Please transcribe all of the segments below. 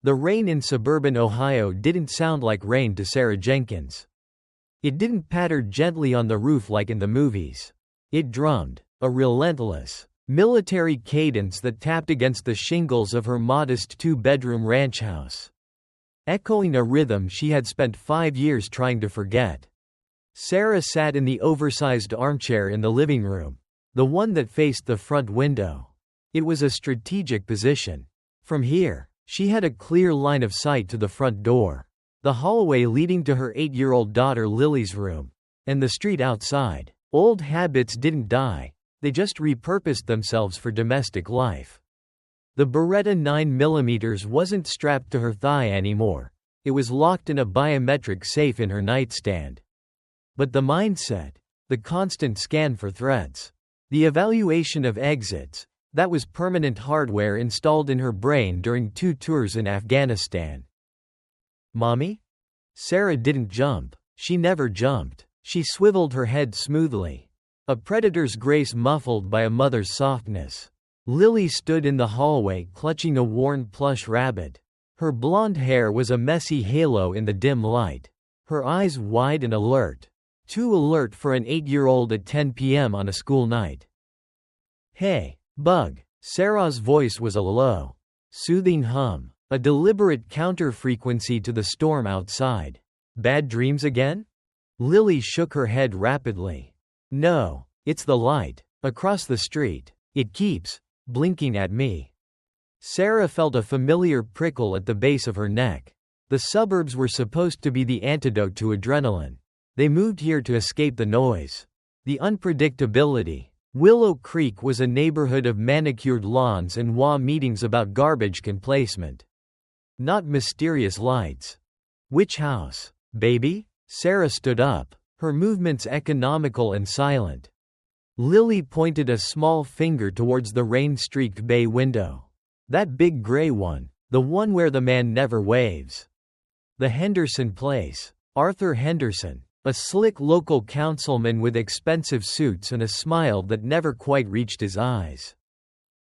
The rain in suburban Ohio didn't sound like rain to Sarah Jenkins. It didn't patter gently on the roof like in the movies. It drummed, a relentless, military cadence that tapped against the shingles of her modest two-bedroom ranch house, echoing a rhythm she had spent 5 years trying to forget. Sarah sat in the oversized armchair in the living room, the one that faced the front window. It was a strategic position. From here, she had a clear line of sight to the front door, the hallway leading to her 8-year-old daughter Lily's room, and the street outside. Old habits didn't die, they just repurposed themselves for domestic life. The Beretta 9mm wasn't strapped to her thigh anymore, it was locked in a biometric safe in her nightstand. But the mindset, the constant scan for threats, the evaluation of exits, that was permanent hardware installed in her brain during 2 tours in Afghanistan. Mommy? Sarah didn't jump. She never jumped. She swiveled her head smoothly, a predator's grace muffled by a mother's softness. Lily stood in the hallway clutching a worn plush rabbit. Her blonde hair was a messy halo in the dim light. Her eyes wide and alert. Too alert for an 8-year-old at 10 p.m. on a school night. Hey, bug. Sarah's voice was a low, soothing hum, a deliberate counter-frequency to the storm outside. Bad dreams again? Lily shook her head rapidly. No, it's the light, across the street. It keeps blinking at me. Sarah felt a familiar prickle at the base of her neck. The suburbs were supposed to be the antidote to adrenaline. They moved here to escape the noise, the unpredictability. Willow Creek was a neighborhood of manicured lawns and meetings about garbage can placement. Not mysterious lights. Which house, baby? Sarah stood up, her movements economical and silent. Lily pointed a small finger towards the rain-streaked bay window. That big gray one, the one where the man never waves. The Henderson place. Arthur Henderson, a slick local councilman with expensive suits and a smile that never quite reached his eyes.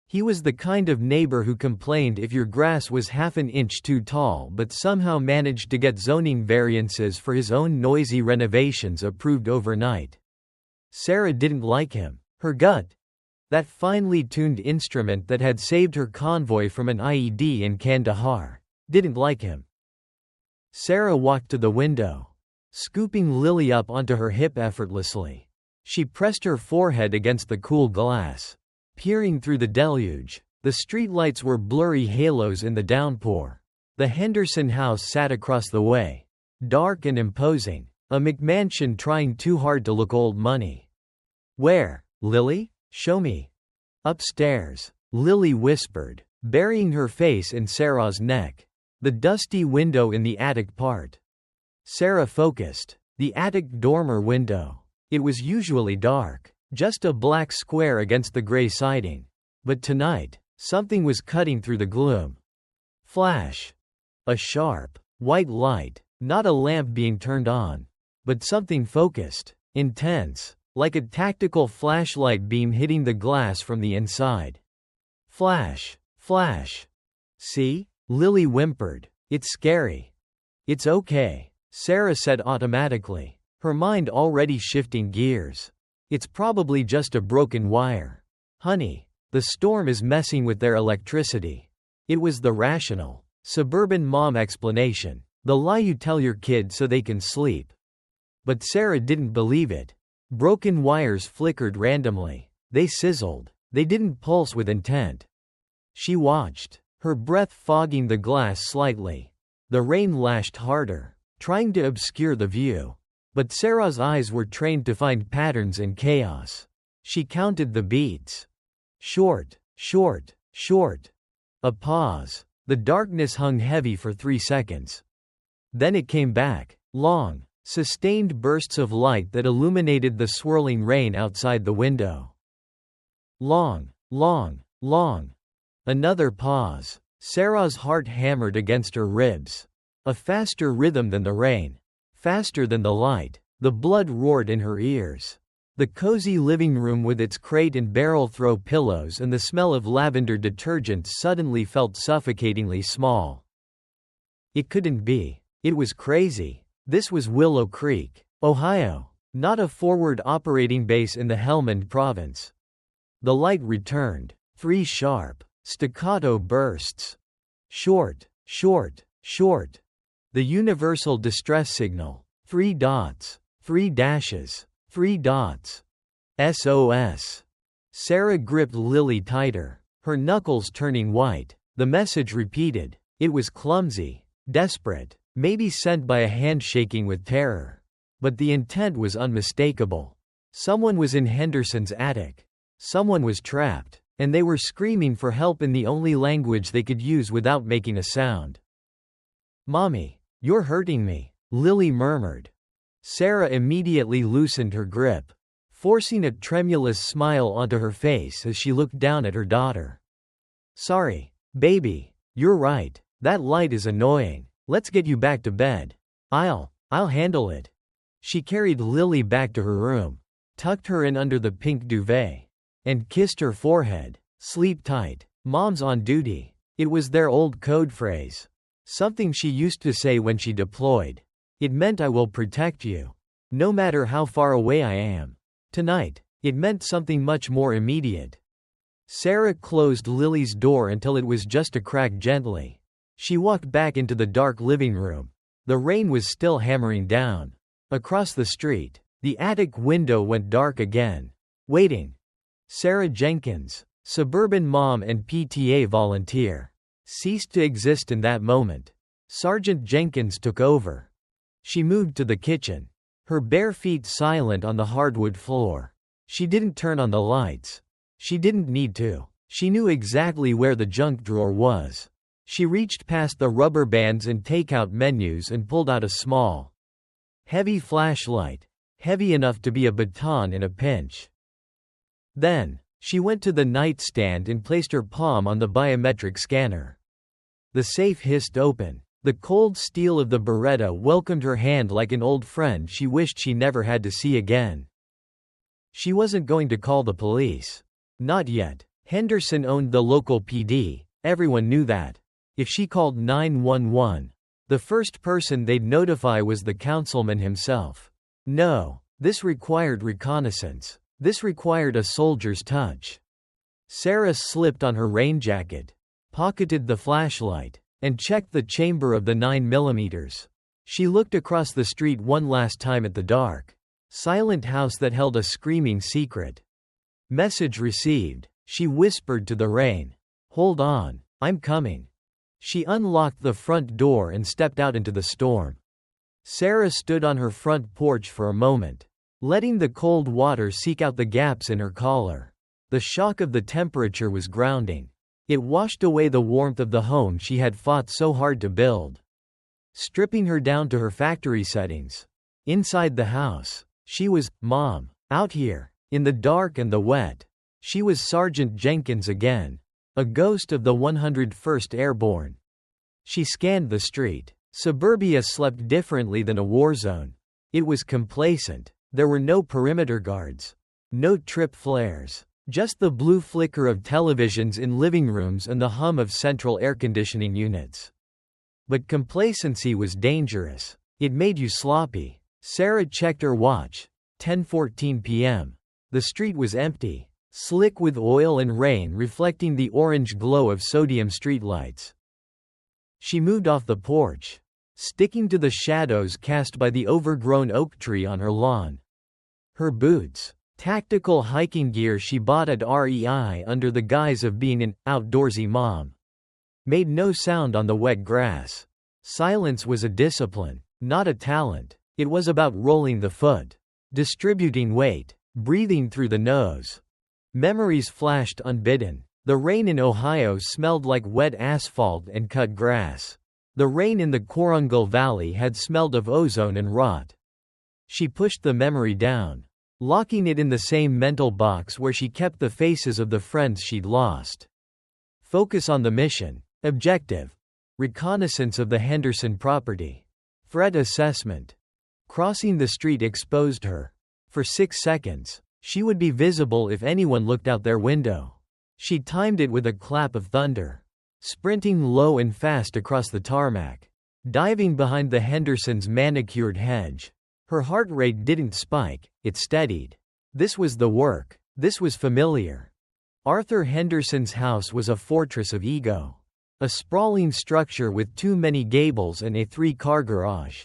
He was the kind of neighbor who complained if your grass was half an inch too tall but somehow managed to get zoning variances for his own noisy renovations approved overnight. Sarah didn't like him. Her gut, that finely tuned instrument that had saved her convoy from an IED in Kandahar, didn't like him. Sarah walked to the window, scooping Lily up onto her hip effortlessly. She pressed her forehead against the cool glass, peering through the deluge. The streetlights were blurry halos in the downpour. The Henderson house sat across the way, dark and imposing, a McMansion trying too hard to look old money. Where, Lily? Show me. Upstairs, Lily whispered, burying her face in Sarah's neck. The dusty window in the attic part. Sarah focused. The attic dormer window. It was usually dark, just a black square against the gray siding. But tonight, something was cutting through the gloom. Flash. A sharp, white light, not a lamp being turned on, but something focused, intense, like a tactical flashlight beam hitting the glass from the inside. Flash, flash. See? Lily whimpered. It's scary. It's okay, Sarah said automatically, her mind already shifting gears. It's probably just a broken wire. Honey, the storm is messing with their electricity. It was the rational, suburban mom explanation, the lie you tell your kid so they can sleep. But Sarah didn't believe it. Broken wires flickered randomly. They sizzled. They didn't pulse with intent. She watched, her breath fogging the glass slightly. The rain lashed harder, trying to obscure the view. But Sarah's eyes were trained to find patterns in chaos. She counted the beats. Short, short, short. A pause. The darkness hung heavy for 3 seconds. Then it came back, long, sustained bursts of light that illuminated the swirling rain outside the window. Long, long, long. Another pause. Sarah's heart hammered against her ribs. A faster rhythm than the rain. Faster than the light. The blood roared in her ears. The cozy living room with its crate and barrel throw pillows and the smell of lavender detergent suddenly felt suffocatingly small. It couldn't be. It was crazy. This was Willow Creek, Ohio, not a forward operating base in the Helmand province. The light returned. 3 sharp, staccato bursts. Short, short, short. The universal distress signal. 3 dots, 3 dashes, 3 dots. SOS. Sarah gripped Lily tighter, her knuckles turning white. The message repeated. It was clumsy, desperate, maybe sent by a hand shaking with terror. But the intent was unmistakable. Someone was in Henderson's attic. Someone was trapped, and they were screaming for help in the only language they could use without making a sound. "Mommy, you're hurting me," Lily murmured. Sarah immediately loosened her grip, forcing a tremulous smile onto her face as she looked down at her daughter. "Sorry, baby, you're right, that light is annoying. Let's get you back to bed. I'll handle it." She carried Lily back to her room, tucked her in under the pink duvet, and kissed her forehead. "Sleep tight. Mom's on duty." It was their old code phrase. Something she used to say when she deployed. It meant "I will protect you, no matter how far away I am." Tonight, it meant something much more immediate. Sarah closed Lily's door until it was just a crack gently. She walked back into the dark living room. The rain was still hammering down. Across the street, the attic window went dark again. Waiting. Sarah Jenkins, suburban mom and PTA volunteer, ceased to exist in that moment. Sergeant Jenkins took over. She moved to the kitchen, her bare feet silent on the hardwood floor. She didn't turn on the lights. She didn't need to. She knew exactly where the junk drawer was. She reached past the rubber bands and takeout menus and pulled out a small, heavy flashlight, heavy enough to be a baton in a pinch. Then, she went to the nightstand and placed her palm on the biometric scanner. The safe hissed open. The cold steel of the Beretta welcomed her hand like an old friend she wished she never had to see again. She wasn't going to call the police. Not yet. Henderson owned the local PD, everyone knew that. If she called 911, the first person they'd notify was the councilman himself. No, this required reconnaissance. This required a soldier's touch. Sarah slipped on her rain jacket, pocketed the flashlight, and checked the chamber of the 9mm. She looked across the street one last time at the dark, silent house that held a screaming secret. Message received, she whispered to the rain. "Hold on, I'm coming." She unlocked the front door and stepped out into the storm. Sarah stood on her front porch for a moment, letting the cold water seek out the gaps in her collar. The shock of the temperature was grounding. It washed away the warmth of the home she had fought so hard to build, stripping her down to her factory settings. Inside the house, she was Mom, out here, in the dark and the wet. She was Sergeant Jenkins again, a ghost of the 101st Airborne. She scanned the street. Suburbia slept differently than a war zone. It was complacent. There were no perimeter guards, no trip flares. Just the blue flicker of televisions in living rooms and the hum of central air conditioning units. But complacency was dangerous. It made you sloppy. Sarah checked her watch. 10:14 p.m. The street was empty, slick with oil and rain reflecting the orange glow of sodium streetlights. She moved off the porch, sticking to the shadows cast by the overgrown oak tree on her lawn. Her boots, tactical hiking gear she bought at REI under the guise of being an outdoorsy mom, made no sound on the wet grass. Silence was a discipline, not a talent. It was about rolling the foot, distributing weight, breathing through the nose. Memories flashed unbidden. The rain in Ohio smelled like wet asphalt and cut grass. The rain in the Korangal Valley had smelled of ozone and rot. She pushed the memory down, locking it in the same mental box where she kept the faces of the friends she'd lost. Focus on the mission. Objective: reconnaissance of the Henderson property. Threat assessment. Crossing the street exposed her. For 6 seconds, she would be visible if anyone looked out their window. She timed it with a clap of thunder, sprinting low and fast across the tarmac. diving behind the Hendersons' manicured hedge. Her heart rate didn't spike, it steadied. This was the work. This was familiar. Arthur Henderson's house was a fortress of ego. A sprawling structure with too many gables and a 3-car garage.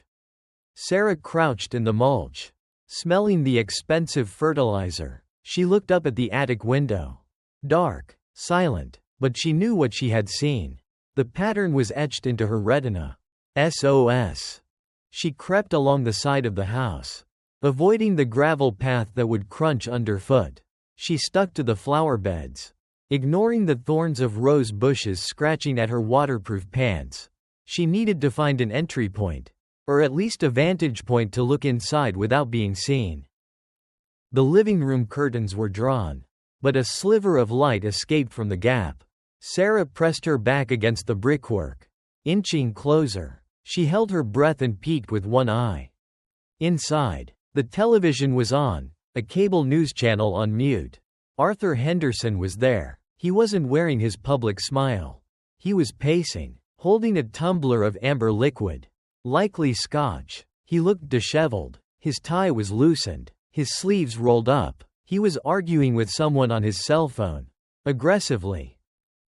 Sarah crouched in the mulch, smelling the expensive fertilizer. She looked up at the attic window. Dark, silent, but she knew what she had seen. The pattern was etched into her retina. SOS. She crept along the side of the house, avoiding the gravel path that would crunch underfoot. She stuck to the flower beds, ignoring the thorns of rose bushes scratching at her waterproof pants. She needed to find an entry point, or at least a vantage point to look inside without being seen. The living room curtains were drawn, but a sliver of light escaped from the gap. Sarah pressed her back against the brickwork, inching closer. She held her breath and peeked with one eye. Inside, the television was on, a cable news channel on mute. Arthur Henderson was there. He wasn't wearing his public smile. He was pacing, holding a tumbler of amber liquid, likely scotch. He looked disheveled. His tie was loosened, his sleeves rolled up. He was arguing with someone on his cell phone, aggressively.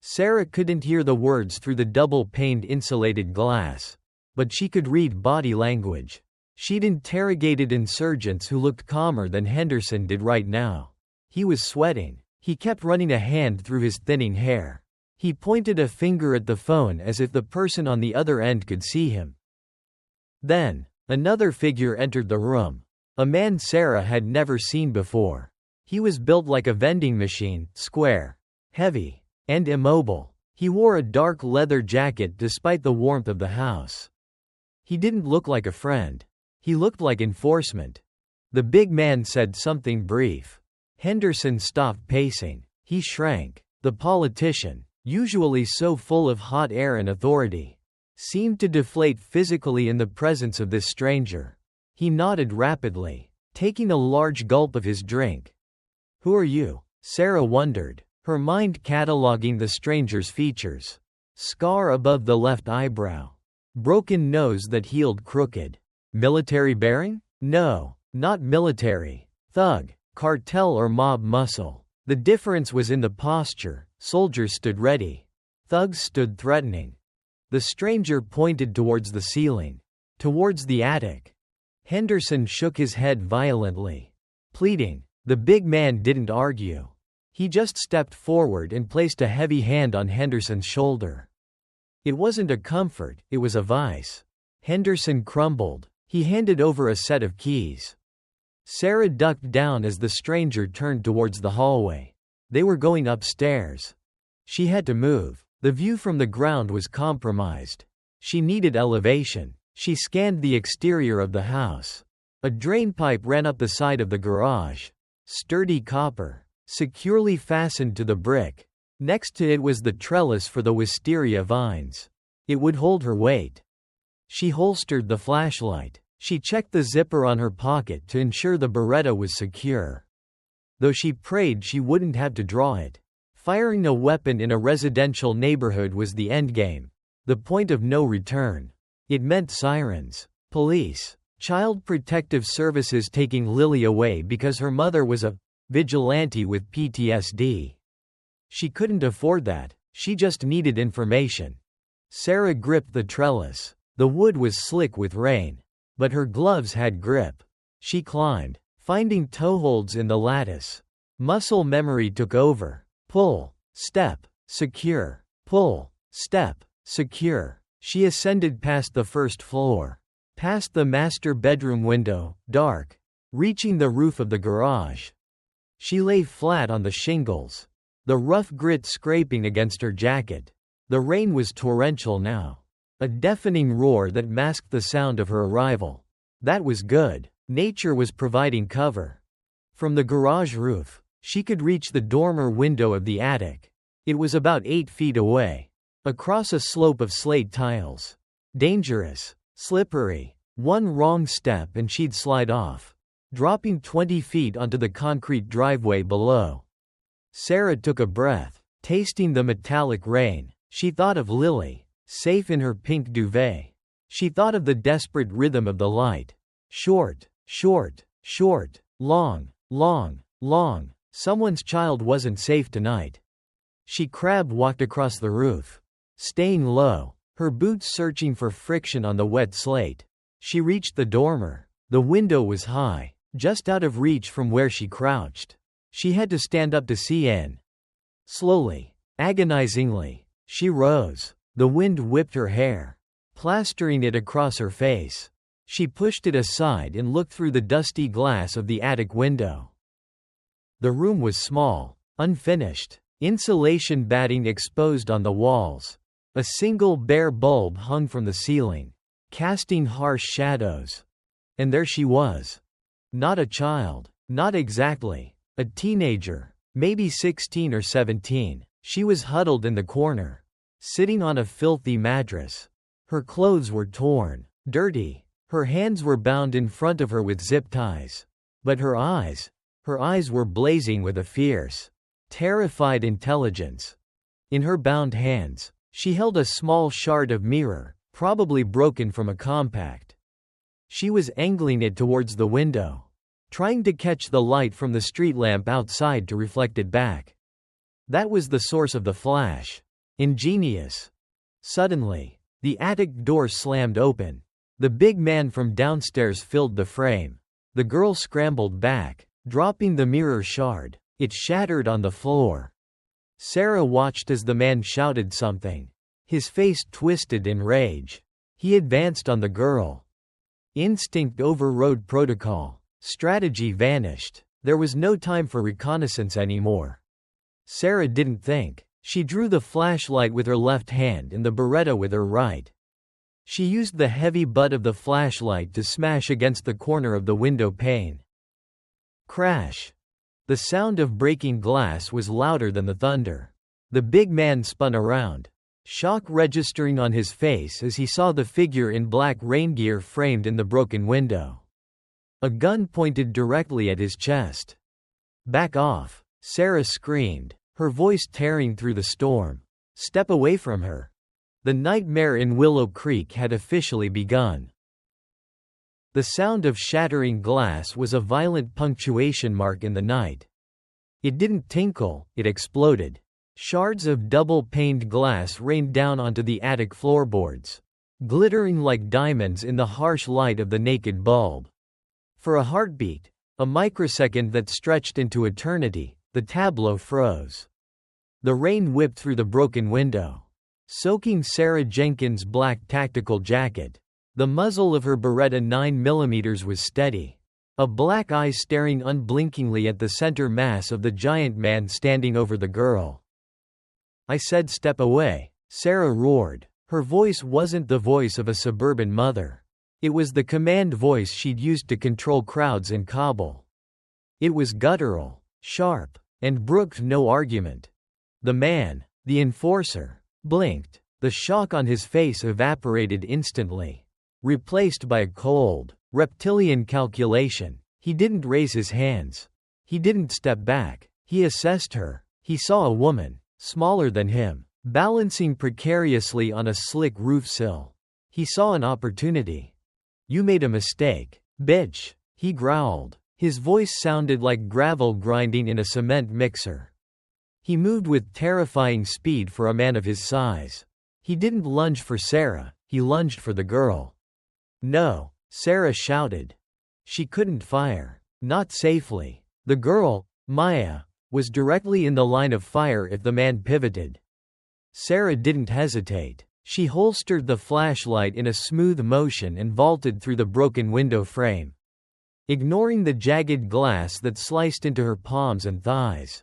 Sarah couldn't hear the words through the double-paned insulated glass, but she could read body language. She'd interrogated insurgents who looked calmer than Henderson did right now. He was sweating. He kept running a hand through his thinning hair. He pointed a finger at the phone as if the person on the other end could see him. Then, another figure entered the room. A man Sarah had never seen before. He was built like a vending machine, square, heavy, and immobile. He wore a dark leather jacket despite the warmth of the house. He didn't look like a friend. He looked like enforcement. The big man said something brief. Henderson stopped pacing. He shrank. The politician, usually so full of hot air and authority, seemed to deflate physically in the presence of this stranger. He nodded rapidly, taking a large gulp of his drink. "Who are you?" Sarah wondered, her mind cataloging the stranger's features. Scar above the left eyebrow. Broken nose that healed crooked. Military bearing? No, not military. Thug, cartel or mob muscle. The difference was in the posture. Soldiers stood ready. Thugs stood threatening. The stranger pointed towards the ceiling. Towards the attic. Henderson shook his head violently. Pleading. The big man didn't argue. He just stepped forward and placed a heavy hand on Henderson's shoulder. It wasn't a comfort, it was a vice. Henderson crumbled. He handed over a set of keys. Sarah ducked down as the stranger turned towards the hallway. They were going upstairs. She had to move. The view from the ground was compromised. She needed elevation. She scanned the exterior of the house. A drainpipe ran up the side of the garage. Sturdy copper, securely fastened to the brick. Next to it was the trellis for the wisteria vines. It would hold her weight. She holstered the flashlight. She checked the zipper on her pocket to ensure the Beretta was secure. Though she prayed she wouldn't have to draw it. Firing a weapon in a residential neighborhood was the endgame. The point of no return. It meant sirens, police, Child Protective Services taking Lily away because her mother was a vigilante with PTSD. She couldn't afford that. She just needed information. Sarah gripped the trellis. The wood was slick with rain, but her gloves had grip. She climbed, finding toeholds in the lattice. Muscle memory took over. Pull, step, secure. Pull, step, secure. She ascended past the first floor, past the master bedroom window, dark, reaching the roof of the garage. She lay flat on the shingles, the rough grit scraping against her jacket. The rain was torrential now, a deafening roar that masked the sound of her arrival. That was good. Nature was providing cover. From the garage roof, she could reach the dormer window of the attic. It was about 8 feet away, across a slope of slate tiles. Dangerous, slippery. One wrong step and she'd slide off, dropping 20 feet onto the concrete driveway below. Sarah took a breath, tasting the metallic rain. She thought of Lily, safe in her pink duvet. She thought of the desperate rhythm of the light. Short, short, short, long, long, long. Someone's child wasn't safe tonight. She crab-walked across the roof, staying low, her boots searching for friction on the wet slate. She reached the dormer. The window was high, just out of reach from where she crouched. She had to stand up to see in. Slowly, agonizingly, she rose. The wind whipped her hair, plastering it across her face. She pushed it aside and looked through the dusty glass of the attic window. The room was small, unfinished, insulation batting exposed on the walls. A single bare bulb hung from the ceiling, casting harsh shadows. And there she was. Not a child, not exactly. A teenager, maybe 16 or 17. She was huddled in the corner, sitting on a filthy mattress. Her clothes were torn, dirty. Her hands were bound in front of her with zip ties. But her eyes were blazing with a fierce, terrified intelligence. In her bound hands, she held a small shard of mirror, probably broken from a compact. She was angling it towards the window, trying to catch the light from the street lamp outside to reflect it back. That was the source of the flash. Ingenious. Suddenly, the attic door slammed open. The big man from downstairs filled the frame. The girl scrambled back, dropping the mirror shard. It shattered on the floor. Sarah watched as the man shouted something. His face twisted in rage. He advanced on the girl. Instinct overrode protocol. Strategy vanished. There was no time for reconnaissance anymore. Sarah didn't think. She drew the flashlight with her left hand and the Beretta with her right. She used the heavy butt of the flashlight to smash against the corner of the window pane. Crash! The sound of breaking glass was louder than the thunder. The big man spun around, shock registering on his face as he saw the figure in black rain gear framed in the broken window. A gun pointed directly at his chest. "Back off!" Sarah screamed, her voice tearing through the storm. "Step away from her." The nightmare in Willow Creek had officially begun. The sound of shattering glass was a violent punctuation mark in the night. It didn't tinkle, it exploded. Shards of double-paned glass rained down onto the attic floorboards, glittering like diamonds in the harsh light of the naked bulb. For a heartbeat, a microsecond that stretched into eternity, the tableau froze. The rain whipped through the broken window, soaking Sarah Jenkins' black tactical jacket. The muzzle of her Beretta 9mm was steady, a black eye staring unblinkingly at the center mass of the giant man standing over the girl. "I said step away," Sarah roared. Her voice wasn't the voice of a suburban mother. It was the command voice she'd used to control crowds in Kabul. It was guttural, sharp, and brooked no argument. The man, the enforcer, blinked. The shock on his face evaporated instantly, replaced by a cold, reptilian calculation. He didn't raise his hands. He didn't step back. He assessed her. He saw a woman, smaller than him, balancing precariously on a slick roof sill. He saw an opportunity. "You made a mistake, bitch," he growled. His voice sounded like gravel grinding in a cement mixer. He moved with terrifying speed for a man of his size. He didn't lunge for Sarah, he lunged for the girl. "No," Sarah shouted. She couldn't fire. Not safely. The girl, Maya, was directly in the line of fire if the man pivoted. Sarah didn't hesitate. She holstered the flashlight in a smooth motion and vaulted through the broken window frame, ignoring the jagged glass that sliced into her palms and thighs.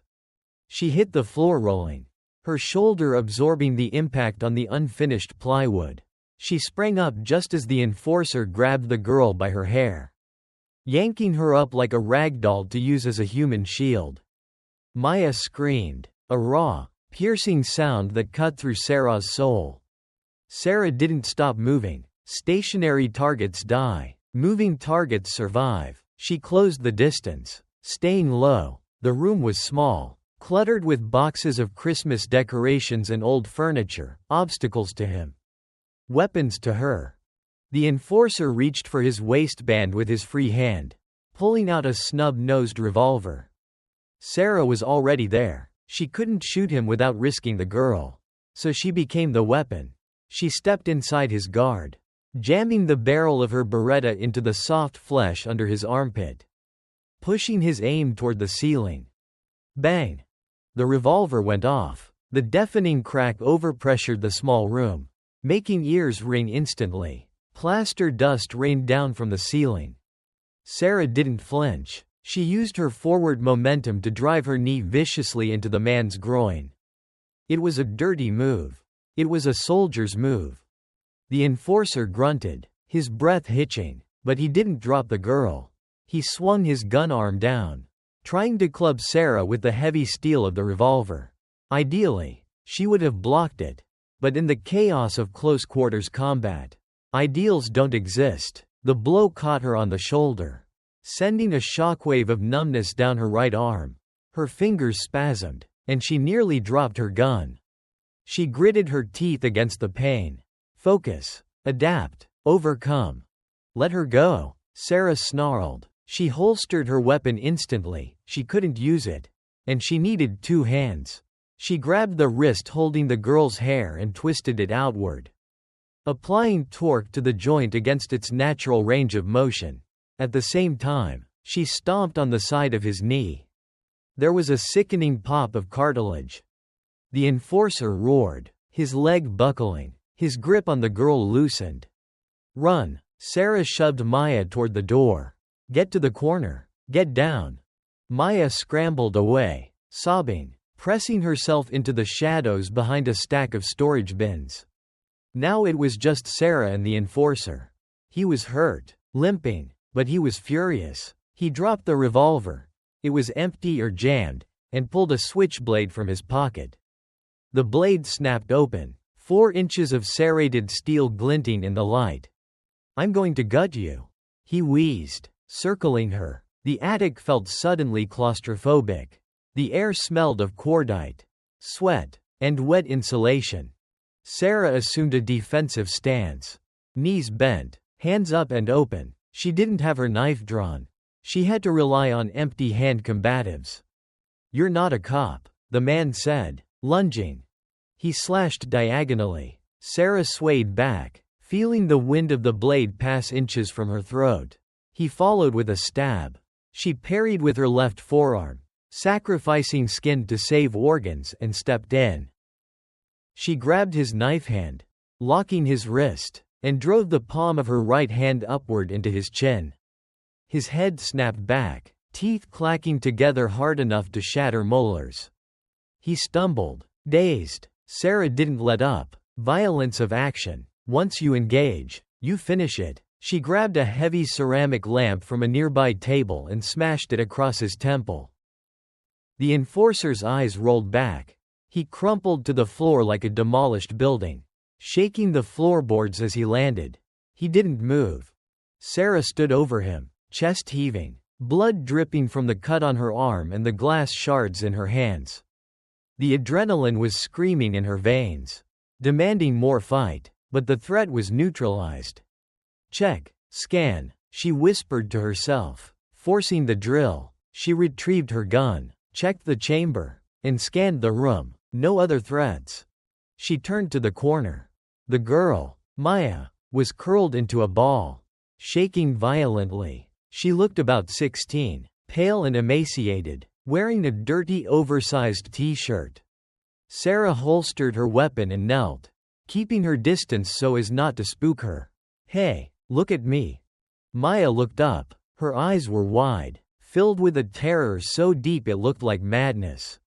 She hit the floor rolling, her shoulder absorbing the impact on the unfinished plywood. She sprang up just as the enforcer grabbed the girl by her hair, yanking her up like a rag doll to use as a human shield. Maya screamed, a raw, piercing sound that cut through Sarah's soul. Sarah didn't stop moving. Stationary targets die. Moving targets survive. She closed the distance, staying low. The room was small, cluttered with boxes of Christmas decorations and old furniture, obstacles to him, weapons to her. The enforcer reached for his waistband with his free hand, pulling out a snub-nosed revolver. Sarah was already there. She couldn't shoot him without risking the girl. So she became the weapon. She stepped inside his guard, jamming the barrel of her Beretta into the soft flesh under his armpit, pushing his aim toward the ceiling. Bang! The revolver went off. The deafening crack overpressured the small room, making ears ring instantly. Plaster dust rained down from the ceiling. Sarah didn't flinch. She used her forward momentum to drive her knee viciously into the man's groin. It was a dirty move. It was a soldier's move. The enforcer grunted, his breath hitching, but he didn't drop the girl. He swung his gun arm down, trying to club Sarah with the heavy steel of the revolver. Ideally, she would have blocked it. But in the chaos of close-quarters combat, ideals don't exist. The blow caught her on the shoulder, sending a shockwave of numbness down her right arm. Her fingers spasmed, and she nearly dropped her gun. She gritted her teeth against the pain. Focus. Adapt. Overcome. Let her go, Sarah snarled. She holstered her weapon instantly. She couldn't use it, and she needed two hands. She grabbed the wrist holding the girl's hair and twisted it outward, applying torque to the joint against its natural range of motion. At the same time, she stomped on the side of his knee. There was a sickening pop of cartilage. The enforcer roared, his leg buckling, his grip on the girl loosened. Run! Sarah shoved Maya toward the door. Get to the corner. Get down. Maya scrambled away, sobbing, pressing herself into the shadows behind a stack of storage bins. Now it was just Sarah and the enforcer. He was hurt, limping, but he was furious. He dropped the revolver. It was empty or jammed, and pulled a switchblade from his pocket. The blade snapped open, 4 inches of serrated steel glinting in the light. I'm going to gut you, he wheezed, circling her. The attic felt suddenly claustrophobic. The air smelled of cordite, sweat, and wet insulation. Sarah assumed a defensive stance. Knees bent, hands up and open. She didn't have her knife drawn. She had to rely on empty-hand combatives. You're not a cop, the man said, lunging. He slashed diagonally. Sarah swayed back, feeling the wind of the blade pass inches from her throat. He followed with a stab. She parried with her left forearm, sacrificing skin to save organs, and stepped in. She grabbed his knife hand, locking his wrist, and drove the palm of her right hand upward into his chin. His head snapped back, teeth clacking together hard enough to shatter molars. He stumbled, dazed. Sarah didn't let up. Violence of action. Once you engage, you finish it. She grabbed a heavy ceramic lamp from a nearby table and smashed it across his temple. The enforcer's eyes rolled back. He crumpled to the floor like a demolished building, shaking the floorboards as he landed. He didn't move. Sarah stood over him, chest heaving, blood dripping from the cut on her arm and the glass shards in her hands. The adrenaline was screaming in her veins, demanding more fight, but the threat was neutralized. Check, scan, she whispered to herself. Forcing the drill, she retrieved her gun, checked the chamber, and scanned the room. No other threats. She turned to the corner. The girl, Maya, was curled into a ball, shaking violently. She looked about 16, pale and emaciated, wearing a dirty oversized t-shirt. Sarah holstered her weapon and knelt, keeping her distance so as not to spook her. Hey, look at me. Maya looked up. Her eyes were wide, filled with a terror so deep it looked like madness.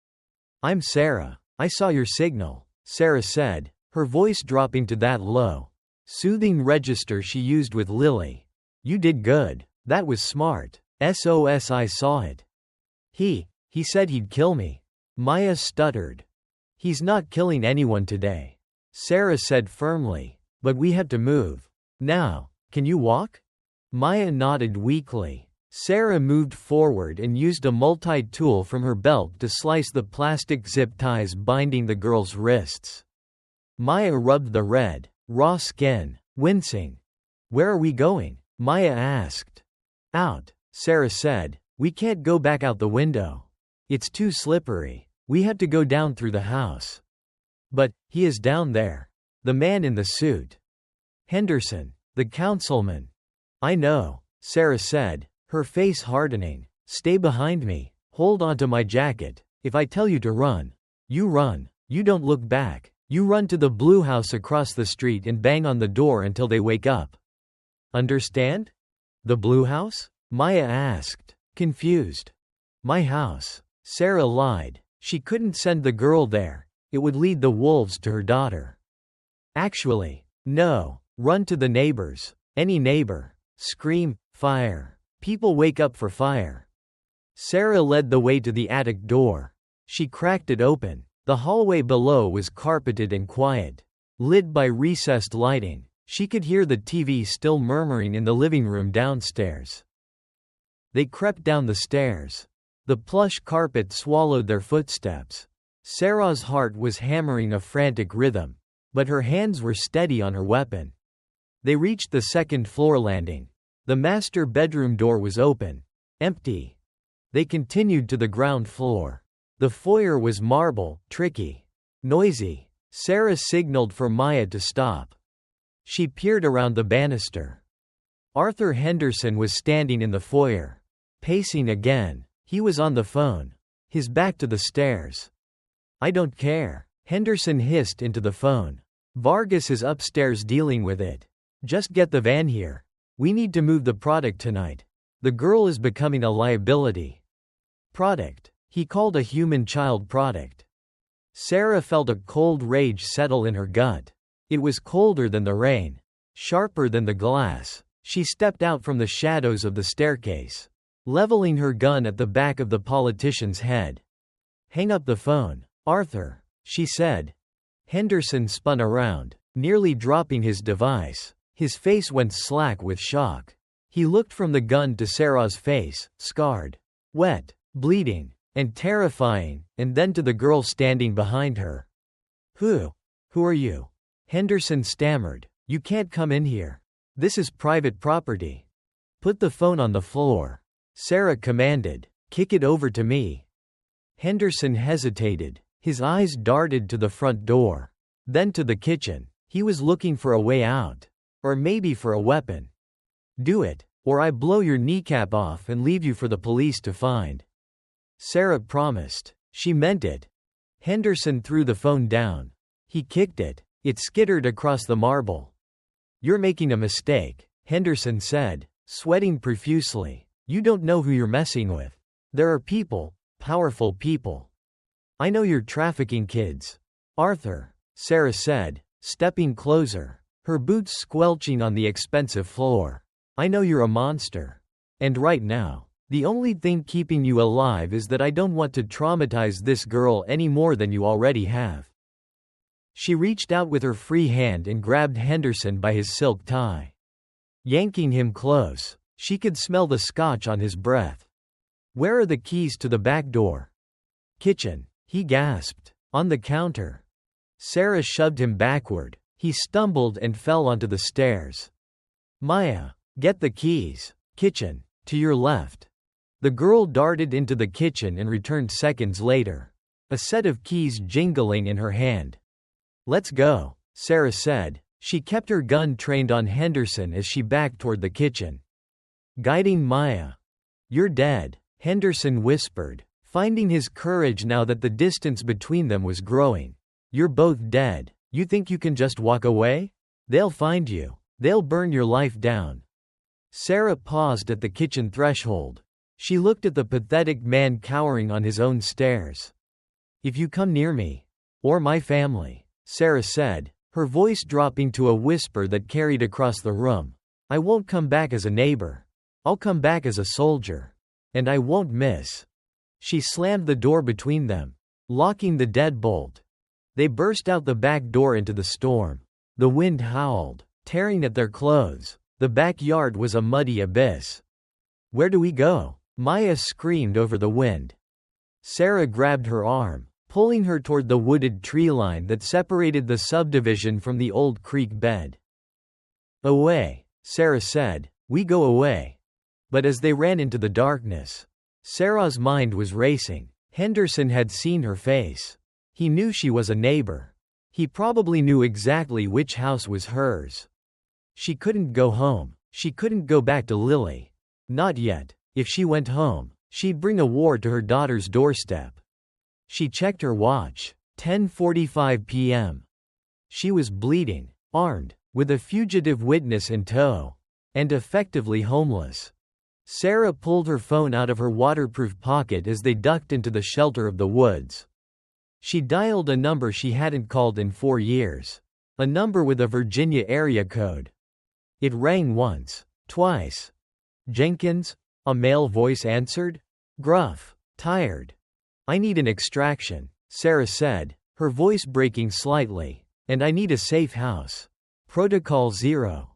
I'm Sarah. I saw your signal, Sarah said, her voice dropping to that low, soothing register she used with Lily. You did good. That was smart. SOS, I saw it. He said he'd kill me. Maya stuttered. He's not killing anyone today, Sarah said firmly, but we have to move. Now, can you walk? Maya nodded weakly. Sarah moved forward and used a multi-tool from her belt to slice the plastic zip ties binding the girl's wrists. Maya rubbed the red, raw skin, wincing. Where are we going? Maya asked. Out, Sarah said. We can't go back out the window. It's too slippery. We have to go down through the house. But, he is down there. The man in the suit. Henderson, the councilman. I know, Sarah said, her face hardening. Stay behind me. Hold onto my jacket. If I tell you to run, you run. You don't look back. You run to the blue house across the street and bang on the door until they wake up. Understand? The blue house? Maya asked, confused. My house. Sarah lied. She couldn't send the girl there. It would lead the wolves to her daughter. Actually, no. Run to the neighbors. Any neighbor. Scream, fire. People wake up for fire. Sarah led the way to the attic door. She cracked it open. The hallway below was carpeted and quiet, lit by recessed lighting. She could hear the TV still murmuring in the living room downstairs. They crept down the stairs. The plush carpet swallowed their footsteps. Sarah's heart was hammering a frantic rhythm, but her hands were steady on her weapon. They reached the second-floor landing. The master bedroom door was open, empty. They continued to the ground floor. The foyer was marble, tricky, noisy. Sarah signaled for Maya to stop. She peered around the banister. Arthur Henderson was standing in the foyer, pacing again. He was on the phone, his back to the stairs. I don't care, Henderson hissed into the phone. Vargas is upstairs dealing with it. Just get the van here. We need to move the product tonight. The girl is becoming a liability. Product. He called a human child product. Sarah felt a cold rage settle in her gut. It was colder than the rain, sharper than the glass. She stepped out from the shadows of the staircase, leveling her gun at the back of the politician's head. Hang up the phone, Arthur, she said. Henderson spun around, nearly dropping his device. His face went slack with shock. He looked from the gun to Sarah's face, scarred, wet, bleeding, and terrifying, and then to the girl standing behind her. Who are you? Henderson stammered. You can't come in here. This is private property. Put the phone on the floor, Sarah commanded. Kick it over to me. Henderson hesitated. His eyes darted to the front door, then to the kitchen. He was looking for a way out. Or maybe for a weapon. Do it, or I blow your kneecap off and leave you for the police to find. Sarah promised. She meant it. Henderson threw the phone down. He kicked it. It skittered across the marble. You're making a mistake, Henderson said, sweating profusely. You don't know who you're messing with. There are people, powerful people. I know you're trafficking kids. Arthur, Sarah said, stepping closer, her boots squelching on the expensive floor. I know you're a monster. And right now, the only thing keeping you alive is that I don't want to traumatize this girl any more than you already have. She reached out with her free hand and grabbed Henderson by his silk tie. Yanking him close, she could smell the scotch on his breath. Where are the keys to the back door? Kitchen, he gasped. On the counter. Sarah shoved him backward. He stumbled and fell onto the stairs. Maya, get the keys. Kitchen, to your left. The girl darted into the kitchen and returned seconds later, a set of keys jingling in her hand. Let's go, Sarah said. She kept her gun trained on Henderson as she backed toward the kitchen. Guiding Maya. You're dead, Henderson whispered, finding his courage now that the distance between them was growing. You're both dead. You think you can just walk away? They'll find you. They'll burn your life down. Sarah paused at the kitchen threshold. She looked at the pathetic man cowering on his own stairs. If you come near me, or my family, Sarah said, her voice dropping to a whisper that carried across the room, I won't come back as a neighbor. I'll come back as a soldier. And I won't miss. She slammed the door between them, locking the deadbolt. They burst out the back door into the storm. The wind howled, tearing at their clothes. The backyard was a muddy abyss. Where do we go? Maya screamed over the wind. Sarah grabbed her arm, pulling her toward the wooded tree line that separated the subdivision from the old creek bed. Away, Sarah said. We go away. But as they ran into the darkness, Sarah's mind was racing. Henderson had seen her face. He knew she was a neighbor. He probably knew exactly which house was hers. She couldn't go home. She couldn't go back to Lily. Not yet. If she went home, she'd bring a war to her daughter's doorstep. She checked her watch. 10:45 p.m. She was bleeding, armed, with a fugitive witness in tow, and effectively homeless. Sarah pulled her phone out of her waterproof pocket as they ducked into the shelter of the woods. She dialed a number she hadn't called in 4 years. A number with a Virginia area code. It rang once, twice. Jenkins? A male voice answered. Gruff, tired. I need an extraction, Sarah said, her voice breaking slightly. And I need a safe house. Protocol 0.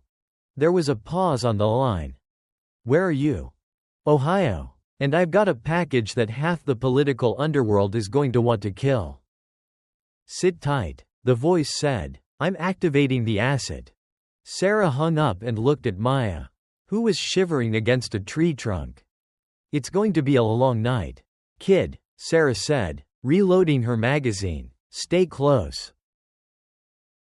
There was a pause on the line. Where are you? Ohio. And I've got a package that half the political underworld is going to want to kill. Sit tight, the voice said. I'm activating the asset. Sarah hung up and looked at Maya, who was shivering against a tree trunk. It's going to be a long night. Kid, Sarah said, reloading her magazine. Stay close.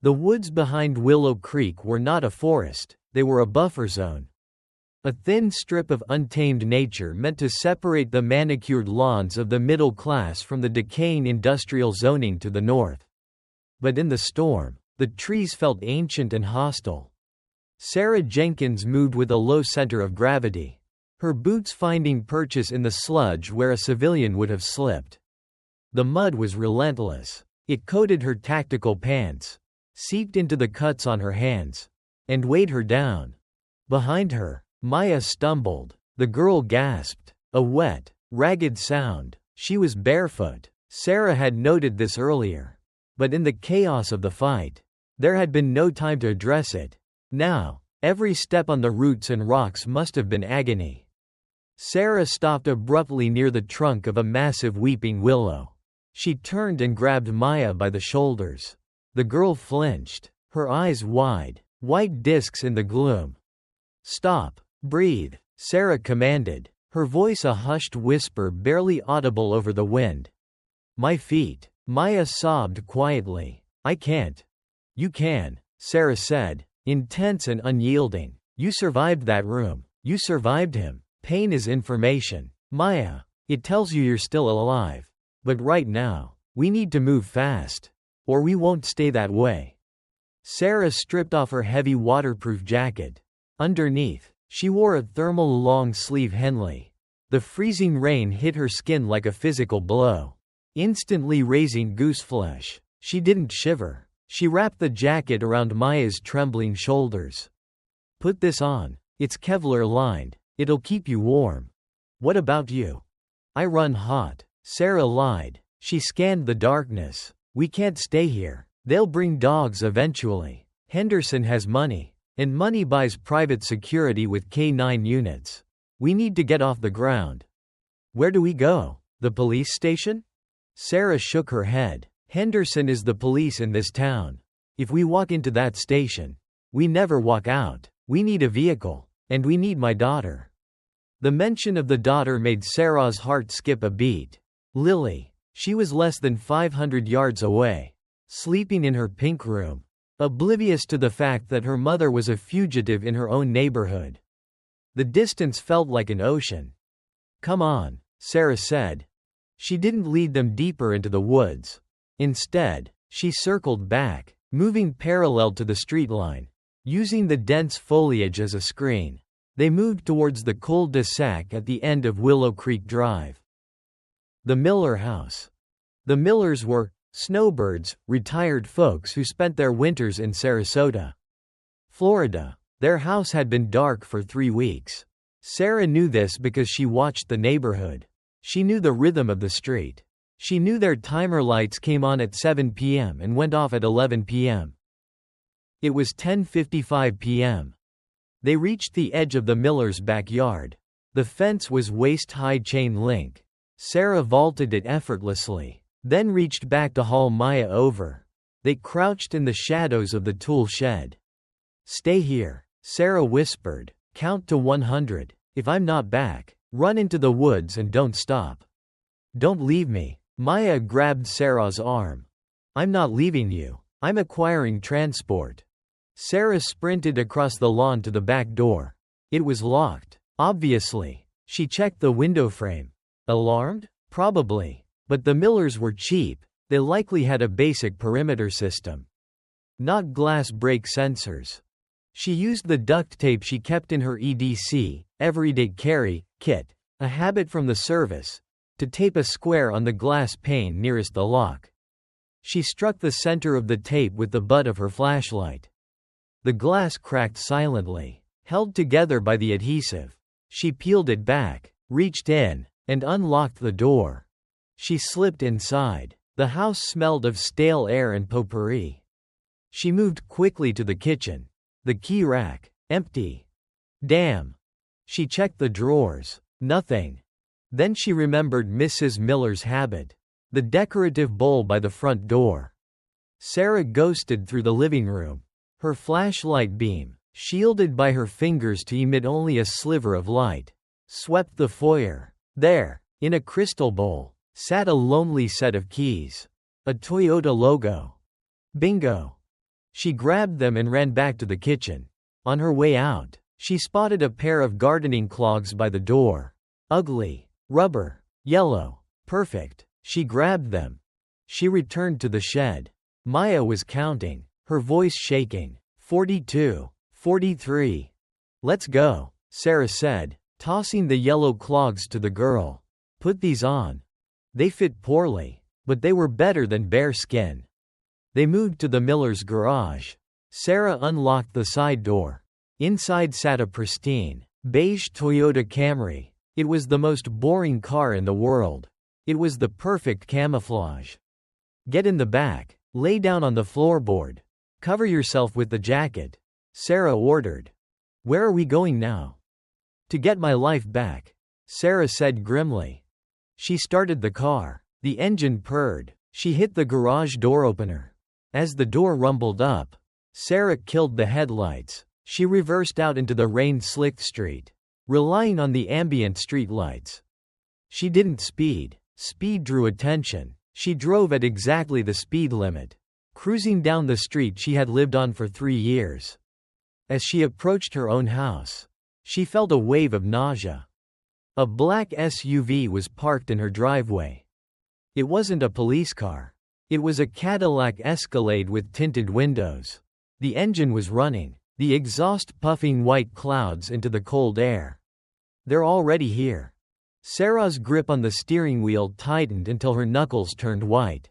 The woods behind Willow Creek were not a forest, they were a buffer zone. A thin strip of untamed nature meant to separate the manicured lawns of the middle class from the decaying industrial zoning to the north. But in the storm, the trees felt ancient and hostile. Sarah Jenkins moved with a low center of gravity, her boots finding purchase in the sludge where a civilian would have slipped. The mud was relentless. It coated her tactical pants, seeped into the cuts on her hands, and weighed her down. Behind her, Maya stumbled. The girl gasped. A wet, ragged sound. She was barefoot. Sarah had noted this earlier. But in the chaos of the fight, there had been no time to address it. Now, every step on the roots and rocks must have been agony. Sarah stopped abruptly near the trunk of a massive weeping willow. She turned and grabbed Maya by the shoulders. The girl flinched, her eyes wide, white discs in the gloom. Stop. Breathe, Sarah commanded, her voice a hushed whisper barely audible over the wind. My feet. Maya sobbed quietly. I can't. You can, Sarah said, intense and unyielding. You survived that room. You survived him. Pain is information. Maya, it tells you you're still alive. But right now, we need to move fast. Or we won't stay that way. Sarah stripped off her heavy waterproof jacket. Underneath, she wore a thermal long-sleeve Henley. The freezing rain hit her skin like a physical blow, instantly raising gooseflesh. She didn't shiver. She wrapped the jacket around Maya's trembling shoulders. Put this on. It's Kevlar-lined. It'll keep you warm. What about you? I run hot, Sarah lied. She scanned the darkness. We can't stay here. They'll bring dogs eventually. Henderson has money. And money buys private security with K9 units. We need to get off the ground. Where do we go? The police station? Sarah shook her head. Henderson is the police in this town. If we walk into that station, we never walk out. We need a vehicle. And we need my daughter. The mention of the daughter made Sarah's heart skip a beat. Lily. She was less than 500 yards away, sleeping in her pink room, oblivious to the fact that her mother was a fugitive in her own neighborhood. The distance felt like an ocean. Come on, Sarah said. She didn't lead them deeper into the woods. Instead, she circled back, moving parallel to the street line, using the dense foliage as a screen. They moved towards the cul-de-sac at the end of Willow Creek Drive. The Miller house. The Millers were snowbirds, retired folks who spent their winters in Sarasota, Florida. Their house had been dark for 3 weeks. Sarah knew this because she watched the neighborhood. She knew the rhythm of the street. She knew their timer lights came on at 7 p.m. and went off at 11 p.m. It was 10:55 p.m. They reached the edge of the Millers' backyard. The fence was waist-high chain link. Sarah vaulted it effortlessly, then reached back to haul Maya over. They crouched in the shadows of the tool shed. Stay here, Sarah whispered. Count to 100. If I'm not back, run into the woods and don't stop. Don't leave me. Maya grabbed Sarah's arm. I'm not leaving you. I'm acquiring transport. Sarah sprinted across the lawn to the back door. It was locked. Obviously. She checked the window frame. Alarmed? Probably. But the Millers were cheap. They likely had a basic perimeter system. Not glass break sensors. She used the duct tape she kept in her EDC, everyday carry, kit, a habit from the service, to tape a square on the glass pane nearest the lock. She struck the center of the tape with the butt of her flashlight. The glass cracked silently, held together by the adhesive. She peeled it back, reached in, and unlocked the door. She slipped inside. The house smelled of stale air and potpourri. She moved quickly to the kitchen. The key rack, empty. Damn. She checked the drawers. Nothing. Then she remembered Mrs. Miller's habit. The decorative bowl by the front door. Sarah ghosted through the living room. Her flashlight beam, shielded by her fingers to emit only a sliver of light, swept the foyer. There, in a crystal bowl, sat a lonely set of keys. A Toyota logo. Bingo. She grabbed them and ran back to the kitchen. On her way out, she spotted a pair of gardening clogs by the door. Ugly. Rubber. Yellow. Perfect. She grabbed them. She returned to the shed. Maya was counting, her voice shaking. 42. 43. Let's go, Sarah said, tossing the yellow clogs to the girl. Put these on. They fit poorly, but they were better than bare skin. They moved to the Miller's garage. Sarah unlocked the side door. Inside sat a pristine, beige Toyota Camry. It was the most boring car in the world. It was the perfect camouflage. Get in the back. Lay down on the floorboard. Cover yourself with the jacket, Sarah ordered. Where are we going now? To get my life back, Sarah said grimly. She started the car. The engine purred. She hit the garage door opener. As the door rumbled up, Sarah killed the headlights. She reversed out into the rain-slicked street, relying on the ambient street lights. She didn't speed. Speed drew attention. She drove at exactly the speed limit, cruising down the street she had lived on for 3 years. As she approached her own house, she felt a wave of nausea. A black SUV was parked in her driveway. It wasn't a police car. It was a Cadillac Escalade with tinted windows. The engine was running, the exhaust puffing white clouds into the cold air. They're already here. Sarah's grip on the steering wheel tightened until her knuckles turned white.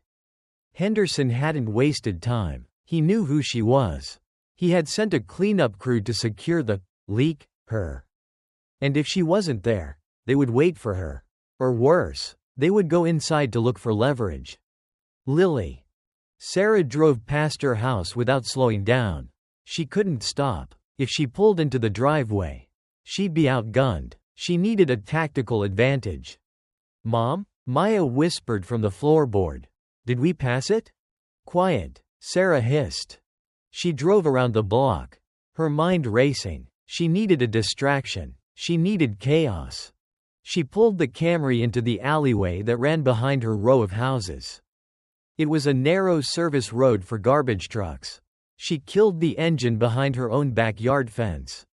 Henderson hadn't wasted time. He knew who she was. He had sent a cleanup crew to secure the leak, her. And if she wasn't there, they would wait for her. Or worse, they would go inside to look for leverage. Lily. Sarah drove past her house without slowing down. She couldn't stop. If she pulled into the driveway, she'd be outgunned. She needed a tactical advantage. Mom? Maya whispered from the floorboard. Did we pass it? Quiet, Sarah hissed. She drove around the block, her mind racing. She needed a distraction. She needed chaos. She pulled the Camry into the alleyway that ran behind her row of houses. It was a narrow service road for garbage trucks. She killed the engine behind her own backyard fence.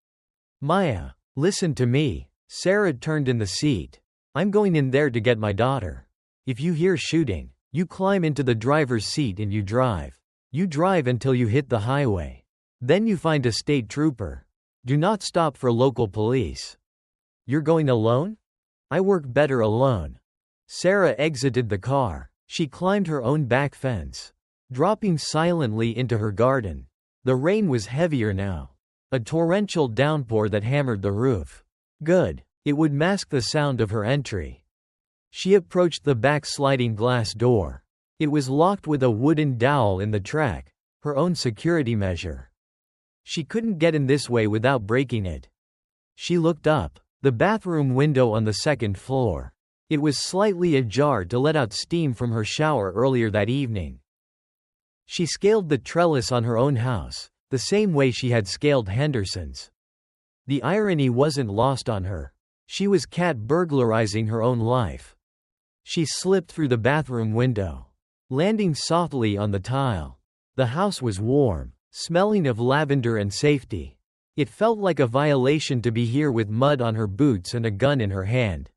Maya, listen to me. Sarah turned in the seat. I'm going in there to get my daughter. If you hear shooting, you climb into the driver's seat and you drive. You drive until you hit the highway. Then you find a state trooper. Do not stop for local police. You're going alone? I work better alone. Sarah exited the car. She climbed her own back fence, dropping silently into her garden. The rain was heavier now. A torrential downpour that hammered the roof. Good. It would mask the sound of her entry. She approached the back sliding glass door. It was locked with a wooden dowel in the track, her own security measure. She couldn't get in this way without breaking it. She looked up. The bathroom window on the second floor. It was slightly ajar to let out steam from her shower earlier that evening. She scaled the trellis on her own house, the same way she had scaled Henderson's. The irony wasn't lost on her. She was cat burglarizing her own life. She slipped through the bathroom window, landing softly on the tile. The house was warm, smelling of lavender and safety. It felt like a violation to be here with mud on her boots and a gun in her hand.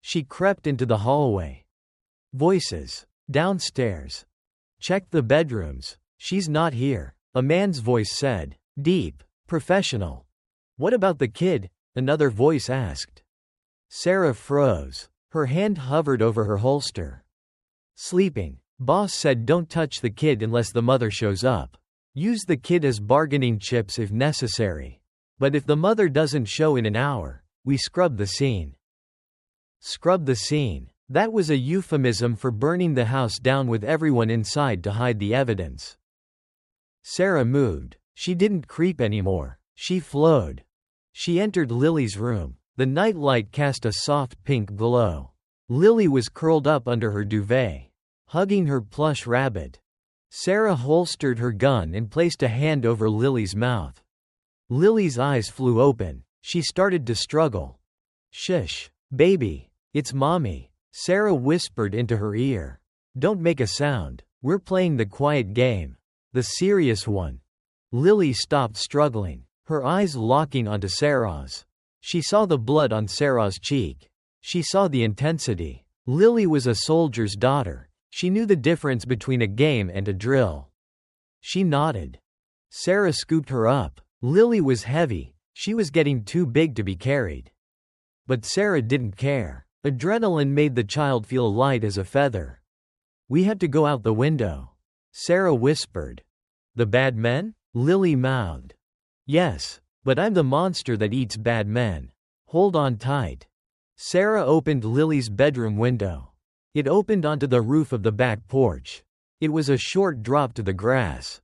She crept into the hallway. Voices. Downstairs. Check the bedrooms. She's not here, a man's voice said. Deep. Professional. What about the kid? Another voice asked. Sarah froze. Her hand hovered over her holster. Sleeping. Boss said don't touch the kid unless the mother shows up. Use the kid as bargaining chips if necessary. But if the mother doesn't show in an hour, we scrub the scene. Scrub the scene. That was a euphemism for burning the house down with everyone inside to hide the evidence. Sarah moved. She didn't creep anymore. She flowed. She entered Lily's room. The nightlight cast a soft pink glow. Lily was curled up under her duvet, hugging her plush rabbit. Sarah holstered her gun and placed a hand over Lily's mouth. Lily's eyes flew open. She started to struggle. Shush, baby. It's mommy. Sarah whispered into her ear. Don't make a sound. We're playing the quiet game. The serious one. Lily stopped struggling, her eyes locking onto Sarah's. She saw the blood on Sarah's cheek. She saw the intensity. Lily was a soldier's daughter. She knew the difference between a game and a drill. She nodded. Sarah scooped her up. Lily was heavy. She was getting too big to be carried. But Sarah didn't care. Adrenaline made the child feel light as a feather. We had to go out the window. Sarah whispered. The bad men? Lily mouthed. Yes, but I'm the monster that eats bad men. Hold on tight. Sarah opened Lily's bedroom window. It opened onto the roof of the back porch. It was a short drop to the grass.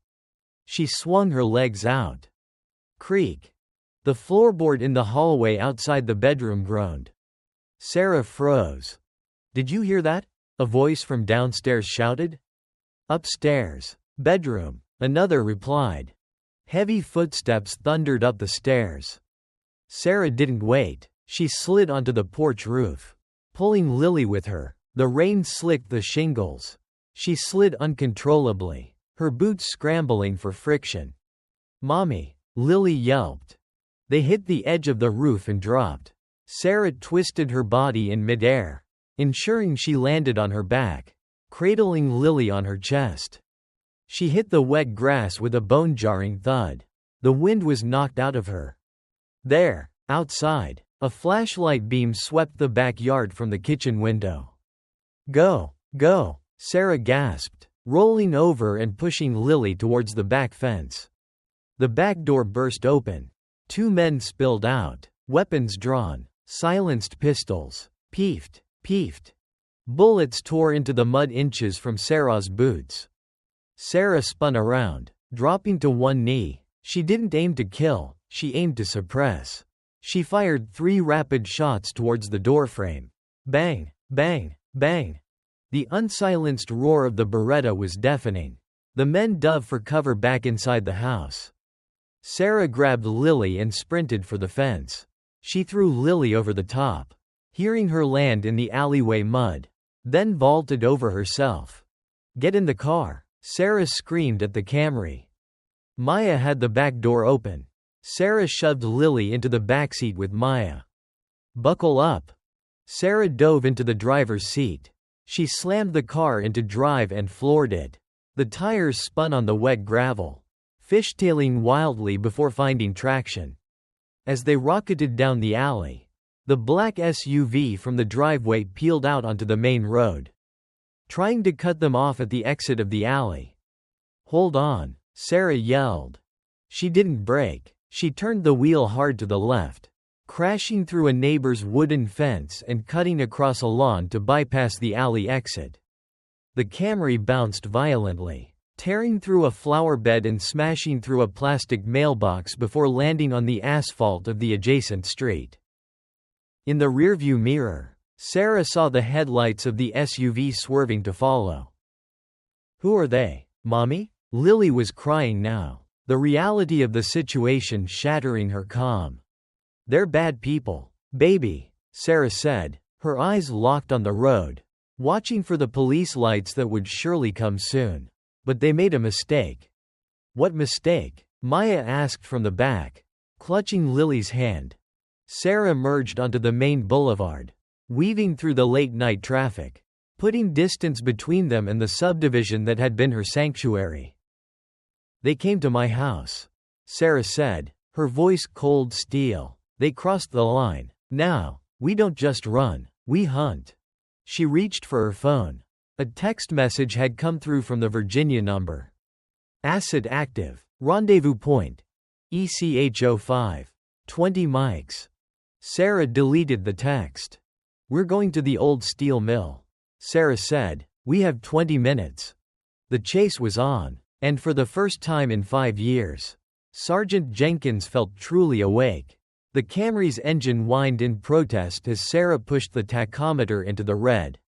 She swung her legs out. Creak. The floorboard in the hallway outside the bedroom groaned. Sarah froze. Did you hear that? A voice from downstairs shouted. Upstairs. Bedroom. Another replied. Heavy footsteps thundered up the stairs. Sarah didn't wait. She slid onto the porch roof, pulling Lily with her. The rain slicked the shingles. She slid uncontrollably, her boots scrambling for friction. Mommy, Lily yelped. They hit the edge of the roof and dropped. Sarah twisted her body in midair, ensuring she landed on her back, cradling Lily on her chest. She hit the wet grass with a bone-jarring thud. The wind was knocked out of her. There, outside, a flashlight beam swept the backyard from the kitchen window. Go, go, Sarah gasped, rolling over and pushing Lily towards the back fence. The back door burst open. Two men spilled out, weapons drawn, silenced pistols. Peefed, peefed. Bullets tore into the mud inches from Sarah's boots. Sarah spun around, dropping to one knee. She didn't aim to kill, she aimed to suppress. She fired 3 rapid shots towards the doorframe. Bang, bang, bang. The unsilenced roar of the Beretta was deafening. The men dove for cover back inside the house. Sarah grabbed Lily and sprinted for the fence. She threw Lily over the top, hearing her land in the alleyway mud, then vaulted over herself. Get in the car, Sarah screamed at the Camry. Maya had the back door open. Sarah shoved Lily into the backseat with Maya. Buckle up. Sarah dove into the driver's seat. She slammed the car into drive and floored it. The tires spun on the wet gravel, fishtailing wildly before finding traction. As they rocketed down the alley, the black SUV from the driveway peeled out onto the main road, trying to cut them off at the exit of the alley. Hold on, Sarah yelled. She didn't brake. She turned the wheel hard to the left, crashing through a neighbor's wooden fence and cutting across a lawn to bypass the alley exit. The Camry bounced violently, tearing through a flower bed and smashing through a plastic mailbox before landing on the asphalt of the adjacent street. In the rearview mirror, Sarah saw the headlights of the SUV swerving to follow. Who are they, Mommy? Lily was crying now. the reality of the situation shattering her calm. "They're bad people, baby," Sarah said, her eyes locked on the road, watching for the police lights that would surely come soon. "But they made a mistake." "What mistake?" Maya asked from the back, clutching Lily's hand. Sarah emerged onto the main boulevard, weaving through the late-night traffic, putting distance between them and the subdivision that had been her sanctuary. "They came to my house," Sarah said, her voice cold steel. "They crossed the line. Now, we don't just run, we hunt." She reached for her phone. A text message had come through from the Virginia number. "Acid active. Rendezvous point. ECH05. 20 mics." Sarah deleted the text. "We're going to the old steel mill," Sarah said. "We have 20 minutes." The chase was on, and for the first time in 5 years, Sergeant Jenkins felt truly awake. The Camry's engine whined in protest as Sarah pushed the tachometer into the red.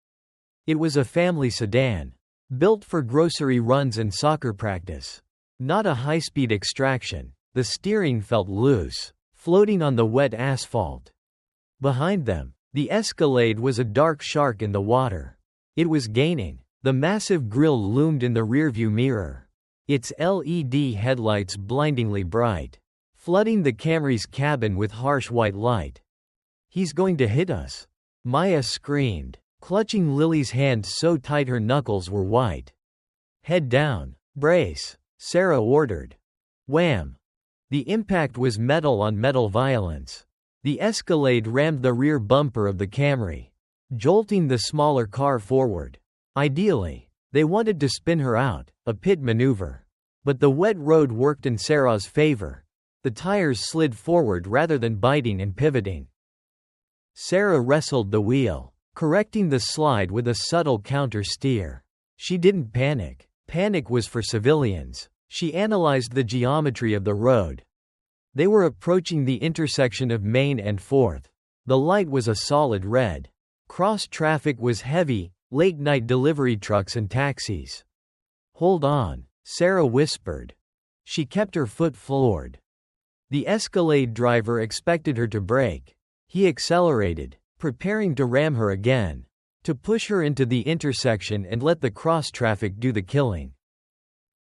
It was a family sedan, built for grocery runs and soccer practice. Not a high-speed extraction. The steering felt loose, floating on the wet asphalt. Behind them, the Escalade was a dark shark in the water. It was gaining. The massive grille loomed in the rearview mirror, its LED headlights blindingly bright, flooding the Camry's cabin with harsh white light. "He's going to hit us," Maya screamed, clutching Lily's hand so tight her knuckles were white. "Head down. Brace," Sarah ordered. Wham! The impact was metal on metal violence. The Escalade rammed the rear bumper of the Camry, jolting the smaller car forward. Ideally, they wanted to spin her out, a pit maneuver. But the wet road worked in Sarah's favor. The tires slid forward rather than biting and pivoting. Sarah wrestled the wheel, correcting the slide with a subtle counter-steer. She didn't panic. Panic was for civilians. She analyzed the geometry of the road. They were approaching the intersection of Main and 4th. The light was a solid red. Cross traffic was heavy, late-night delivery trucks and taxis. "Hold on," Sarah whispered. She kept her foot floored. The Escalade driver expected her to brake. He accelerated, preparing to ram her again, to push her into the intersection and let the cross traffic do the killing.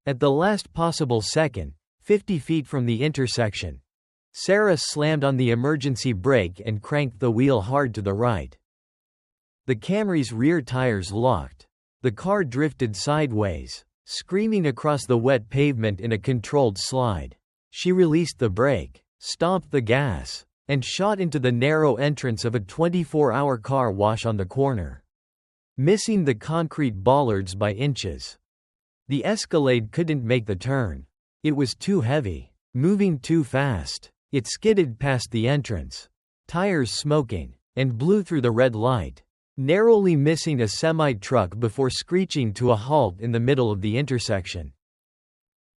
At the last possible second, 50 feet from the intersection, Sarah slammed on the emergency brake and cranked the wheel hard to the right. The Camry's rear tires locked. The car drifted sideways, screaming across the wet pavement in a controlled slide. She released the brake, stomped the gas, and shot into the narrow entrance of a 24-hour car wash on the corner, missing the concrete bollards by inches. The Escalade couldn't make the turn. It was too heavy, moving too fast. It skidded past the entrance, tires smoking, and blew through the red light, narrowly missing a semi-truck before screeching to a halt in the middle of the intersection.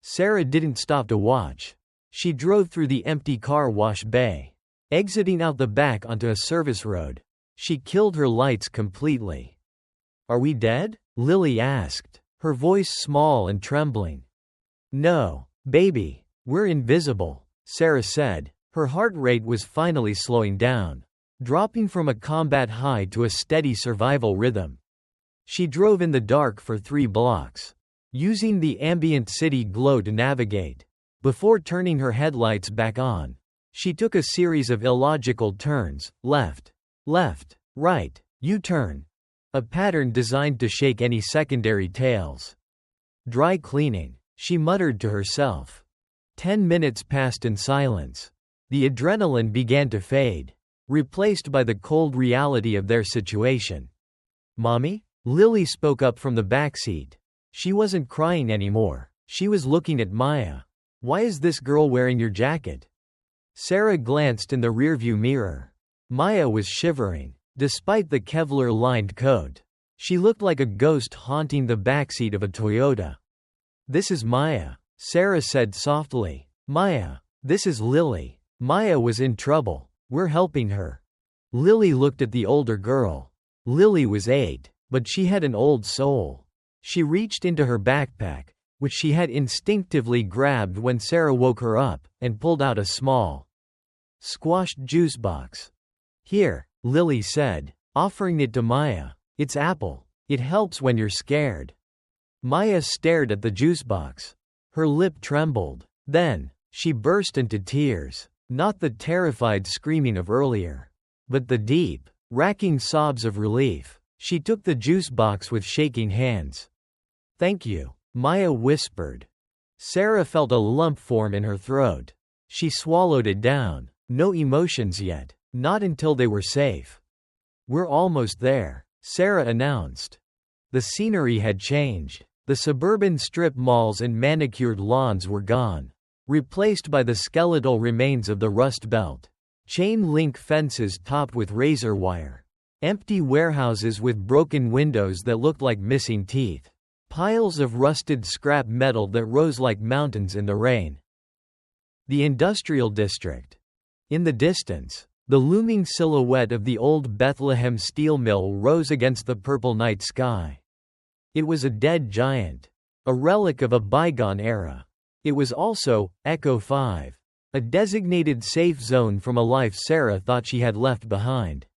Sarah didn't stop to watch. She drove through the empty car wash bay, exiting out the back onto a service road. She killed her lights completely. "Are we dead?" Lily asked, her voice small and trembling. "No, baby, we're invisible," Sarah said. Her heart rate was finally slowing down, dropping from a combat high to a steady survival rhythm. She drove in the dark for 3 blocks, using the ambient city glow to navigate. Before turning her headlights back on, she took a series of illogical turns, left, right, U-turn, a pattern designed to shake any secondary tails. "Dry cleaning," she muttered to herself. 10 minutes passed in silence. The adrenaline began to fade, replaced by the cold reality of their situation. "Mommy?" Lily spoke up from the backseat. She wasn't crying anymore. She was looking at Maya. "Why is this girl wearing your jacket?" Sarah glanced in the rearview mirror. Maya was shivering, despite the Kevlar-lined coat. She looked like a ghost haunting the backseat of a Toyota. "This is Maya," Sarah said softly. "Maya, this is Lily. Maya was in trouble. We're helping her." Lily looked at the older girl. Lily was 8, but she had an old soul. She reached into her backpack, which she had instinctively grabbed when Sarah woke her up, and pulled out a small, squashed juice box. "Here," Lily said, offering it to Maya. "It's apple. It helps when you're scared." Maya stared at the juice box. Her lip trembled. Then, she burst into tears. Not the terrified screaming of earlier, but the deep, racking sobs of relief. She took the juice box with shaking hands. "Thank you," Maya whispered. Sarah felt a lump form in her throat. She swallowed it down. No emotions yet. Not until they were safe. "We're almost there," Sarah announced. The scenery had changed. The suburban strip malls and manicured lawns were gone, replaced by the skeletal remains of the Rust Belt. Chain-link fences topped with razor wire. Empty warehouses with broken windows that looked like missing teeth. Piles of rusted scrap metal that rose like mountains in the rain. The industrial district. In the distance, the looming silhouette of the old Bethlehem steel mill rose against the purple night sky. It was a dead giant, a relic of a bygone era. It was also Echo 5, a designated safe zone from a life Sarah thought she had left behind.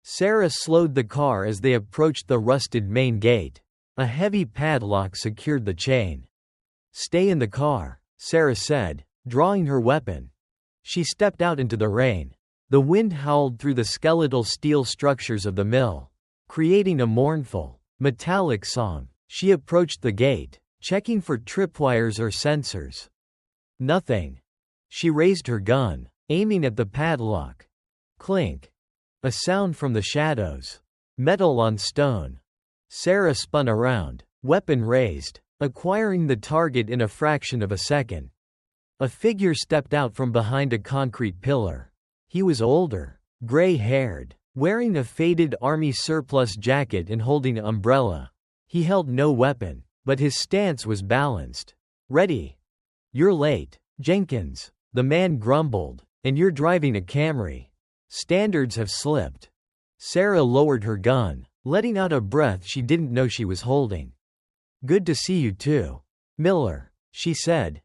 Sarah slowed the car as they approached the rusted main gate. A heavy padlock secured the chain. "Stay in the car," Sarah said, drawing her weapon. She stepped out into the rain. The wind howled through the skeletal steel structures of the mill, creating a mournful, metallic song. She approached the gate, checking for tripwires or sensors. Nothing. She raised her gun, aiming at the padlock. Clink. A sound from the shadows. Metal on stone. Sarah spun around, weapon raised, acquiring the target in a fraction of a second. A figure stepped out from behind a concrete pillar. He was older, gray-haired, wearing a faded army surplus jacket and holding an umbrella. He held no weapon, but his stance was balanced. "Ready?" "You're late, Jenkins," the man grumbled, "and you're driving a Camry. Standards have slipped." Sarah lowered her gun, letting out a breath she didn't know she was holding. "Good to see you too, Miller," she said.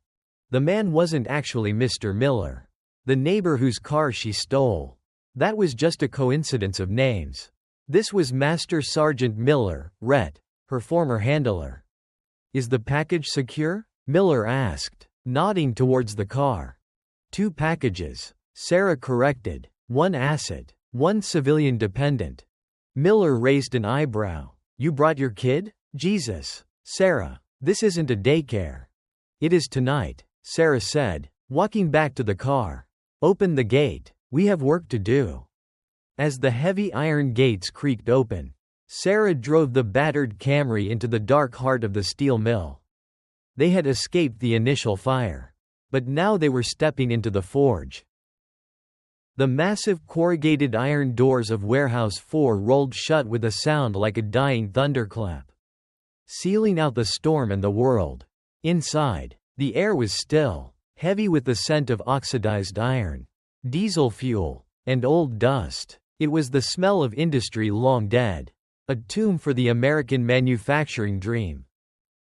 The man wasn't actually Mr. Miller, the neighbor whose car she stole. That was just a coincidence of names. This was Master Sergeant Miller, Rhett, her former handler. "Is the package secure?" Miller asked, nodding towards the car. "2 packages," Sarah corrected. "1 asset, 1 civilian dependent." Miller raised an eyebrow. "You brought your kid? Jesus, Sarah, this isn't a daycare." "It is tonight," Sarah said, walking back to the car. "Open the gate. We have work to do." As the heavy iron gates creaked open, Sarah drove the battered Camry into the dark heart of the steel mill. They had escaped the initial fire, but now they were stepping into the forge. The massive corrugated iron doors of Warehouse 4 rolled shut with a sound like a dying thunderclap, sealing out the storm and the world. Inside, the air was still, heavy with the scent of oxidized iron, diesel fuel, and old dust. It was the smell of industry long dead, a tomb for the American manufacturing dream.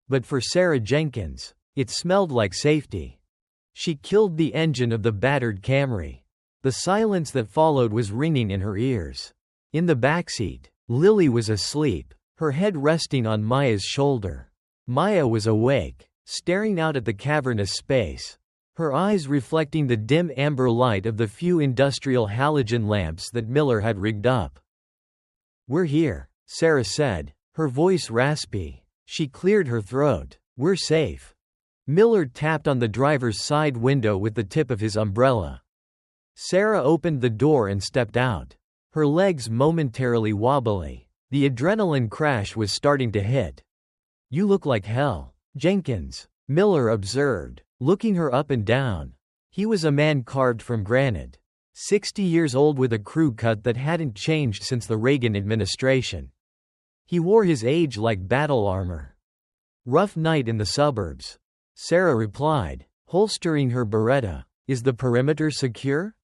But for Sarah Jenkins, it smelled like safety. She killed the engine of the battered Camry. The silence that followed was ringing in her ears. In the backseat, Lily was asleep, her head resting on Maya's shoulder. Maya was awake, staring out at the cavernous space, her eyes reflecting the dim amber light of the few industrial halogen lamps that Miller had rigged up. "We're here," Sarah said, her voice raspy. She cleared her throat. "We're safe." Miller tapped on the driver's side window with the tip of his umbrella. Sarah opened the door and stepped out, her legs momentarily wobbly. The adrenaline crash was starting to hit. "You look like hell, Jenkins," Miller observed, looking her up and down. He was a man carved from granite, 60 years old with a crew cut that hadn't changed since the Reagan administration. He wore his age like battle armor. "Rough night in the suburbs," Sarah replied, holstering her Beretta. "Is the perimeter secure?"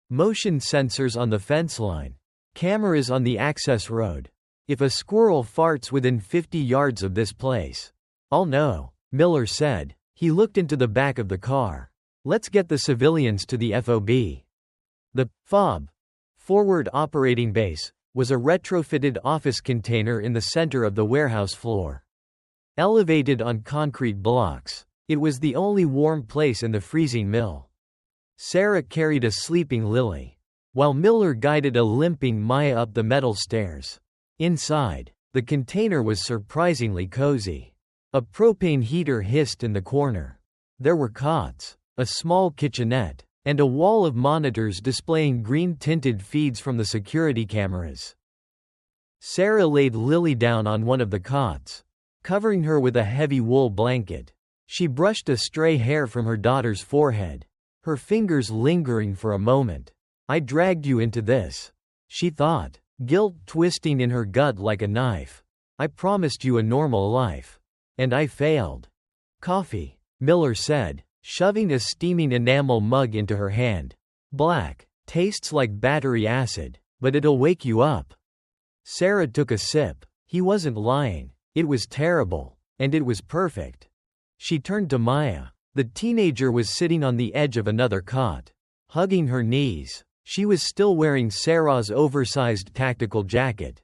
"Motion sensors on the fence line. Cameras on the access road. If a squirrel farts within 50 yards of this place, I'll know," Miller said. He looked into the back of the car. Let's get the civilians to the FOB. The FOB, Forward Operating Base, was a retrofitted office container in the center of the warehouse floor. Elevated on concrete blocks, it was the only warm place in the freezing mill. Sarah carried a sleeping Lily, while Miller guided a limping Maya up the metal stairs. Inside, the container was surprisingly cozy. A propane heater hissed in the corner. There were cots, a small kitchenette, and a wall of monitors displaying green-tinted feeds from the security cameras. Sarah laid Lily down on one of the cots, covering her with a heavy wool blanket. She brushed a stray hair from her daughter's forehead, her fingers lingering for a moment. I dragged you into this, she thought, guilt twisting in her gut like a knife. I promised you a normal life. And I failed. Coffee, Miller said, shoving a steaming enamel mug into her hand. Black, tastes like battery acid, but it'll wake you up. Sarah took a sip. He wasn't lying. It was terrible. And it was perfect. She turned to Maya. The teenager was sitting on the edge of another cot, hugging her knees. She was still wearing Sarah's oversized tactical jacket.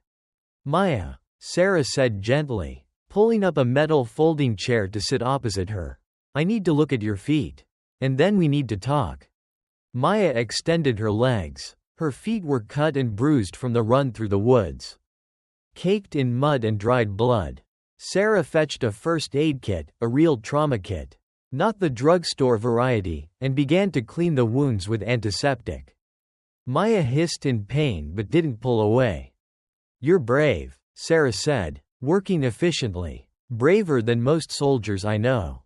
Maya, Sarah said gently, pulling up a metal folding chair to sit opposite her. I need to look at your feet. And then we need to talk. Maya extended her legs. Her feet were cut and bruised from the run through the woods, caked in mud and dried blood. Sarah fetched a first aid kit, a real trauma kit, not the drugstore variety, and began to clean the wounds with antiseptic. Maya hissed in pain but didn't pull away. You're brave, Sarah said, working efficiently. Braver than most soldiers I know.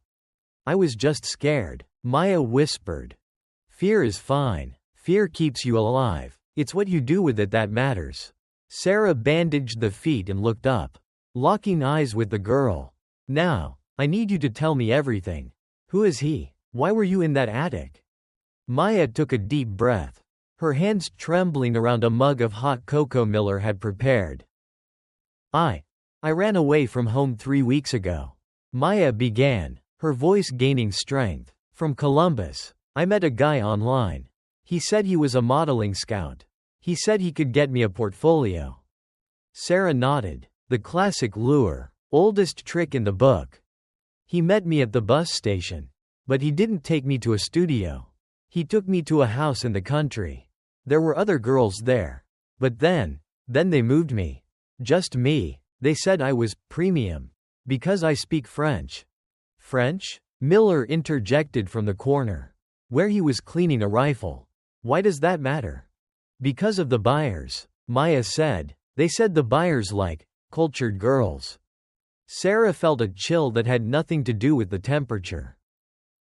I was just scared, Maya whispered. Fear is fine. Fear keeps you alive. It's what you do with it that matters. Sarah bandaged the feet and looked up, locking eyes with the girl. Now, I need you to tell me everything. Who is he? Why were you in that attic? Maya took a deep breath, her hands trembling around a mug of hot cocoa Miller had prepared. I ran away from home 3 weeks ago. Maya began, her voice gaining strength. From Columbus. I met a guy online. He said he was a modeling scout. He said he could get me a portfolio. Sarah nodded. The classic lure. Oldest trick in the book. He met me at the bus station. But he didn't take me to a studio. He took me to a house in the country. There were other girls there. But then they moved me. Just me. They said I was premium. Because I speak French. French? Miller interjected from the corner, where he was cleaning a rifle. Why does that matter? Because of the buyers, Maya said. They said the buyers like cultured girls. Sarah felt a chill that had nothing to do with the temperature.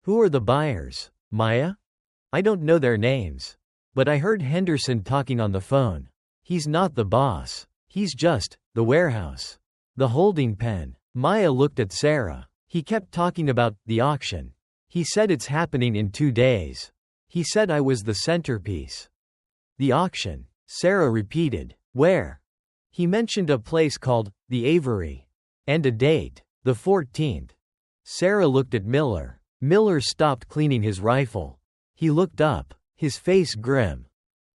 Who are the buyers, Maya? I don't know their names. But I heard Henderson talking on the phone. He's not the boss. He's just the warehouse. The holding pen. Maya looked at Sarah. He kept talking about the auction. He said it's happening in 2 days. He said I was the centerpiece. The auction, Sarah repeated. Where? He mentioned a place called the Avery. And a date, the 14th. Sarah looked at Miller. Miller stopped cleaning his rifle. He looked up, his face grim.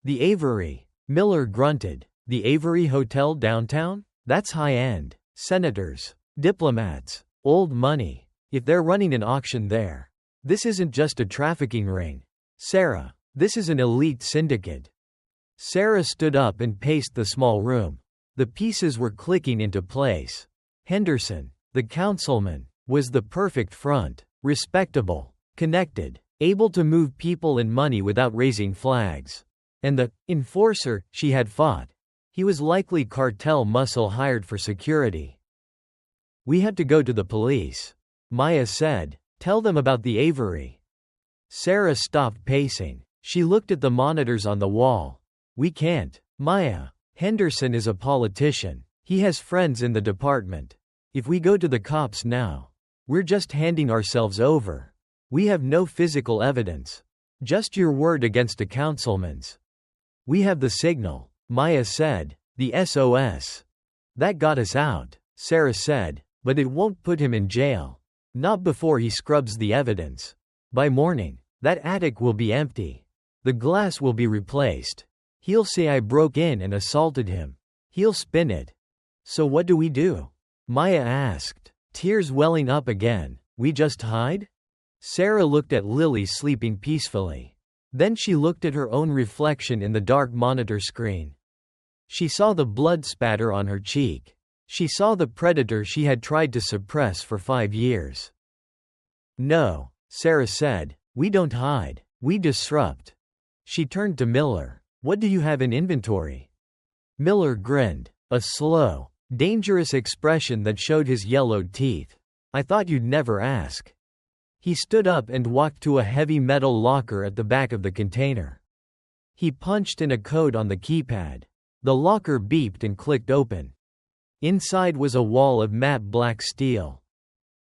The Avery, Miller grunted. The Avery Hotel downtown? That's high-end. Senators, diplomats, old money. If they're running an auction there. This isn't just a trafficking ring. Sarah, this is an elite syndicate. Sarah stood up and paced the small room. The pieces were clicking into place. Henderson, the councilman, was the perfect front. Respectable, connected, able to move people and money without raising flags. And the enforcer she had fought. He was likely cartel muscle hired for security. We had to go to the police, Maya said. Tell them about the Avery. Sarah stopped pacing. She looked at the monitors on the wall. We can't, Maya. Henderson is a politician. He has friends in the department. If we go to the cops now, we're just handing ourselves over. We have no physical evidence. Just your word against a councilman's. We have the signal, Maya said. The SOS. That got us out, Sarah said, but it won't put him in jail. Not before he scrubs the evidence. By morning, that attic will be empty. The glass will be replaced. He'll say I broke in and assaulted him. He'll spin it. So what do we do? Maya asked, tears welling up again. We just hide? Sarah looked at Lily sleeping peacefully. Then she looked at her own reflection in the dark monitor screen. She saw the blood spatter on her cheek. She saw the predator she had tried to suppress for 5 years. No, Sarah said, we don't hide, we disrupt. She turned to Miller. What do you have in inventory? Miller grinned, a slow, dangerous expression that showed his yellowed teeth. I thought you'd never ask. He stood up and walked to a heavy metal locker at the back of the container. He punched in a code on the keypad. The locker beeped and clicked open. Inside was a wall of matte black steel.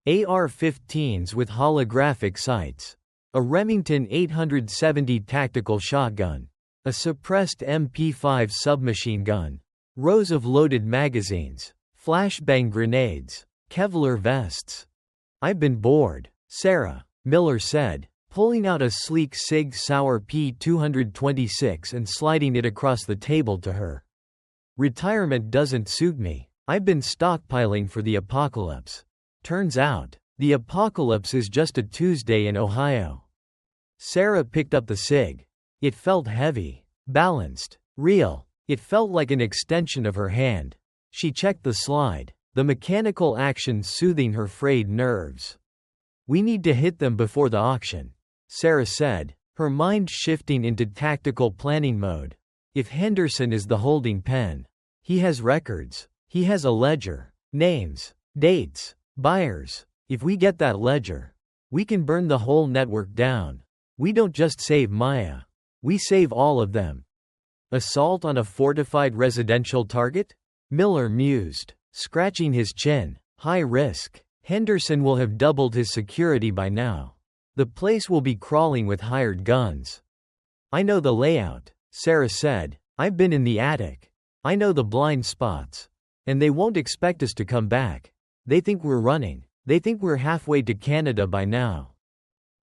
AR-15s with holographic sights. A Remington 870 tactical shotgun. A suppressed MP5 submachine gun. Rows of loaded magazines. Flashbang grenades. Kevlar vests. I've been bored, Sarah, Miller said, pulling out a sleek Sig Sauer P226 and sliding it across the table to her. Retirement doesn't suit me. I've been stockpiling for the apocalypse. Turns out, the apocalypse is just a Tuesday in Ohio. Sarah picked up the Sig. It felt heavy, balanced, real. It felt like an extension of her hand. She checked the slide, the mechanical action soothing her frayed nerves. We need to hit them before the auction, Sarah said, her mind shifting into tactical planning mode. If Henderson is the holding pen, he has records, he has a ledger, names, dates, buyers. If we get that ledger, we can burn the whole network down. We don't just save Maya, we save all of them. Assault on a fortified residential target? Miller mused, scratching his chin. High risk. Henderson will have doubled his security by now. The place will be crawling with hired guns. I know the layout, Sarah said. I've been in the attic. I know the blind spots. And they won't expect us to come back. They think we're running. They think we're halfway to Canada by now.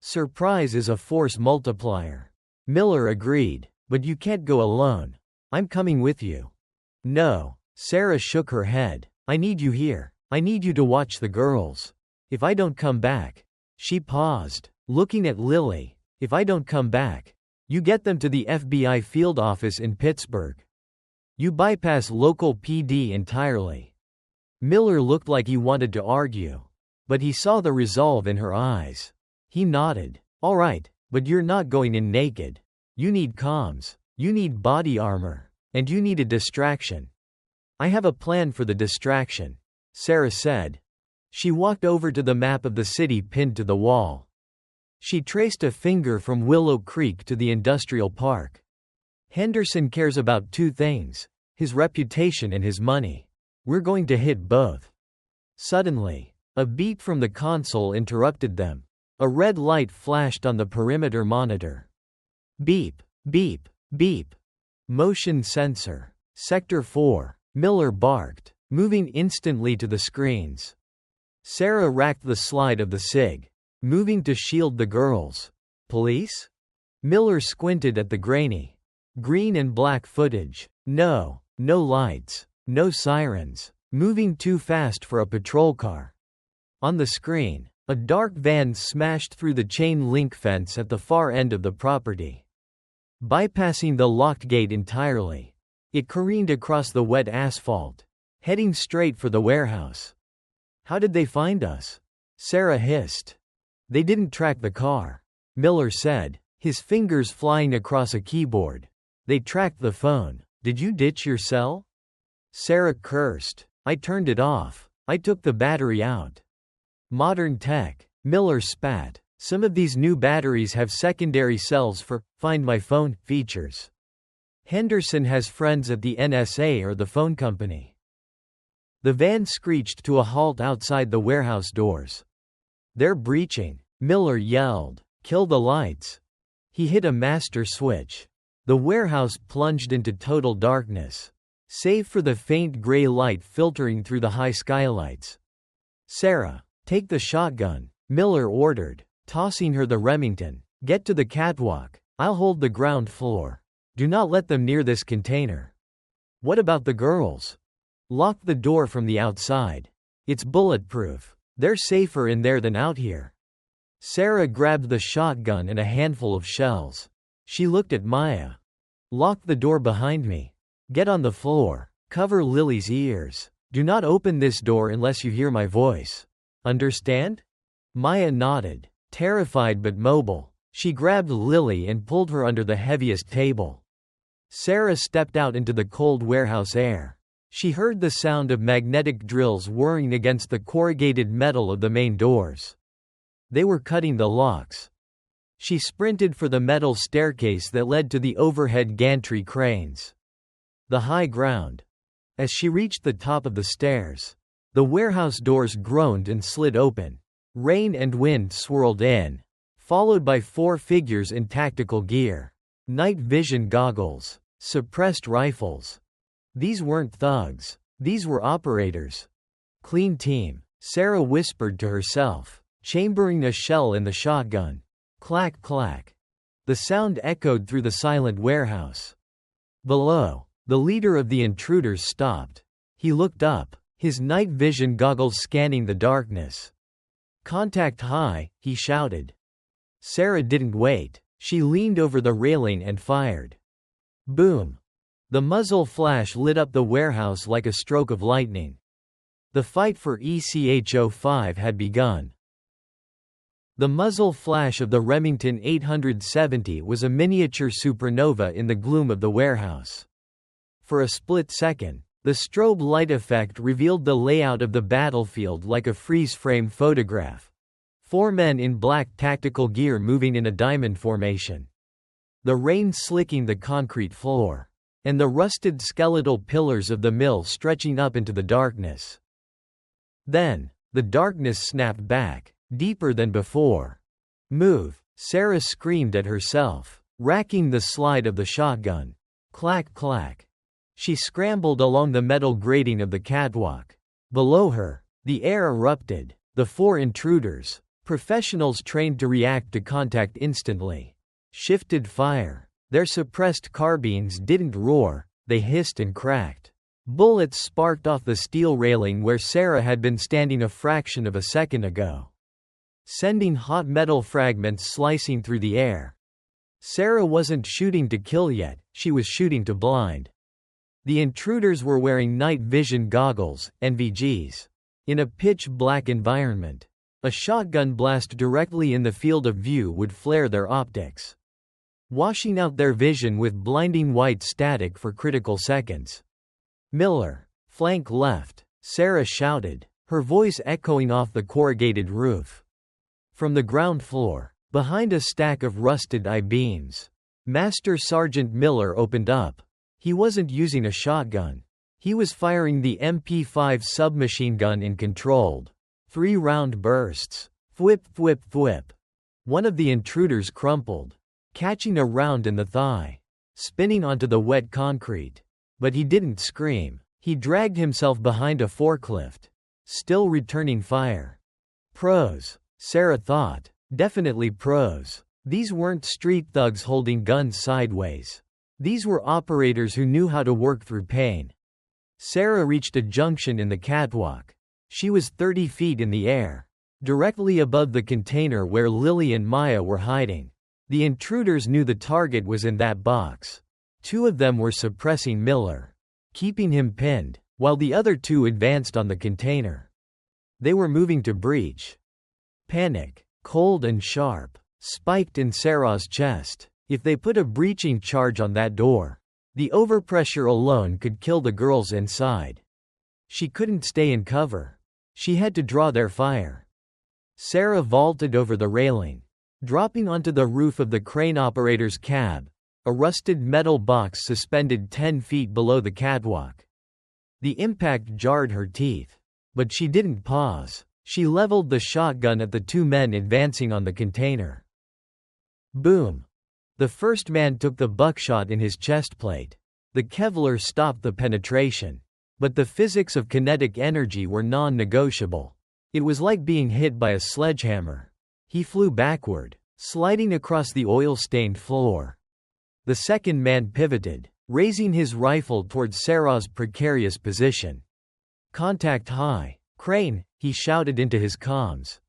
Surprise is a force multiplier. Miller agreed. But you can't go alone. I'm coming with you. No, Sarah shook her head. I need you here. I need you to watch the girls. If I don't come back. She paused, looking at Lily. If I don't come back, you get them to the FBI field office in Pittsburgh. You bypass local PD entirely. Miller looked like he wanted to argue, but he saw the resolve in her eyes. He nodded. All right, but you're not going in naked. You need comms, you need body armor, and you need a distraction. I have a plan for the distraction, Sarah said. She walked over to the map of the city pinned to the wall. She traced a finger from Willow Creek to the industrial park. Henderson cares about 2 things, his reputation and his money. We're going to hit both. Suddenly, a beep from the console interrupted them. A red light flashed on the perimeter monitor. Beep, beep, beep. Motion sensor. Sector 4. Miller barked, moving instantly to the screens. Sarah racked the slide of the Sig, moving to shield the girls. Police? Miller squinted at the grainy green and black footage. No lights, no sirens, moving too fast for a patrol car. On the screen, a dark van smashed through the chain link fence at the far end of the property. Bypassing the locked gate entirely, it careened across the wet asphalt, heading straight for the warehouse. How did they find us? Sarah hissed. They didn't track the car, Miller said, his fingers flying across a keyboard. They tracked the phone. Did you ditch your cell? Sarah cursed. I turned it off. I took the battery out. Modern tech, Miller spat. Some of these new batteries have secondary cells for Find My Phone features. Henderson has friends at the NSA or the phone company. The van screeched to a halt outside the warehouse doors. They're breaching, Miller yelled. Kill the lights. He hit a master switch. The warehouse plunged into total darkness, save for the faint gray light filtering through the high skylights. Sarah, take the shotgun, Miller ordered, tossing her the Remington. "Get to the catwalk. I'll hold the ground floor. Do not let them near this container." "What about the girls?" "Lock the door from the outside. It's bulletproof. They're safer in there than out here." Sarah grabbed the shotgun and a handful of shells. She looked at Maya. "Lock the door behind me. Get on the floor. Cover Lily's ears. Do not open this door unless you hear my voice. Understand?" Maya nodded, terrified but mobile. She grabbed Lily and pulled her under the heaviest table. Sarah stepped out into the cold warehouse air. She heard the sound of magnetic drills whirring against the corrugated metal of the main doors. They were cutting the locks. She sprinted for the metal staircase that led to the overhead gantry cranes. The high ground. As she reached the top of the stairs, the warehouse doors groaned and slid open. Rain and wind swirled in, followed by 4 figures in tactical gear. Night vision goggles. Suppressed rifles. These weren't thugs. These were operators. "Clean team," Sarah whispered to herself, chambering a shell in the shotgun. Clack clack. The sound echoed through the silent warehouse. Below, the leader of the intruders stopped. He looked up, his night vision goggles scanning the darkness. "Contact high," he shouted. Sarah didn't wait. She leaned over the railing and fired. Boom. The muzzle flash lit up the warehouse like a stroke of lightning. The fight for ECH-05 had begun. The muzzle flash of the Remington 870 was a miniature supernova in the gloom of the warehouse. For a split second, the strobe light effect revealed the layout of the battlefield like a freeze-frame photograph. 4 men in black tactical gear moving in a diamond formation. The rain slicking the concrete floor, and the rusted skeletal pillars of the mill stretching up into the darkness. Then, the darkness snapped back, deeper than before. "Move," Sarah screamed at herself, racking the slide of the shotgun. Clack clack. She scrambled along the metal grating of the catwalk. Below her, the air erupted. The 4 intruders, professionals trained to react to contact instantly, shifted fire. Their suppressed carbines didn't roar, they hissed and cracked. Bullets sparked off the steel railing where Sarah had been standing a fraction of a second ago, sending hot metal fragments slicing through the air. Sarah wasn't shooting to kill yet, she was shooting to blind. The intruders were wearing night vision goggles, NVGs. In a pitch-black environment, a shotgun blast directly in the field of view would flare their optics, washing out their vision with blinding white static for critical seconds. "Miller, flank left," Sarah shouted, her voice echoing off the corrugated roof. From the ground floor, behind a stack of rusted I-beams, Master Sergeant Miller opened up. He wasn't using a shotgun. He was firing the MP5 submachine gun in controlled 3-round bursts. Thwip thwip thwip. One of the intruders crumpled, catching a round in the thigh, spinning onto the wet concrete. But he didn't scream. He dragged himself behind a forklift, still returning fire. Pros, Sarah thought. Definitely pros. These weren't street thugs holding guns sideways. These were operators who knew how to work through pain. Sarah reached a junction in the catwalk. She was 30 feet in the air, directly above the container where Lily and Maya were hiding. The intruders knew the target was in that box. 2 of them were suppressing Miller, keeping him pinned, while the other 2 advanced on the container. They were moving to breach. Panic, cold and sharp, spiked in Sarah's chest. If they put a breaching charge on that door, the overpressure alone could kill the girls inside. She couldn't stay in cover. She had to draw their fire. Sarah vaulted over the railing, dropping onto the roof of the crane operator's cab, a rusted metal box suspended 10 feet below the catwalk. The impact jarred her teeth, but she didn't pause. She leveled the shotgun at the 2 men advancing on the container. Boom. The first man took the buckshot in his chest plate. The Kevlar stopped the penetration, but the physics of kinetic energy were non-negotiable. It was like being hit by a sledgehammer. He flew backward, sliding across the oil-stained floor. The second man pivoted, raising his rifle toward Sarah's precarious position. "Contact high. Crane," he shouted into his comms.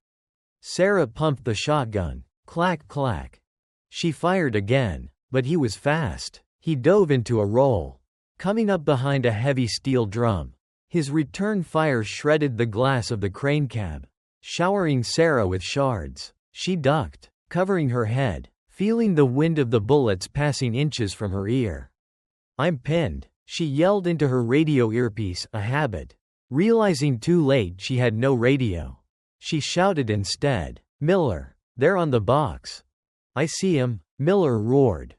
Sarah pumped the shotgun. Clack clack. She fired again, but he was fast. He dove into a roll, coming up behind a heavy steel drum. His return fire shredded the glass of the crane cab, showering Sarah with shards. She ducked, covering her head, feeling the wind of the bullets passing inches from her ear. "I'm pinned," she yelled into her radio earpiece, a habit. Realizing too late she had no radio, she shouted instead, "Miller, they're on the box." "I see him," Miller roared.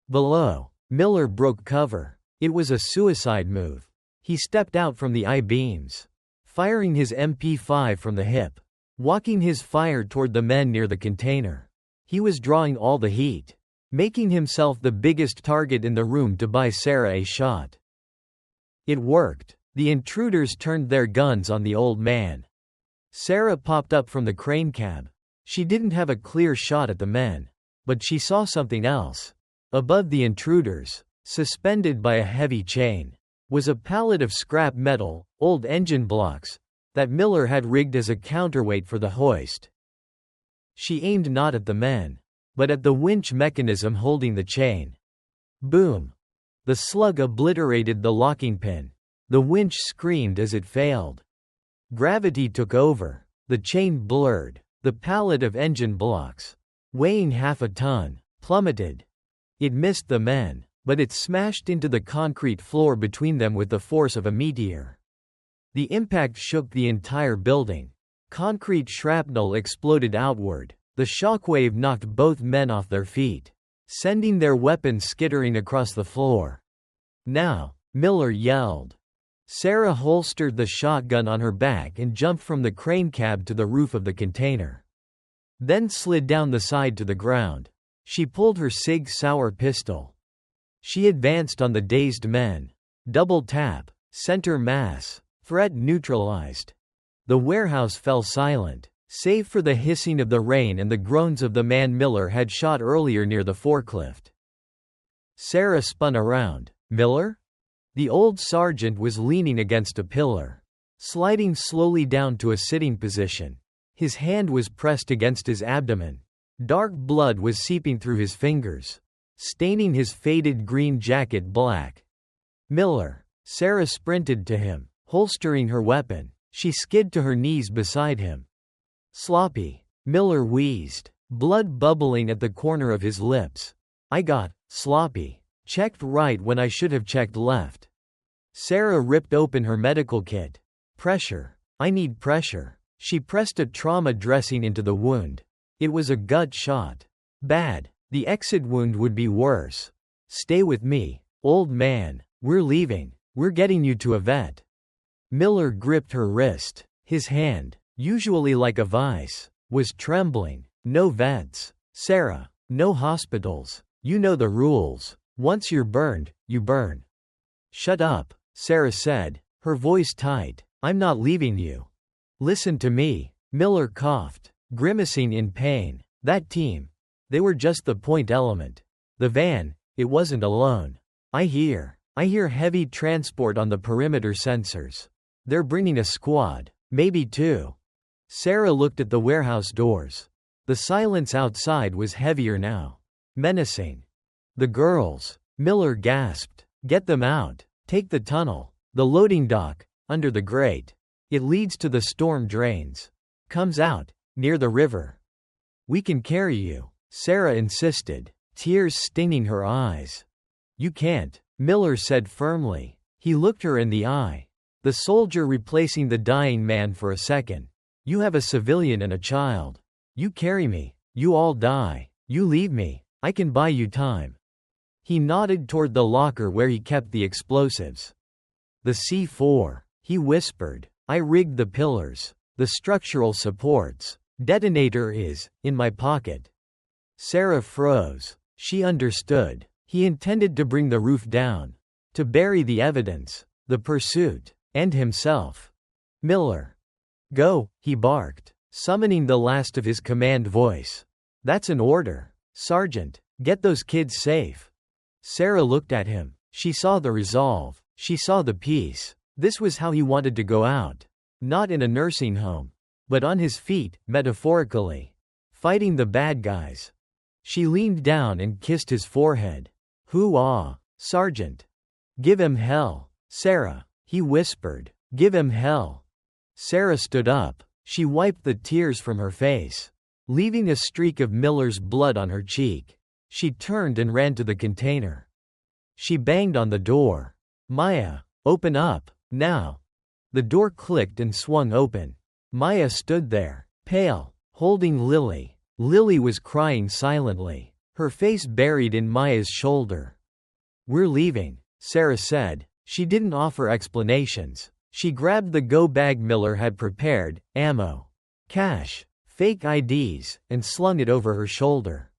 Below, Miller broke cover. It was a suicide move. He stepped out from the I-beams, firing his MP5 from the hip, walking his fire toward the men near the container. He was drawing all the heat, making himself the biggest target in the room to buy Sarah a shot. It worked. The intruders turned their guns on the old man. Sarah popped up from the crane cab. She didn't have a clear shot at the men, but she saw something else. Above the intruders, suspended by a heavy chain, was a pallet of scrap metal, old engine blocks, that Miller had rigged as a counterweight for the hoist. She aimed not at the men, but at the winch mechanism holding the chain. Boom! The slug obliterated the locking pin. The winch screamed as it failed. Gravity took over. The chain blurred. The pallet of engine blocks, weighing half a ton, plummeted. It missed the men, but it smashed into the concrete floor between them with the force of a meteor. The impact shook the entire building. Concrete shrapnel exploded outward. The shockwave knocked both men off their feet, sending their weapons skittering across the floor. "Now," Miller yelled. Sarah holstered the shotgun on her back and jumped from the crane cab to the roof of the container. Then slid down the side to the ground. She pulled her Sig Sauer pistol. She advanced on the dazed men. Double tap. Center mass. Threat neutralized. The warehouse fell silent, save for the hissing of the rain and the groans of the man Miller had shot earlier near the forklift. Sarah spun around. "Miller?" The old sergeant was leaning against a pillar, sliding slowly down to a sitting position. His hand was pressed against his abdomen. Dark blood was seeping through his fingers, staining his faded green jacket black. "Miller." Sarah sprinted to him, holstering her weapon. She skid to her knees beside him. "Sloppy," Miller wheezed, blood bubbling at the corner of his lips. "I got sloppy. Checked right when I should have checked left." Sarah ripped open her medical kit. "Pressure. I need pressure." She pressed a trauma dressing into the wound. It was a gut shot. "Bad. The exit wound would be worse. Stay with me, old man. We're leaving. We're getting you to a vet." Miller gripped her wrist. His hand, usually like a vice, was trembling. "No vets, Sarah. No hospitals. You know the rules. Once you're burned, you burn." "Shut up," Sarah said, her voice tight. "I'm not leaving you. Listen to me." Miller coughed, grimacing in pain. "That team. They were just the point element. The van, it wasn't alone. I hear heavy transport on the perimeter sensors. They're bringing a squad, maybe two." Sarah looked at the warehouse doors. The silence outside was heavier now. Menacing. "The girls," Miller gasped. "Get them out. Take the tunnel. The loading dock, under the grate. It leads to the storm drains. Comes out, near the river." "We can carry you," Sarah insisted, tears stinging her eyes. "You can't," Miller said firmly. He looked her in the eye. The soldier replacing the dying man for a second. "You have a civilian and a child. You carry me. You all die. You leave me. I can buy you time." He nodded toward the locker where he kept the explosives. "The C4, he whispered. "I rigged the pillars, the structural supports. Detonator is in my pocket." Sarah froze. She understood. He intended to bring the roof down, to bury the evidence, the pursuit, and himself. "Miller." Go, he barked, summoning the last of his command voice. That's an order. Sergeant, get those kids safe. Sarah looked at him. She saw the resolve. She saw the peace. This was how he wanted to go out. Not in a nursing home, but on his feet, metaphorically. Fighting the bad guys. She leaned down and kissed his forehead. Hoo-ah, Sergeant. Give him hell. Sarah, he whispered. Give him hell. Sarah stood up. She wiped the tears from her face, leaving a streak of Miller's blood on her cheek. She turned and ran to the container. She banged on the door. Maya, open up, now. The door clicked and swung open. Maya stood there, pale, holding Lily. Lily was crying silently, her face buried in Maya's shoulder. We're leaving, Sarah said. She didn't offer explanations. She grabbed the go bag Miller had prepared, ammo, cash, fake IDs, and slung it over her shoulder.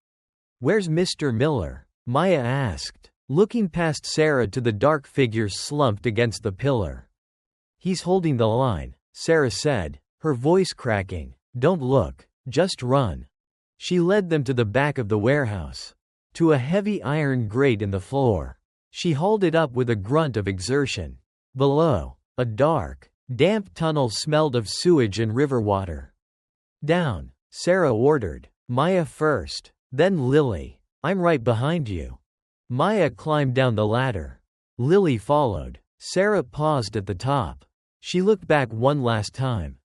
Where's Mr. Miller? Maya asked, looking past Sarah to the dark figure slumped against the pillar. He's holding the line, Sarah said, her voice cracking. Don't look, just run. She led them to the back of the warehouse, to a heavy iron grate in the floor. She hauled it up with a grunt of exertion. Below, a dark, damp tunnel smelled of sewage and river water. Down, Sarah ordered. Maya first, then Lily. I'm right behind you. Maya climbed down the ladder. Lily followed. Sarah paused at the top. She looked back one last time.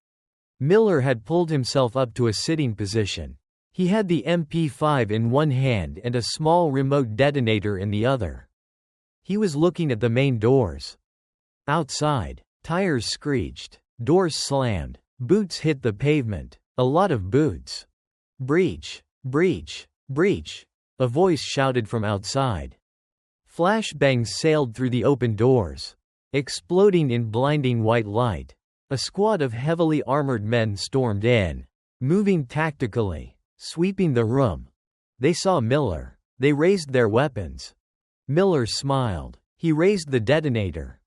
Miller had pulled himself up to a sitting position. He had the MP5 in one hand and a small remote detonator in the other. He was looking at the main doors. Outside, tires screeched, doors slammed, boots hit the pavement, a lot of boots. Breach, breach, breach, a voice shouted from outside. Flashbangs sailed through the open doors, exploding in blinding white light. A squad of heavily armored men stormed in, moving tactically, sweeping the room. They saw Miller. They raised their weapons. Miller smiled. He raised the detonator.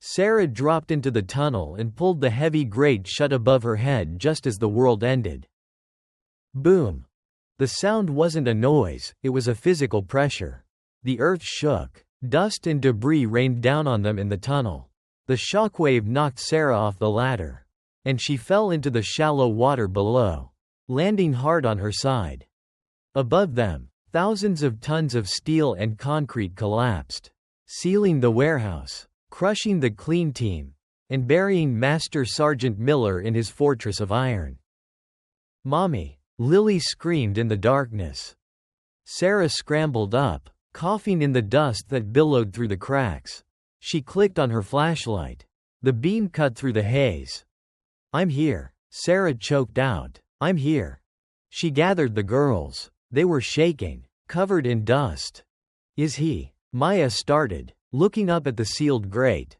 Sarah dropped into the tunnel and pulled the heavy grate shut above her head just as the world ended. Boom. The sound wasn't a noise, it was a physical pressure. The earth shook. Dust and debris rained down on them in the tunnel. The shockwave knocked Sarah off the ladder, and she fell into the shallow water below, landing hard on her side. Above them, thousands of tons of steel and concrete collapsed, sealing the warehouse, crushing the clean team, and burying Master Sergeant Miller in his fortress of iron. Mommy, Lily screamed in the darkness. Sarah scrambled up, coughing in the dust that billowed through the cracks. She clicked on her flashlight. The beam cut through the haze. I'm here, Sarah choked out. I'm here. She gathered the girls. They were shaking, covered in dust. Is he? Maya started, looking up at the sealed grate.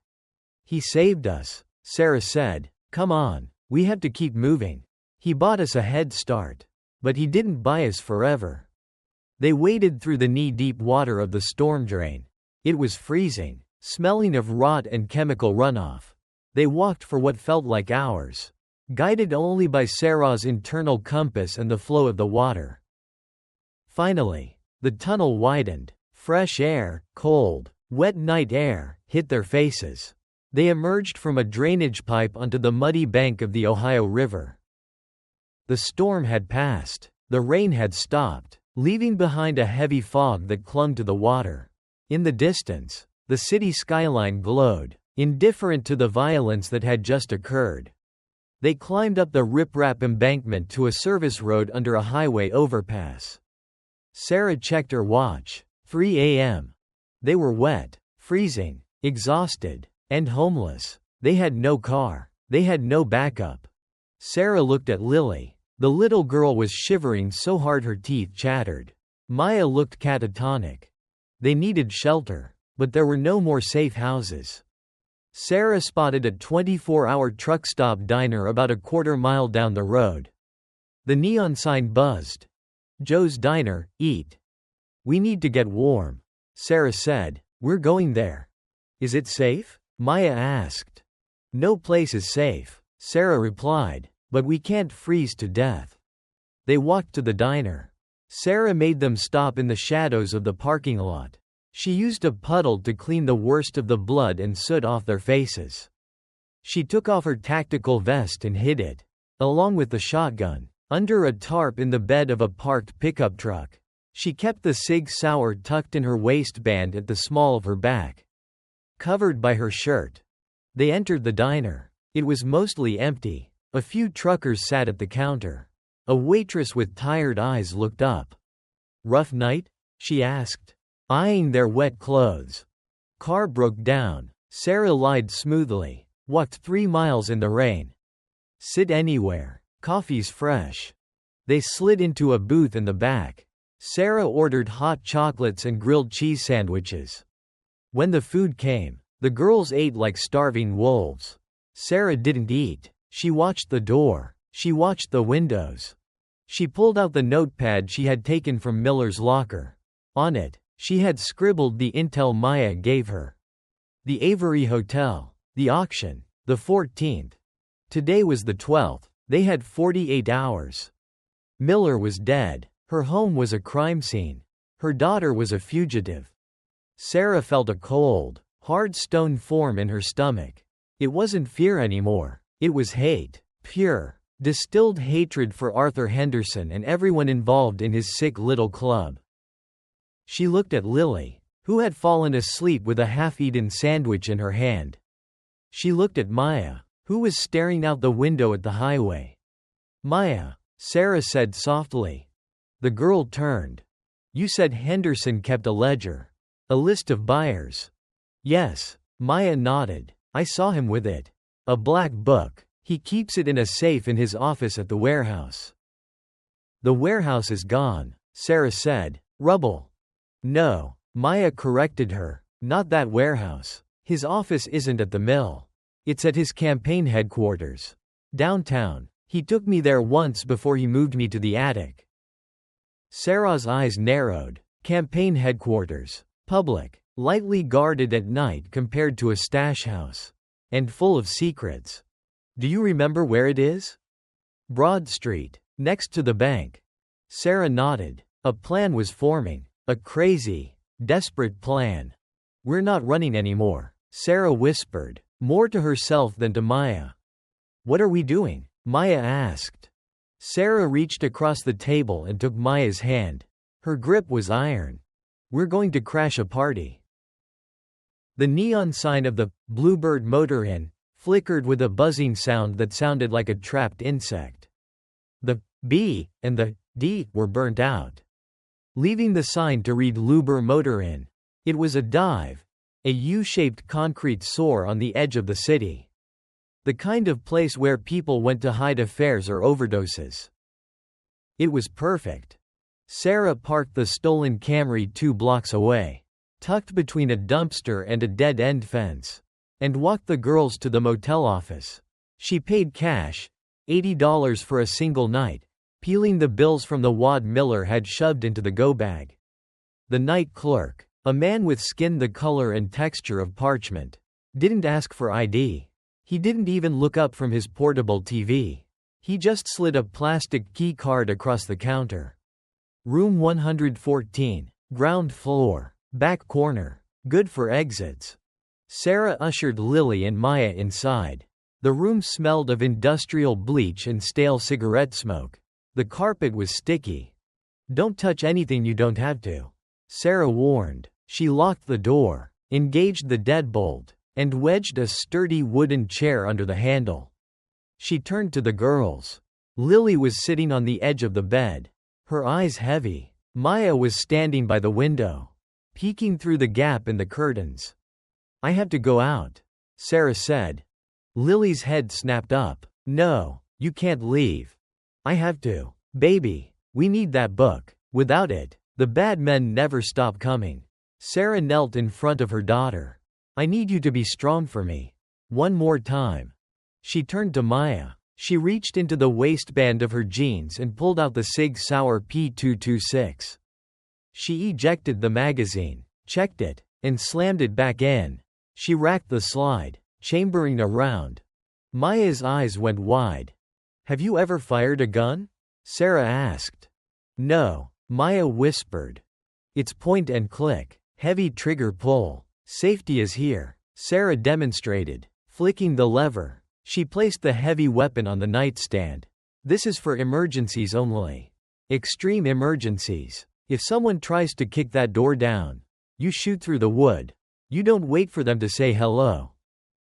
He saved us, Sarah said. Come on, we have to keep moving. He bought us a head start. But he didn't buy us forever. They waded through the knee-deep water of the storm drain. It was freezing, smelling of rot and chemical runoff. They walked for what felt like hours, guided only by Sarah's internal compass and the flow of the water. Finally, the tunnel widened. Fresh air, cold, wet night air, hit their faces. They emerged from a drainage pipe onto the muddy bank of the Ohio River. The storm had passed. The rain had stopped, leaving behind a heavy fog that clung to the water. In the distance, the city skyline glowed, indifferent to the violence that had just occurred. They climbed up the riprap embankment to a service road under a highway overpass. Sarah checked her watch. 3 a.m. They were wet, freezing, exhausted, and homeless. They had no car. They had no backup. Sarah looked at Lily. The little girl was shivering so hard her teeth chattered. Maya looked catatonic. They needed shelter, but there were no more safe houses. Sarah spotted a 24-hour truck stop diner about a quarter-mile down the road. The neon sign buzzed. Joe's Diner, eat. We need to get warm, Sarah said. We're going there. Is it safe? Maya asked. No place is safe. Sarah replied. But we can't freeze to death. They walked to the diner. Sarah made them stop in the shadows of the parking lot. She used a puddle to clean the worst of the blood and soot off their faces. She took off her tactical vest and hid it, along with the shotgun, under a tarp in the bed of a parked pickup truck. She kept the Sig Sauer tucked in her waistband at the small of her back, covered by her shirt. They entered the diner. It was mostly empty. A few truckers sat at the counter. A waitress with tired eyes looked up. "Rough night?" she asked, eyeing their wet clothes. "Car broke down." Sarah lied smoothly. "Walked 3 miles in the rain." "Sit anywhere. Coffee's fresh." They slid into a booth in the back. Sarah ordered hot chocolates and grilled cheese sandwiches. When the food came, the girls ate like starving wolves. Sarah didn't eat. She watched the door. She watched the windows. She pulled out the notepad she had taken from Miller's locker. On it, she had scribbled the intel Maya gave her. The Avery Hotel. The auction. The 14th. Today was the 12th. They had 48 hours. Miller was dead. Her home was a crime scene. Her daughter was a fugitive. Sarah felt a cold, hard stone form in her stomach. It wasn't fear anymore. It was hate. Pure, distilled hatred for Arthur Henderson and everyone involved in his sick little club. She looked at Lily, who had fallen asleep with a half-eaten sandwich in her hand. She looked at Maya, who was staring out the window at the highway. "Maya," Sarah said softly. The girl turned. "You said Henderson kept a ledger. A list of buyers." "Yes." Maya nodded. "I saw him with it. A black book. He keeps it in a safe in his office at the warehouse." "The warehouse is gone," Sarah said. "Rubble." "No," Maya corrected her. "Not that warehouse. His office isn't at the mill. It's at his campaign headquarters. Downtown. He took me there once before he moved me to the attic." Sarah's eyes narrowed. Campaign headquarters. Public. Lightly guarded at night compared to a stash house. And full of secrets. "Do you remember where it is?" "Broad Street. Next to the bank." Sarah nodded. A plan was forming. A crazy, desperate plan. "We're not running anymore," Sarah whispered, more to herself than to Maya. "What are we doing?" Maya asked. Sarah reached across the table and took Maya's hand. Her grip was iron. "We're going to crash a party." The neon sign of the Bluebird Motor Inn flickered with a buzzing sound that sounded like a trapped insect. The B and the D were burnt out, leaving the sign to read Luber Motor Inn. It was a dive, a U-shaped concrete sore on the edge of the city. The kind of place where people went to hide affairs or overdoses. It was perfect. Sarah parked the stolen Camry 2 blocks away, tucked between a dumpster and a dead-end fence, and walked the girls to the motel office. She paid cash, $80 for a single night, peeling the bills from the wad Miller had shoved into the go-bag. The night clerk, a man with skin the color and texture of parchment, didn't ask for ID. He didn't even look up from his portable TV. He just slid a plastic key card across the counter. "Room 114, ground floor, back corner, good for exits." Sarah ushered Lily and Maya inside. The room smelled of industrial bleach and stale cigarette smoke. The carpet was sticky. "Don't touch anything you don't have to," Sarah warned. She locked the door, engaged the deadbolt, and wedged a sturdy wooden chair under the handle. She turned to the girls. Lily was sitting on the edge of the bed, her eyes heavy. Maya was standing by the window, peeking through the gap in the curtains. "I have to go out," Sarah said. Lily's head snapped up. "No, you can't leave." "I have to. Baby, we need that book. Without it, the bad men never stop coming." Sarah knelt in front of her daughter. "I need you to be strong for me. One more time." She turned to Maya. She reached into the waistband of her jeans and pulled out the Sig Sauer P226. She ejected the magazine, checked it, and slammed it back in. She racked the slide, chambering around. Maya's eyes went wide. Have you ever fired a gun? Sarah asked. No, Maya whispered. It's point and click, heavy trigger pull. Safety is here, Sarah demonstrated, flicking the lever. She placed the heavy weapon on the nightstand. This is for emergencies only. Extreme emergencies. If someone tries to kick that door down, you shoot through the wood. You don't wait for them to say hello.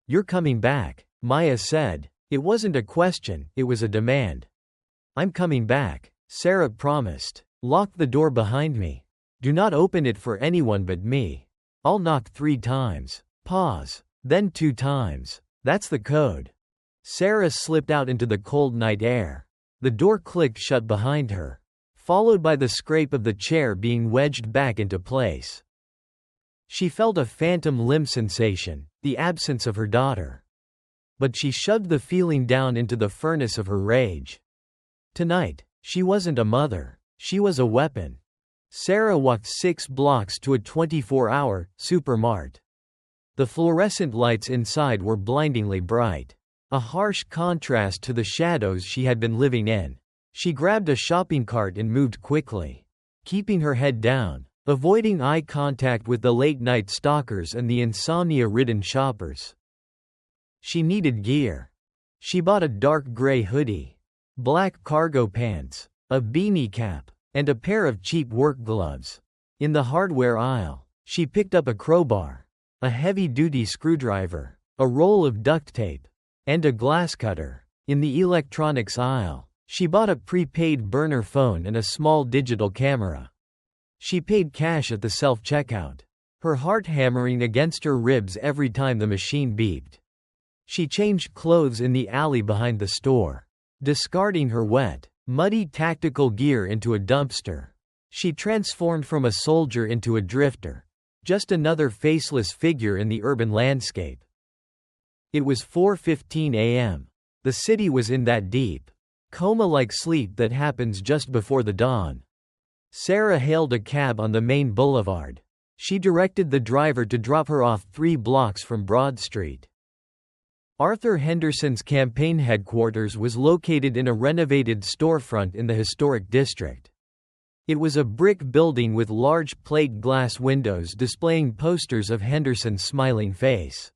You're coming back, Maya said. It wasn't a question, it was a demand. I'm coming back, Sarah promised. Lock the door behind me. Do not open it for anyone but me. I'll knock 3 times. Pause. Then 2 times. That's the code. Sarah slipped out into the cold night air. The door clicked shut behind her, followed by the scrape of the chair being wedged back into place. She felt a phantom limb sensation, the absence of her daughter. But she shoved the feeling down into the furnace of her rage. Tonight, she wasn't a mother, she was a weapon. Sarah walked 6 blocks to a 24-hour supermart. The fluorescent lights inside were blindingly bright, a harsh contrast to the shadows she had been living in. She grabbed a shopping cart and moved quickly, keeping her head down, avoiding eye contact with the late-night stalkers and the insomnia-ridden shoppers. She needed gear. She bought a dark gray hoodie, black cargo pants, a beanie cap, and a pair of cheap work gloves. In the hardware aisle, she picked up a crowbar, a heavy-duty screwdriver, a roll of duct tape, and a glass cutter. In the electronics aisle, she bought a prepaid burner phone and a small digital camera. She paid cash at the self-checkout, her heart hammering against her ribs every time the machine beeped. She changed clothes in the alley behind the store, discarding her wet, muddy tactical gear into a dumpster. She transformed from a soldier into a drifter, just another faceless figure in the urban landscape. It was 4:15 a.m. The city was in that deep, coma-like sleep that happens just before the dawn. Sarah hailed a cab on the main boulevard. She directed the driver to drop her off 3 blocks from Broad Street. Arthur Henderson's campaign headquarters was located in a renovated storefront in the historic district. It was a brick building with large plate glass windows displaying posters of Henderson's smiling face.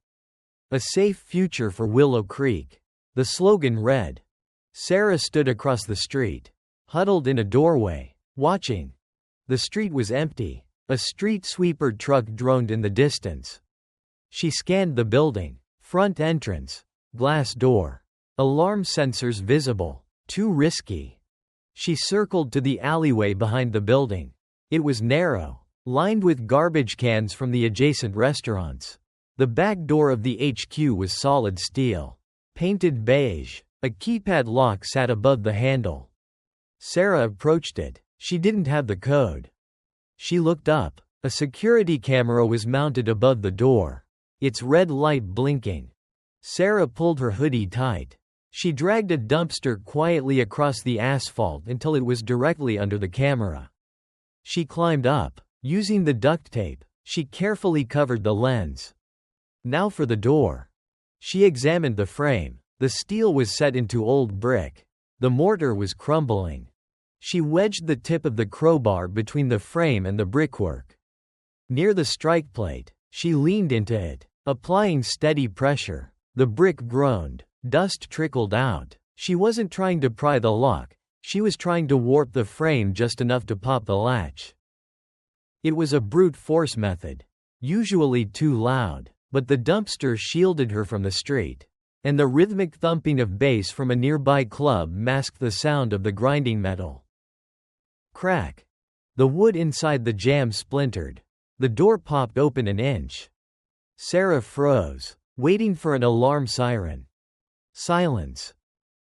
A safe future for Willow Creek, the slogan read. Sarah stood across the street, huddled in a doorway, watching. The street was empty. A street sweeper truck droned in the distance. She scanned the building. Front entrance. Glass door. Alarm sensors visible. Too risky. She circled to the alleyway behind the building. It was narrow, lined with garbage cans from the adjacent restaurants. The back door of the HQ was solid steel, painted beige. A keypad lock sat above the handle. Sarah approached it. She didn't have the code. She looked up. A security camera was mounted above the door, its red light blinking. Sarah pulled her hoodie tight. She dragged a dumpster quietly across the asphalt until it was directly under the camera. She climbed up. Using the duct tape, she carefully covered the lens. Now for the door. She examined the frame. The steel was set into old brick. The mortar was crumbling. She wedged the tip of the crowbar between the frame and the brickwork. Near the strike plate, she leaned into it, applying steady pressure. The brick groaned. Dust trickled out. She wasn't trying to pry the lock. She was trying to warp the frame just enough to pop the latch. It was a brute force method, usually too loud, but the dumpster shielded her from the street, and the rhythmic thumping of bass from a nearby club masked the sound of the grinding metal. Crack. The wood inside the jamb splintered. The door popped open an inch. Sarah froze, waiting for an alarm siren. Silence.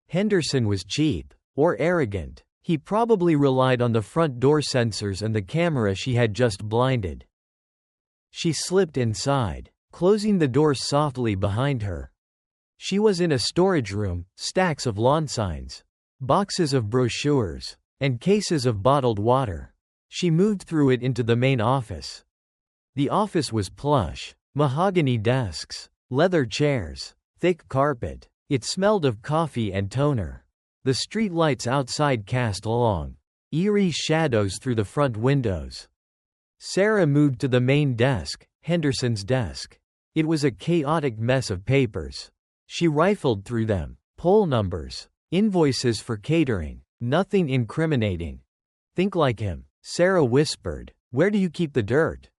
Henderson was cheap, or arrogant. He probably relied on the front door sensors and the camera she had just blinded. She slipped inside, closing the door softly behind her. She was in a storage room, stacks of lawn signs, boxes of brochures, and cases of bottled water. She moved through it into the main office. The office was plush, mahogany desks, leather chairs, thick carpet. It smelled of coffee and toner. The street lights outside cast long, eerie shadows through the front windows. Sarah moved to the main desk, Henderson's desk. It was a chaotic mess of papers. She rifled through them. Poll numbers. Invoices for catering. Nothing incriminating. Think like him, Sarah whispered. Where do you keep the dirt?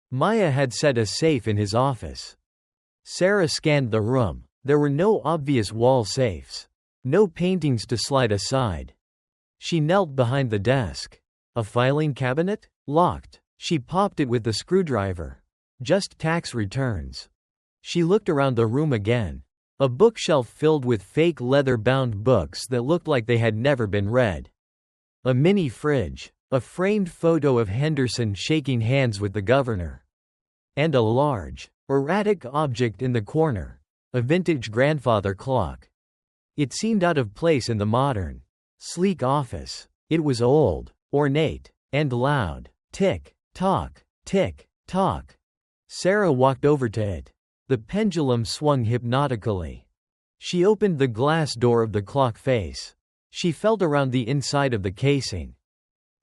Maya had set a safe in his office. Sarah scanned the room. There were no obvious wall safes. No paintings to slide aside. She knelt behind the desk. A filing cabinet? Locked. She popped it with the screwdriver. Just tax returns. She looked around the room again. A bookshelf filled with fake leather-bound books that looked like they had never been read. A mini fridge. A framed photo of Henderson shaking hands with the governor. And a large, erratic object in the corner. A vintage grandfather clock. It seemed out of place in the modern, sleek office. It was old, ornate, and loud. Tick, tock, tick, tock. Sarah walked over to it. The pendulum swung hypnotically. She opened the glass door of the clock face. She felt around the inside of the casing.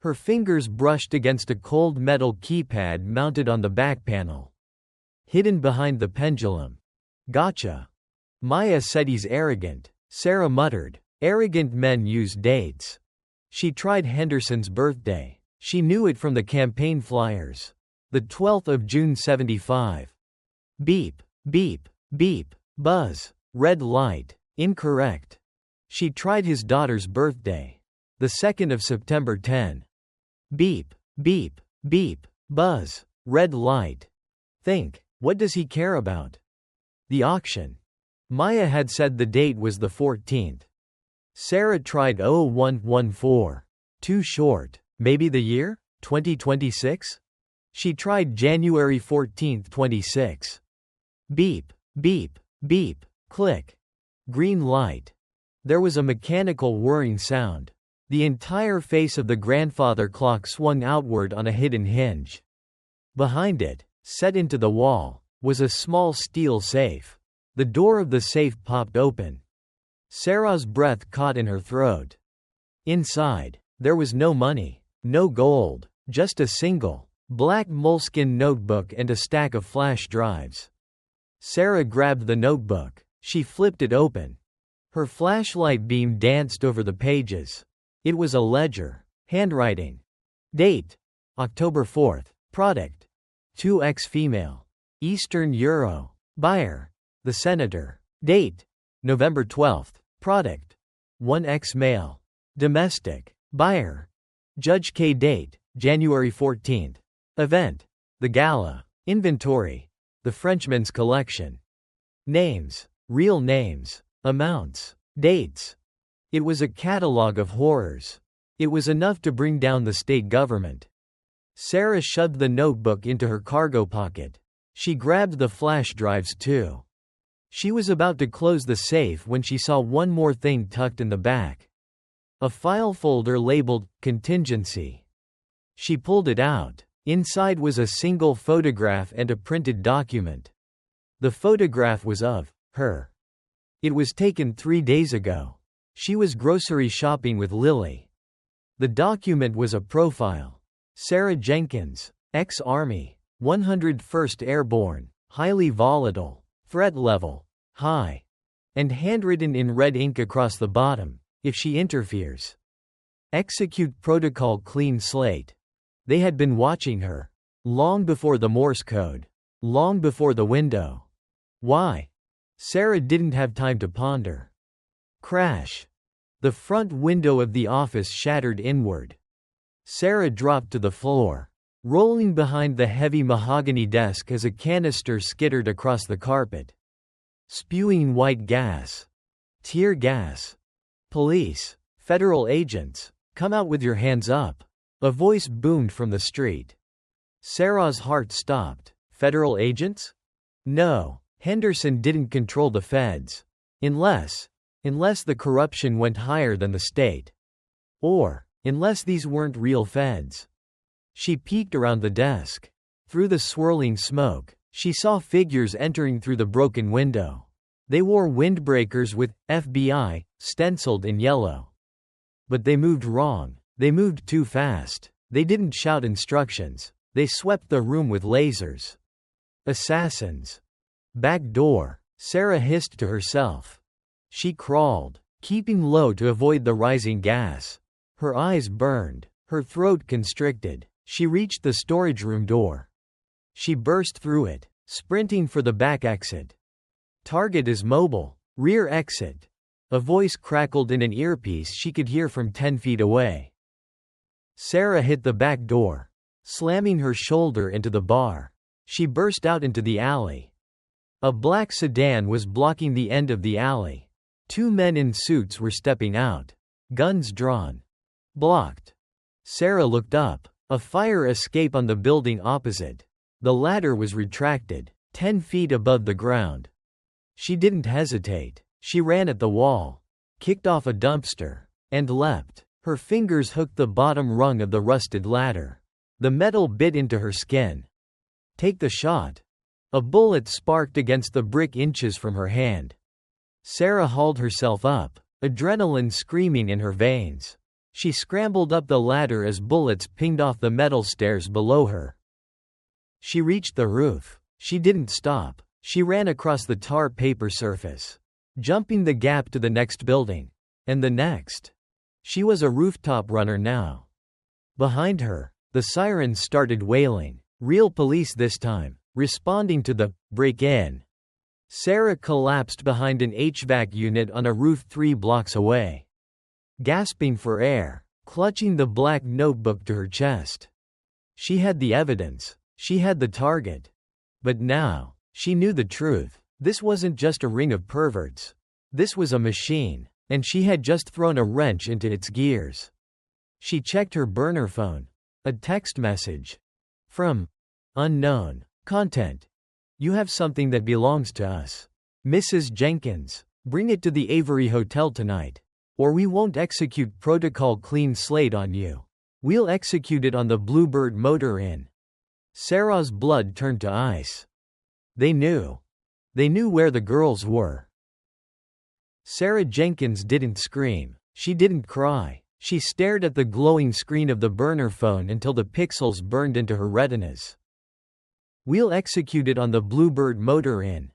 Her fingers brushed against a cold metal keypad mounted on the back panel. Hidden behind the pendulum. Gotcha. Maya said he's arrogant. Sarah muttered. Arrogant men use dates. She tried Henderson's birthday. She knew it from the campaign flyers. The 12th of June 75. Beep, beep, beep, buzz, red light, incorrect. She tried his daughter's birthday. The 2nd of September 10. Beep, beep, beep, buzz, red light. Think, what does he care about? The auction. Maya had said the date was the 14th. Sarah tried 0114. Too short. Maybe the year? 2026? She tried January 14, 26. Beep, beep, beep, click. Green light. There was a mechanical whirring sound. The entire face of the grandfather clock swung outward on a hidden hinge. Behind it, set into the wall, was a small steel safe. The door of the safe popped open. Sarah's breath caught in her throat. Inside, there was no money, no gold, just a single, black moleskin notebook and a stack of flash drives. Sarah grabbed the notebook. She flipped it open. Her flashlight beam danced over the pages. It was a ledger. Handwriting. Date. October 4th. Product. 2x female. Eastern Euro. Buyer. The Senator. Date. November 12th. Product. 1x male. Domestic. Buyer. Judge K. Date. January 14th. Event. The Gala. Inventory. The Frenchman's Collection. Names. Real names. Amounts. Dates. It was a catalog of horrors. It was enough to bring down the state government. Sarah shoved the notebook into her cargo pocket. She grabbed the flash drives too. She was about to close the safe when she saw one more thing tucked in the back. A file folder labeled Contingency. She pulled it out. Inside was a single photograph and a printed document. The photograph was of her. It was taken 3 days ago. She was grocery shopping with Lily. The document was a profile. Sarah Jenkins, ex-Army, 101st Airborne, highly volatile, threat level, high. And handwritten in red ink across the bottom, if she interferes. Execute protocol clean slate. They had been watching her. Long before the Morse code. Long before the window. Why? Sarah didn't have time to ponder. Crash. The front window of the office shattered inward. Sarah dropped to the floor, rolling behind the heavy mahogany desk as a canister skittered across the carpet. Spewing white gas. Tear gas. Police. Federal agents. Come out with your hands up. A voice boomed from the street. Sarah's heart stopped. Federal agents? No, Henderson didn't control the feds. Unless the corruption went higher than the state. Or, unless these weren't real feds. She peeked around the desk. Through the swirling smoke, she saw figures entering through the broken window. They wore windbreakers with FBI stenciled in yellow. But they moved wrong. They moved too fast. They didn't shout instructions. They swept the room with lasers. Assassins. Back door, Sarah hissed to herself. She crawled, keeping low to avoid the rising gas. Her eyes burned, her throat constricted. She reached the storage room door. She burst through it, sprinting for the back exit. Target is mobile. Rear exit. A voice crackled in an earpiece she could hear from 10 feet away. Sarah hit the back door, slamming her shoulder into the bar. She burst out into the alley. A black sedan was blocking the end of the alley. 2 men in suits were stepping out, guns drawn. Blocked. Sarah looked up. A fire escape on the building opposite. The ladder was retracted, 10 feet above the ground. She didn't hesitate. She ran at the wall, kicked off a dumpster, and leapt. Her fingers hooked the bottom rung of the rusted ladder. The metal bit into her skin. Take the shot. A bullet sparked against the brick inches from her hand. Sarah hauled herself up, adrenaline screaming in her veins. She scrambled up the ladder as bullets pinged off the metal stairs below her. She reached the roof. She didn't stop. She ran across the tar paper surface, jumping the gap to the next building, and the next. She was a rooftop runner now. Behind her, the sirens started wailing. Real police this time, responding to the break-in. Sarah collapsed behind an HVAC unit on a roof 3 blocks away, gasping for air, clutching the black notebook to her chest. She had the evidence. She had the target. But now, she knew the truth. This wasn't just a ring of perverts. This was a machine, and she had just thrown a wrench into its gears. She checked her burner phone. A text message. From unknown content. You have something that belongs to us. Mrs. Jenkins, bring it to the Avery Hotel tonight. Or we won't execute protocol clean slate on you. We'll execute it on the Bluebird Motor Inn. Sarah's blood turned to ice. They knew. They knew where the girls were. Sarah Jenkins didn't scream. She didn't cry. She stared at the glowing screen of the burner phone until the pixels burned into her retinas. We'll execute it on the Bluebird Motor Inn.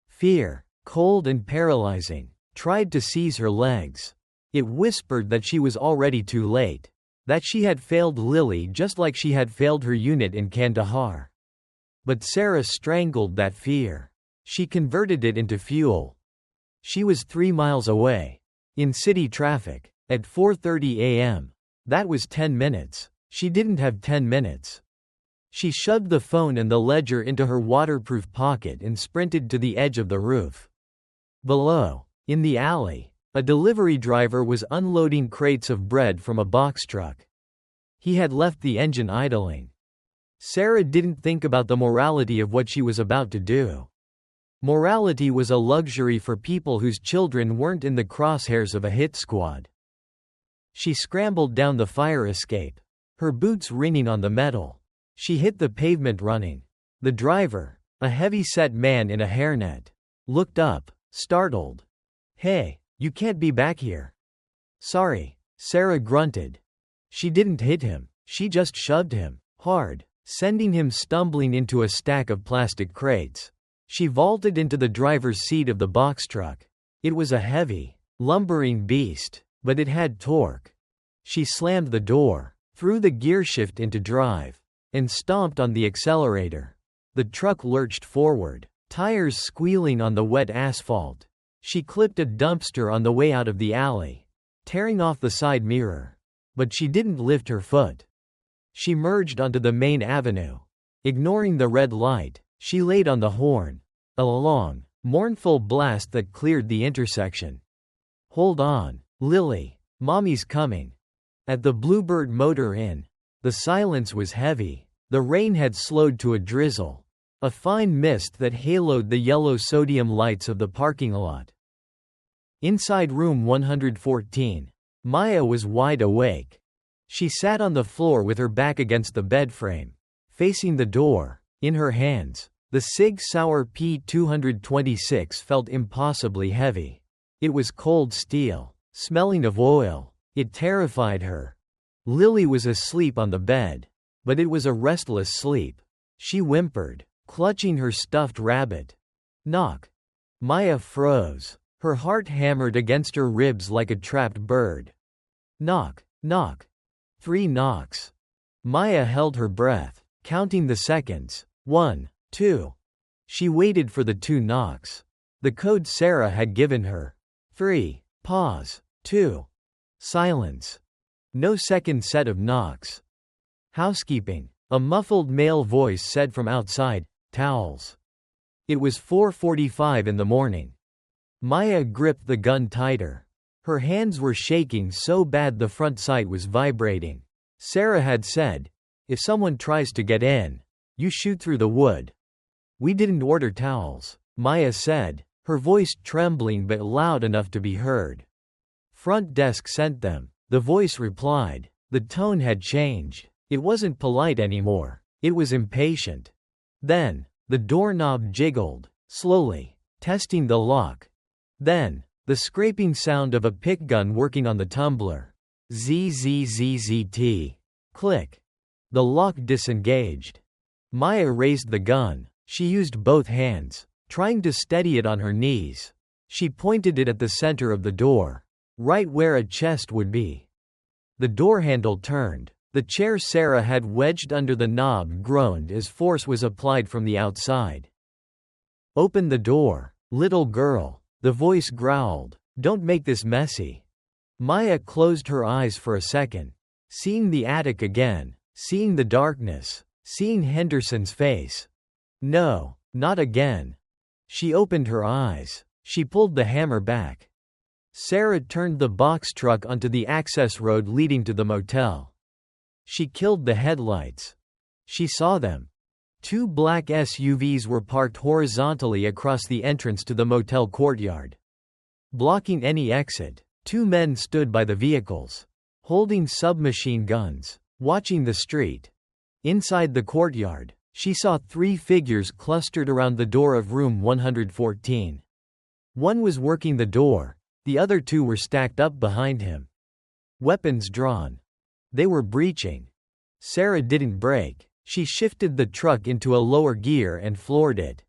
Fear, cold and paralyzing, tried to seize her legs. It whispered that she was already too late. That she had failed Lily just like she had failed her unit in Kandahar. But Sarah strangled that fear. She converted it into fuel. She was 3 miles away. In city traffic. At 4:30 a.m. That was 10 minutes. She didn't have 10 minutes. She shoved the phone and the ledger into her waterproof pocket and sprinted to the edge of the roof. Below, in the alley, a delivery driver was unloading crates of bread from a box truck. He had left the engine idling. Sarah didn't think about the morality of what she was about to do. Morality was a luxury for people whose children weren't in the crosshairs of a hit squad. She scrambled down the fire escape, her boots ringing on the metal. She hit the pavement running. The driver, a heavy-set man in a hairnet, looked up, startled. Hey, you can't be back here. Sorry, Sarah grunted. She didn't hit him, she just shoved him, hard, sending him stumbling into a stack of plastic crates. She vaulted into the driver's seat of the box truck. It was a heavy, lumbering beast. But it had torque. She slammed the door, threw the gearshift into drive, and stomped on the accelerator. The truck lurched forward, tires squealing on the wet asphalt. She clipped a dumpster on the way out of the alley, tearing off the side mirror. But she didn't lift her foot. She merged onto the main avenue. Ignoring the red light, she laid on the horn. A long, mournful blast that cleared the intersection. Hold on. Lily, Mommy's coming. At the Bluebird Motor Inn, the silence was heavy. The rain had slowed to a drizzle, a fine mist that haloed the yellow sodium lights of the parking lot. Inside room 114, Maya was wide awake. She sat on the floor with her back against the bed frame, facing the door. In her hands, The Sig Sauer P-226 felt impossibly heavy. It was cold steel, smelling of oil. It terrified her. Lily was asleep on the bed. But it was a restless sleep. She whimpered, clutching her stuffed rabbit. Knock. Maya froze. Her heart hammered against her ribs like a trapped bird. Knock, knock. 3 knocks. Maya held her breath, counting the seconds. 1, 2. She waited for the 2 knocks. The code Sarah had given her. 3. Pause. 2. Silence. No second set of knocks. Housekeeping. A muffled male voice said from outside, towels. It was 4:45 in the morning. Maya gripped the gun tighter. Her hands were shaking so bad the front sight was vibrating. Sarah had said, if someone tries to get in, you shoot through the wood. We didn't order towels, Maya said, her voice trembling but loud enough to be heard. Front desk sent them, the voice replied. The tone had changed. It wasn't polite anymore. It was impatient. Then, the doorknob jiggled, slowly, testing the lock. Then, the scraping sound of a pick gun working on the tumbler. Zzzzzt. Click. The lock disengaged. Maya raised the gun. She used both hands, trying to steady it on her knees. She pointed it at the center of the door, right where a chest would be. The door handle turned. The chair Sarah had wedged under the knob groaned as force was applied from the outside. Open the door, little girl, the voice growled. Don't make this messy. Maya closed her eyes for a second, seeing the attic again, seeing the darkness, seeing Henderson's face. No, not again. She opened her eyes. She pulled the hammer back. Sarah turned the box truck onto the access road leading to the motel. She killed the headlights. She saw them. 2 black SUVs were parked horizontally across the entrance to the motel courtyard. Blocking any exit, 2 men stood by the vehicles, holding submachine guns, watching the street. Inside the courtyard, she saw 3 figures clustered around the door of room 114. One was working the door, the other 2 were stacked up behind him. Weapons drawn. They were breaching. Sarah didn't brake. She shifted the truck into a lower gear and floored it.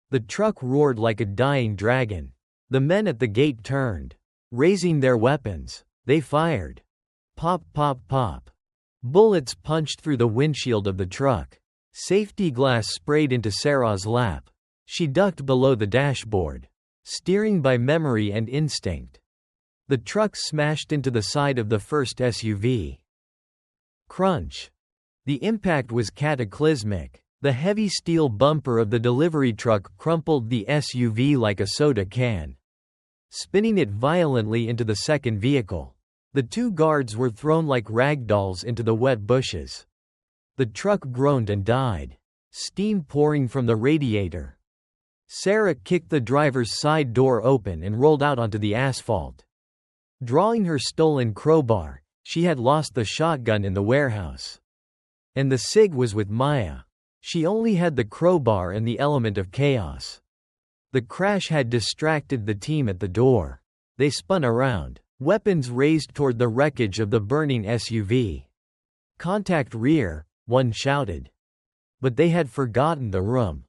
The truck roared like a dying dragon. The men at the gate turned. Raising their weapons, they fired. Pop, pop, pop. Bullets punched through the windshield of the truck. Safety glass sprayed into Sarah's lap. She ducked below the dashboard, steering by memory and instinct. The truck smashed into the side of the first SUV. Crunch. The impact was cataclysmic. The heavy steel bumper of the delivery truck crumpled the SUV like a soda can, spinning it violently into the second vehicle. The 2 guards were thrown like rag dolls into the wet bushes. The truck groaned and died, steam pouring from the radiator. Sarah kicked the driver's side door open and rolled out onto the asphalt. Drawing her stolen crowbar, she had lost the shotgun in the warehouse. And the SIG was with Maya. She only had the crowbar and the element of chaos. The crash had distracted the team at the door. They spun around, weapons raised toward the wreckage of the burning SUV. Contact rear, one shouted. But they had forgotten the room.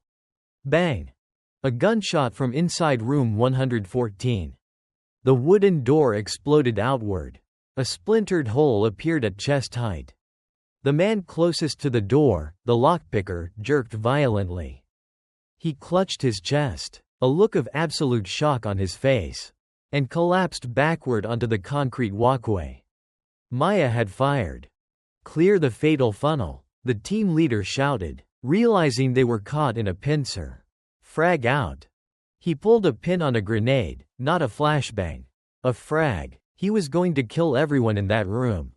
Bang! A gunshot from inside room 114. The wooden door exploded outward. A splintered hole appeared at chest height. The man closest to the door, the lockpicker, jerked violently. He clutched his chest, a look of absolute shock on his face, and collapsed backward onto the concrete walkway. Maya had fired. Clear the fatal funnel, the team leader shouted, realizing they were caught in a pincer. Frag out. He pulled a pin on a grenade, not a flashbang. A frag. He was going to kill everyone in that room.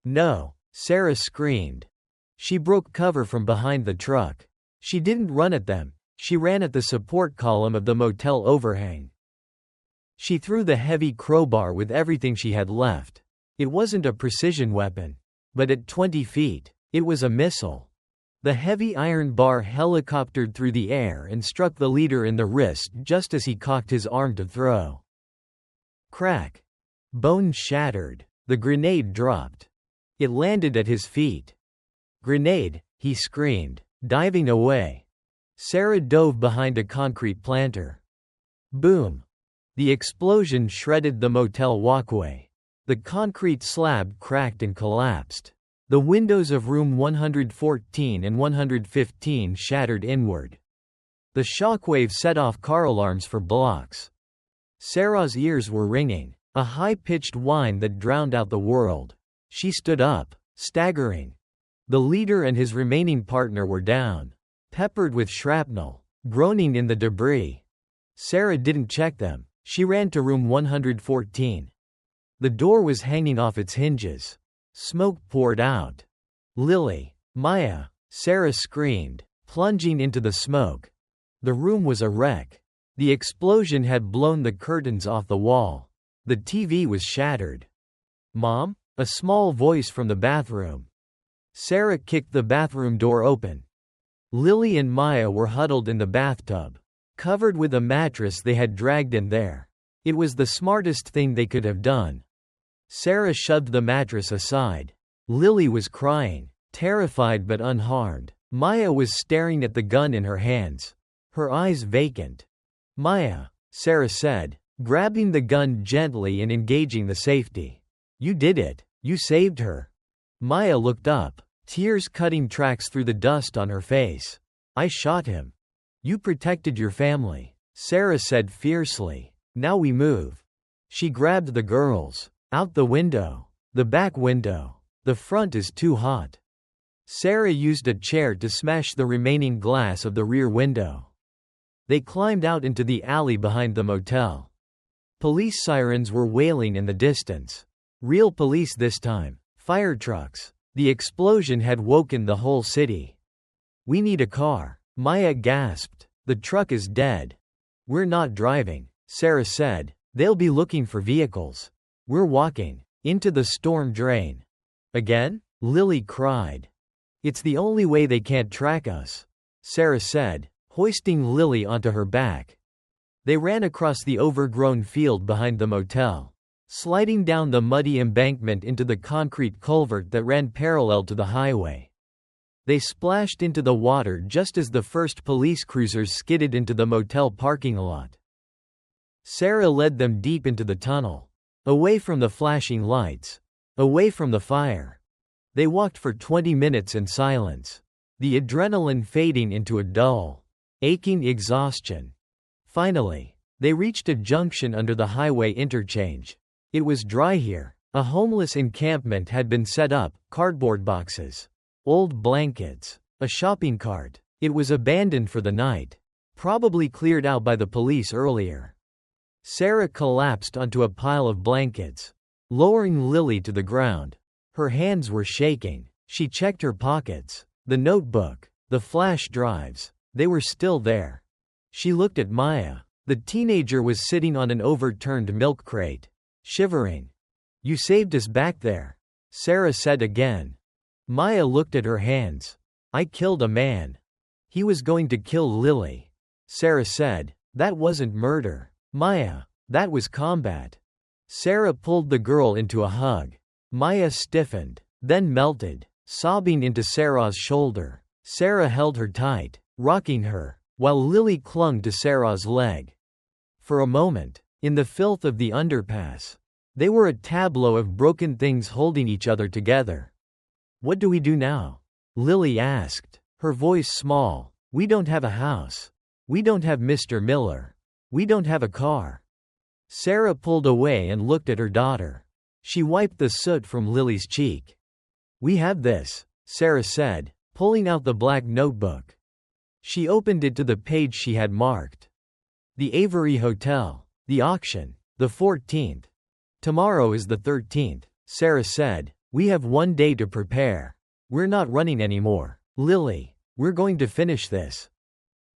No, Sarah screamed. She broke cover from behind the truck. She didn't run at them, she ran at the support column of the motel overhang. She threw the heavy crowbar with everything she had left. It wasn't a precision weapon. But at 20 feet, it was a missile. The heavy iron bar helicoptered through the air and struck the leader in the wrist just as he cocked his arm to throw. Crack. Bone shattered. The grenade dropped. It landed at his feet. Grenade, he screamed, diving away. Sarah dove behind a concrete planter. Boom. The explosion shredded the motel walkway. The concrete slab cracked and collapsed. The windows of room 114 and 115 shattered inward. The shockwave set off car alarms for blocks. Sarah's ears were ringing, a high-pitched whine that drowned out the world. She stood up, staggering. The leader and his remaining partner were down, peppered with shrapnel, groaning in the debris. Sarah didn't check them. She ran to room 114. The door was hanging off its hinges. Smoke poured out. Lily, Maya, Sarah screamed, plunging into the smoke. The room was a wreck. The explosion had blown the curtains off the wall. The TV was shattered. Mom? A small voice from the bathroom. Sarah kicked the bathroom door open. Lily and Maya were huddled in the bathtub, covered with a mattress they had dragged in there. It was the smartest thing they could have done. Sarah shoved the mattress aside. Lily was crying, terrified but unharmed. Maya was staring at the gun in her hands, her eyes vacant. Maya, Sarah said, grabbing the gun gently and engaging the safety. You did it. You saved her. Maya looked up, tears cutting tracks through the dust on her face. I shot him. You protected your family, Sarah said fiercely. Now we move. She grabbed the girls. Out the window. The back window. The front is too hot. Sarah used a chair to smash the remaining glass of the rear window. They climbed out into the alley behind the motel. Police sirens were wailing in the distance. Real police this time. Fire trucks. The explosion had woken the whole city. We need a car. Maya gasped. The truck is dead. We're not driving, Sarah said. They'll be looking for vehicles. We're walking. Into the storm drain. Again? Lily cried. It's the only way they can't track us, Sarah said, hoisting Lily onto her back. They ran across the overgrown field behind the motel, sliding down the muddy embankment into the concrete culvert that ran parallel to the highway. They splashed into the water just as the first police cruisers skidded into the motel parking lot. Sarah led them deep into the tunnel, away from the flashing lights, away from the fire. They walked for 20 minutes in silence, the adrenaline fading into a dull, aching exhaustion. Finally, they reached a junction under the highway interchange. It was dry here. A homeless encampment had been set up, cardboard boxes, old blankets, a shopping cart. It was abandoned for the night, probably cleared out by the police earlier. Sarah collapsed onto a pile of blankets, lowering Lily to the ground. Her hands were shaking. She checked her pockets. The notebook, the flash drives, they were still there. She looked at Maya. The teenager was sitting on an overturned milk crate, shivering. You saved us back there, Sarah said again. Maya looked at her hands. I killed a man. He was going to kill Lily, Sarah said. That wasn't murder, Maya. That was combat. Sarah pulled the girl into a hug. Maya stiffened, then melted, sobbing into Sarah's shoulder. Sarah held her tight, rocking her, while Lily clung to Sarah's leg. For a moment, in the filth of the underpass, they were a tableau of broken things holding each other together. What do we do now? Lily asked, her voice small. We don't have a house. We don't have Mr. Miller. We don't have a car. Sarah pulled away and looked at her daughter. She wiped the soot from Lily's cheek. We have this, Sarah said, pulling out the black notebook. She opened it to the page she had marked. The Avery Hotel. The auction. The 14th. Tomorrow is the 13th, Sarah said. We have 1 day to prepare. We're not running anymore. Lily, we're going to finish this.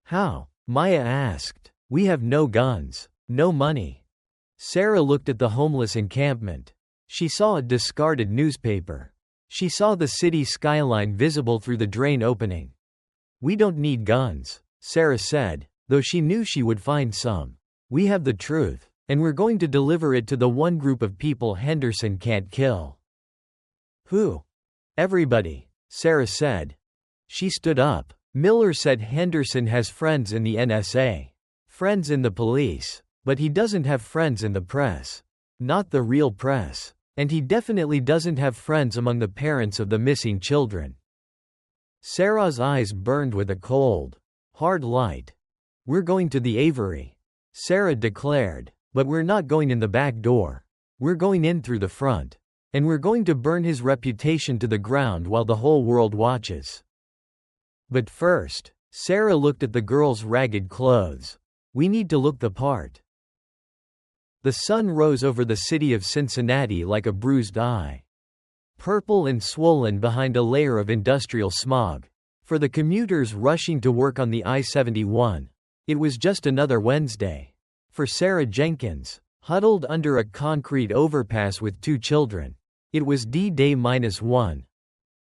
How? Maya asked. We have no guns, no money. Sarah looked at the homeless encampment. She saw a discarded newspaper. She saw the city skyline visible through the drain opening. We don't need guns, Sarah said, though she knew she would find some. We have the truth, and we're going to deliver it to the one group of people Henderson can't kill. Who? Everybody, Sarah said. She stood up. Miller said Henderson has friends in the NSA. Friends in the police. But he doesn't have friends in the press. Not the real press. And he definitely doesn't have friends among the parents of the missing children. Sarah's eyes burned with a cold, hard light. We're going to the Avery, Sarah declared, but we're not going in the back door. We're going in through the front. And we're going to burn his reputation to the ground while the whole world watches. But first, Sarah looked at the girl's ragged clothes. We need to look the part. The sun rose over the city of Cincinnati like a bruised eye. Purple and swollen behind a layer of industrial smog. For the commuters rushing to work on the I-71, it was just another Wednesday. For Sarah Jenkins, huddled under a concrete overpass with 2 children, it was D-Day -1.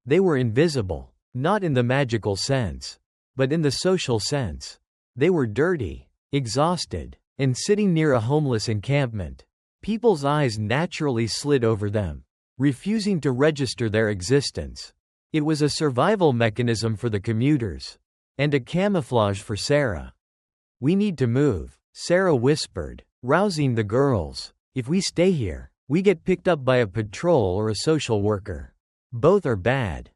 They were invisible, not in the magical sense, but in the social sense. They were dirty, exhausted, and sitting near a homeless encampment. People's eyes naturally slid over them, refusing to register their existence. It was a survival mechanism for the commuters, and a camouflage for Sarah. We need to move, Sarah whispered, rousing the girls. If we stay here, we get picked up by a patrol or a social worker. Both are bad.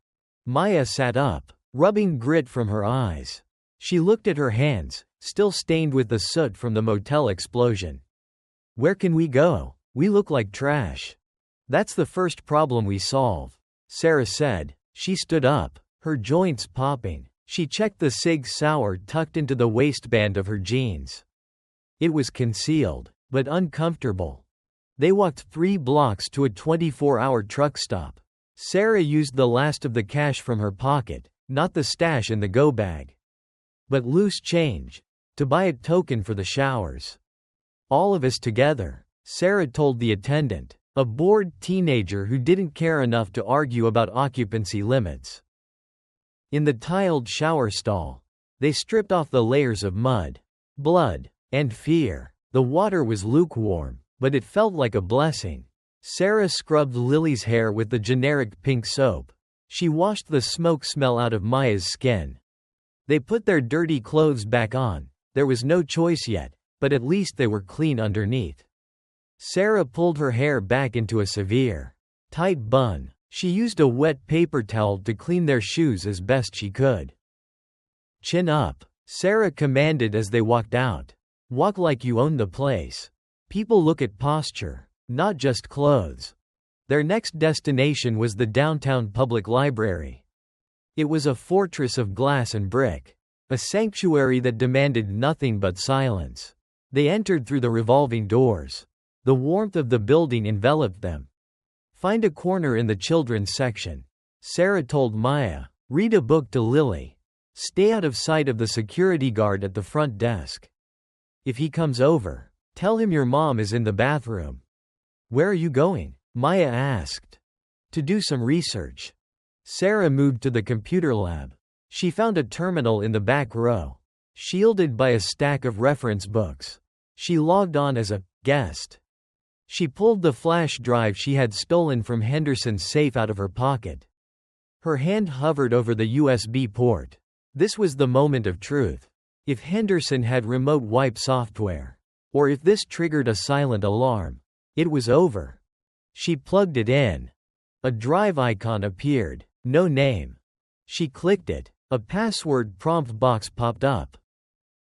Maya sat up, rubbing grit from her eyes. She looked at her hands, still stained with the soot from the motel explosion. Where can we go? We look like trash. That's the first problem we solve, Sarah said. She stood up, her joints popping. She checked the Sig Sauer tucked into the waistband of her jeans. It was concealed, but uncomfortable. They walked 3 blocks to a 24-hour truck stop. Sarah used the last of the cash from her pocket, not the stash in the go bag, but loose change, to buy a token for the showers. All of us together, Sarah told the attendant, a bored teenager who didn't care enough to argue about occupancy limits. In the tiled shower stall, they stripped off the layers of mud, blood, and fear. The water was lukewarm, but it felt like a blessing. Sarah scrubbed Lily's hair with the generic pink soap. She washed the smoke smell out of Maya's skin. They put their dirty clothes back on. There was no choice yet, but at least they were clean underneath. Sarah pulled her hair back into a severe, tight bun. She used a wet paper towel to clean their shoes as best she could. Chin up, Sarah commanded as they walked out. Walk like you own the place. People look at posture, not just clothes. Their next destination was the downtown public library. It was a fortress of glass and brick, a sanctuary that demanded nothing but silence. They entered through the revolving doors. The warmth of the building enveloped them. Find a corner in the children's section, Sarah told Maya. Read a book to Lily. Stay out of sight of the security guard at the front desk. If he comes over, tell him your mom is in the bathroom. Where are you going? Maya asked. To do some research. Sarah moved to the computer lab. She found a terminal in the back row, shielded by a stack of reference books. She logged on as a guest. She pulled the flash drive she had stolen from Henderson's safe out of her pocket. Her hand hovered over the USB port. This was the moment of truth. If Henderson had remote wipe software, or if this triggered a silent alarm, it was over. She plugged it in. A drive icon appeared. No name. She clicked it. A password prompt box popped up.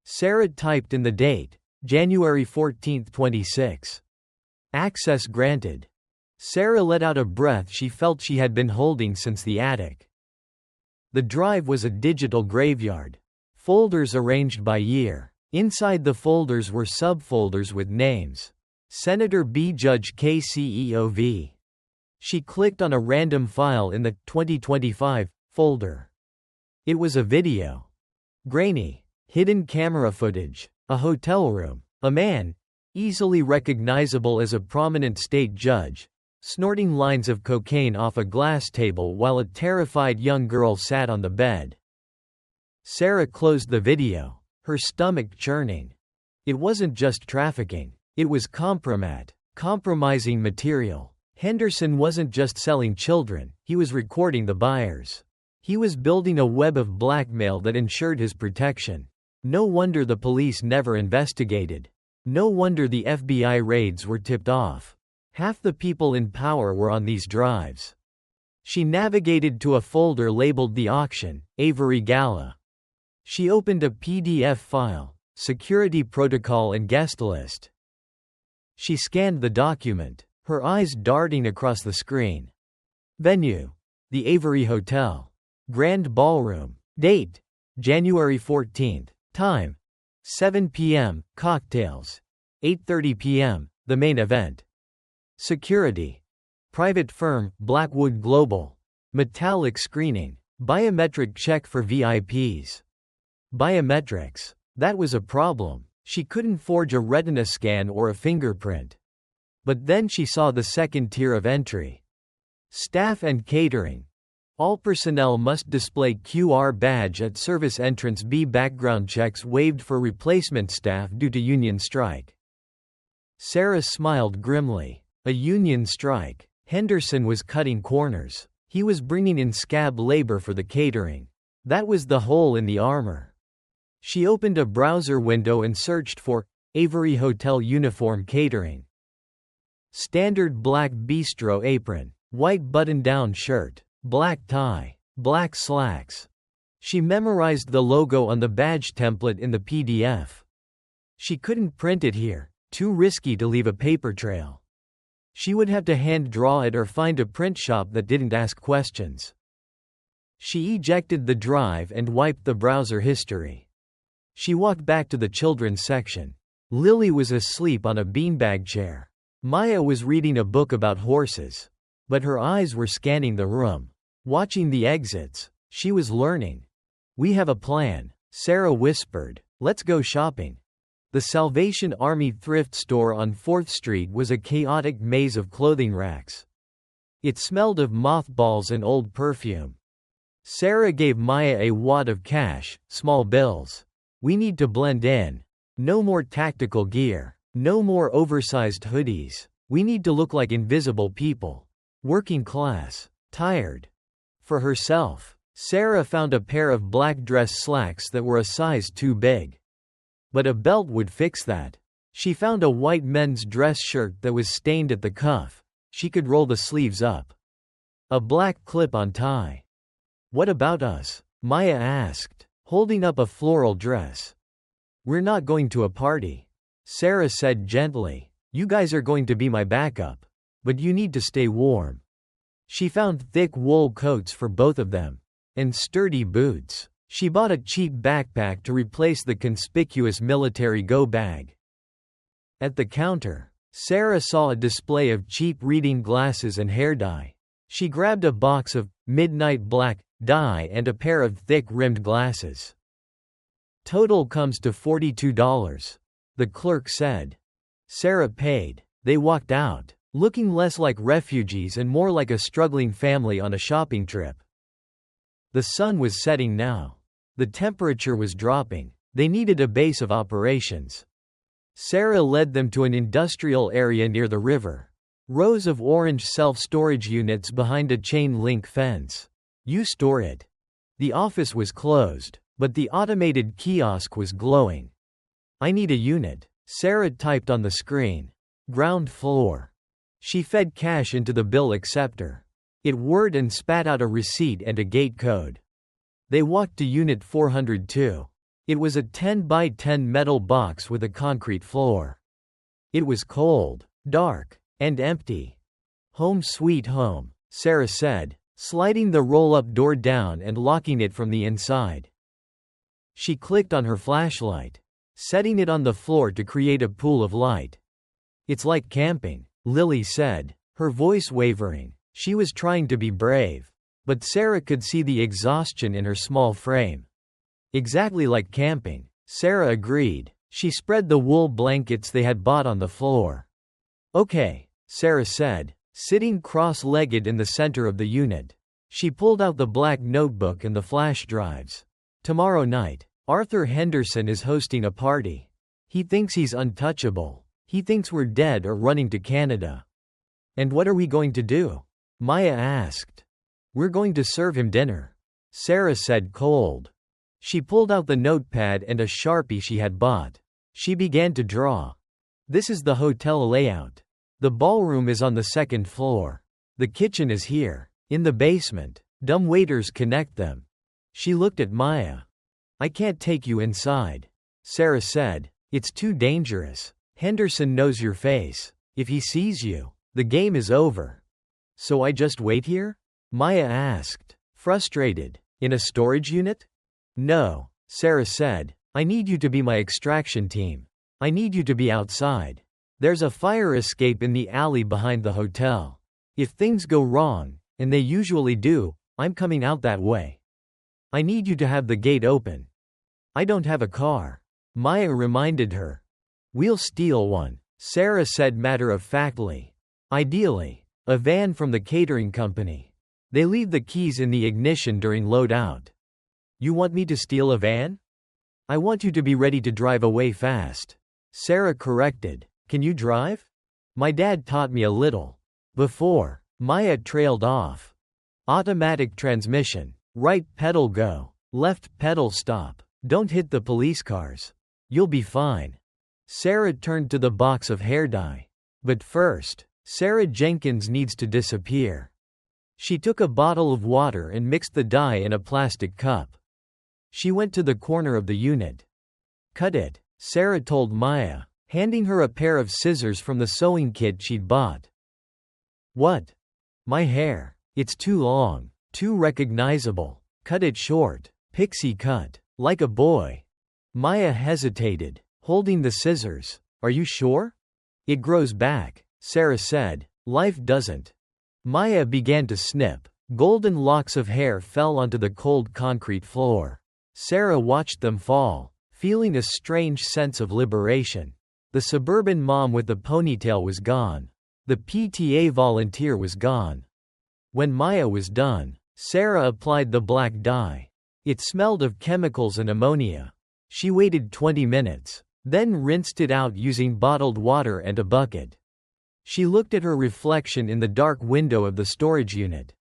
Sarah typed in the date, January 14, 26. Access granted. Sarah let out a breath she felt she had been holding since the attic. The drive was a digital graveyard. Folders arranged by year. Inside the folders were subfolders with names. Senator B. Judge KCEOV. She clicked on a random file in the 2025 folder. It was a video. Grainy, hidden camera footage. A hotel room. A man, easily recognizable as a prominent state judge, snorting lines of cocaine off a glass table while a terrified young girl sat on the bed. Sarah closed the video, her stomach churning. It wasn't just trafficking. It was compromising material. Henderson wasn't just selling children, he was recording the buyers. He was building a web of blackmail that ensured his protection. No wonder the police never investigated. No wonder the FBI raids were tipped off. Half the people in power were on these drives. She navigated to a folder labeled The Auction, Avery Gala. She opened a PDF file, Security Protocol and Guest List. She scanned the document, her eyes darting across the screen. Venue: the Avery Hotel. Grand Ballroom. Date: January 14th. Time: 7 p.m., cocktails. 8:30 p.m., the main event. Security: private firm, Blackwood Global. Metallic screening. Biometric check for VIPs. Biometrics. That was a problem. She couldn't forge a retina scan or a fingerprint. But then she saw the second tier of entry. Staff and catering. All personnel must display QR badge at service entrance B. Background checks waived for replacement staff due to union strike. Sarah smiled grimly. A union strike. Henderson was cutting corners. He was bringing in scab labor for the catering. That was the hole in the armor. She opened a browser window and searched for Avery Hotel Uniform Catering. Standard black bistro apron, white button-down shirt, black tie, black slacks. She memorized the logo on the badge template in the PDF. She couldn't print it here, too risky to leave a paper trail. She would have to hand-draw it or find a print shop that didn't ask questions. She ejected the drive and wiped the browser history. She walked back to the children's section. Lily was asleep on a beanbag chair. Maya was reading a book about horses. But her eyes were scanning the room. Watching the exits. She was learning. "We have a plan," Sarah whispered. "Let's go shopping." The Salvation Army thrift store on 4th Street was a chaotic maze of clothing racks. It smelled of mothballs and old perfume. Sarah gave Maya a wad of cash, small bills. "We need to blend in. No more tactical gear. No more oversized hoodies. We need to look like invisible people. Working class. Tired." For herself, Sarah found a pair of black dress slacks that were a size too big. But a belt would fix that. She found a white men's dress shirt that was stained at the cuff. She could roll the sleeves up. A black clip-on tie. "What about us?" Maya asked, holding up a floral dress. "We're not going to a party," Sarah said gently. "You guys are going to be my backup. But you need to stay warm." She found thick wool coats for both of them. And sturdy boots. She bought a cheap backpack to replace the conspicuous military go bag. At the counter, Sarah saw a display of cheap reading glasses and hair dye. She grabbed a box of midnight black dye and a pair of thick-rimmed glasses. "Total comes to $42, the clerk said. Sarah paid. They walked out, looking less like refugees and more like a struggling family on a shopping trip. The sun was setting now. The temperature was dropping. They needed a base of operations. Sarah led them to an industrial area near the river. Rows of orange self-storage units behind a chain-link fence. "You store it." The office was closed, but the automated kiosk was glowing. "I need a unit," Sarah typed on the screen. "Ground floor." She fed cash into the bill acceptor. It whirred and spat out a receipt and a gate code. They walked to Unit 402. It was a 10 by 10 metal box with a concrete floor. It was cold, dark, and empty. "Home sweet home," Sarah said, sliding the roll-up door down and locking it from the inside. She clicked on her flashlight, setting it on the floor to create a pool of light. "It's like camping," Lily said, her voice wavering. She was trying to be brave. But Sarah could see the exhaustion in her small frame. "Exactly like camping," Sarah agreed. She spread the wool blankets they had bought on the floor. "Okay," Sarah said, sitting cross-legged in the center of the unit. She pulled out the black notebook and the flash drives. Tomorrow night, Arthur Henderson is hosting a party. He thinks he's untouchable. He thinks we're dead or running to Canada. And what are we going to do? Maya asked. We're going to serve him dinner, Sarah said cold. She pulled out the notepad and a Sharpie she had bought. She began to draw. This is the hotel layout. The ballroom is on the second floor. The kitchen is here, in the basement. Dumb waiters connect them. She looked at Maya. I can't take you inside, Sarah said. It's too dangerous. Henderson knows your face. If he sees you, the game is over. So I just wait here? Maya asked, frustrated. In a storage unit? No, Sarah said. I need you to be my extraction team. I need you to be outside. There's a fire escape in the alley behind the hotel. If things go wrong, and they usually do, I'm coming out that way. I need you to have the gate open. I don't have a car, Maya reminded her. We'll steal one, Sarah said matter-of-factly. Ideally, a van from the catering company. They leave the keys in the ignition during load-out. You want me to steal a van? I want you to be ready to drive away fast, Sarah corrected. Can you drive? My dad taught me a little. Before, Maya trailed off. Automatic transmission. Right pedal go. Left pedal stop. Don't hit the police cars. You'll be fine. Sarah turned to the box of hair dye. But first, Sarah Jenkins needs to disappear. She took a bottle of water and mixed the dye in a plastic cup. She went to the corner of the unit. Cut it, Sarah told Maya, handing her a pair of scissors from the sewing kit she'd bought. What? My hair. It's too long, too recognizable. Cut it short. Pixie cut. Like a boy. Maya hesitated, holding the scissors. Are you sure? It grows back, Sarah said. Life doesn't. Maya began to snip. Golden locks of hair fell onto the cold concrete floor. Sarah watched them fall, feeling a strange sense of liberation. The suburban mom with the ponytail was gone. The PTA volunteer was gone. When Maya was done, Sarah applied the black dye. It smelled of chemicals and ammonia. She waited 20 minutes, then rinsed it out using bottled water and a bucket. She looked at her reflection in the dark window of the storage unit.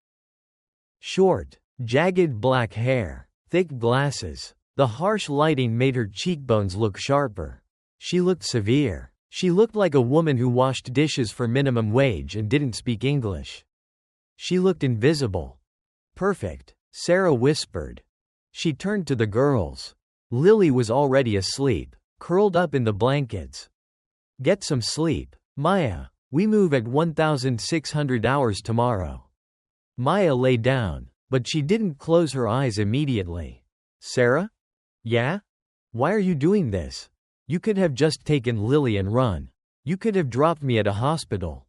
Short, jagged black hair, thick glasses. The harsh lighting made her cheekbones look sharper. She looked severe. She looked like a woman who washed dishes for minimum wage and didn't speak English. She looked invisible. Perfect, Sarah whispered. She turned to the girls. Lily was already asleep, curled up in the blankets. Get some sleep, Maya. We move at 1,600 hours tomorrow. Maya lay down, but she didn't close her eyes immediately. Sarah? Yeah? Why are you doing this? You could have just taken Lily and run. You could have dropped me at a hospital.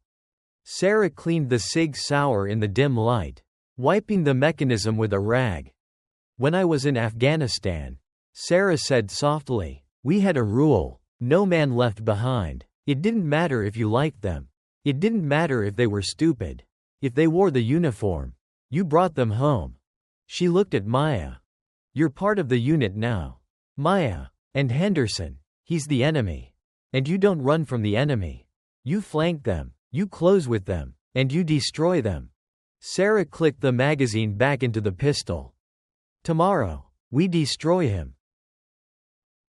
Sarah cleaned the Sig Sauer in the dim light, wiping the mechanism with a rag. When I was in Afghanistan, Sarah said softly, we had a rule, no man left behind. It didn't matter if you liked them. It didn't matter if they were stupid. If they wore the uniform, you brought them home. She looked at Maya. You're part of the unit now. Maya. And Henderson. He's the enemy. And you don't run from the enemy. You flank them, you close with them, and you destroy them. Sarah clicked the magazine back into the pistol. Tomorrow, we destroy him.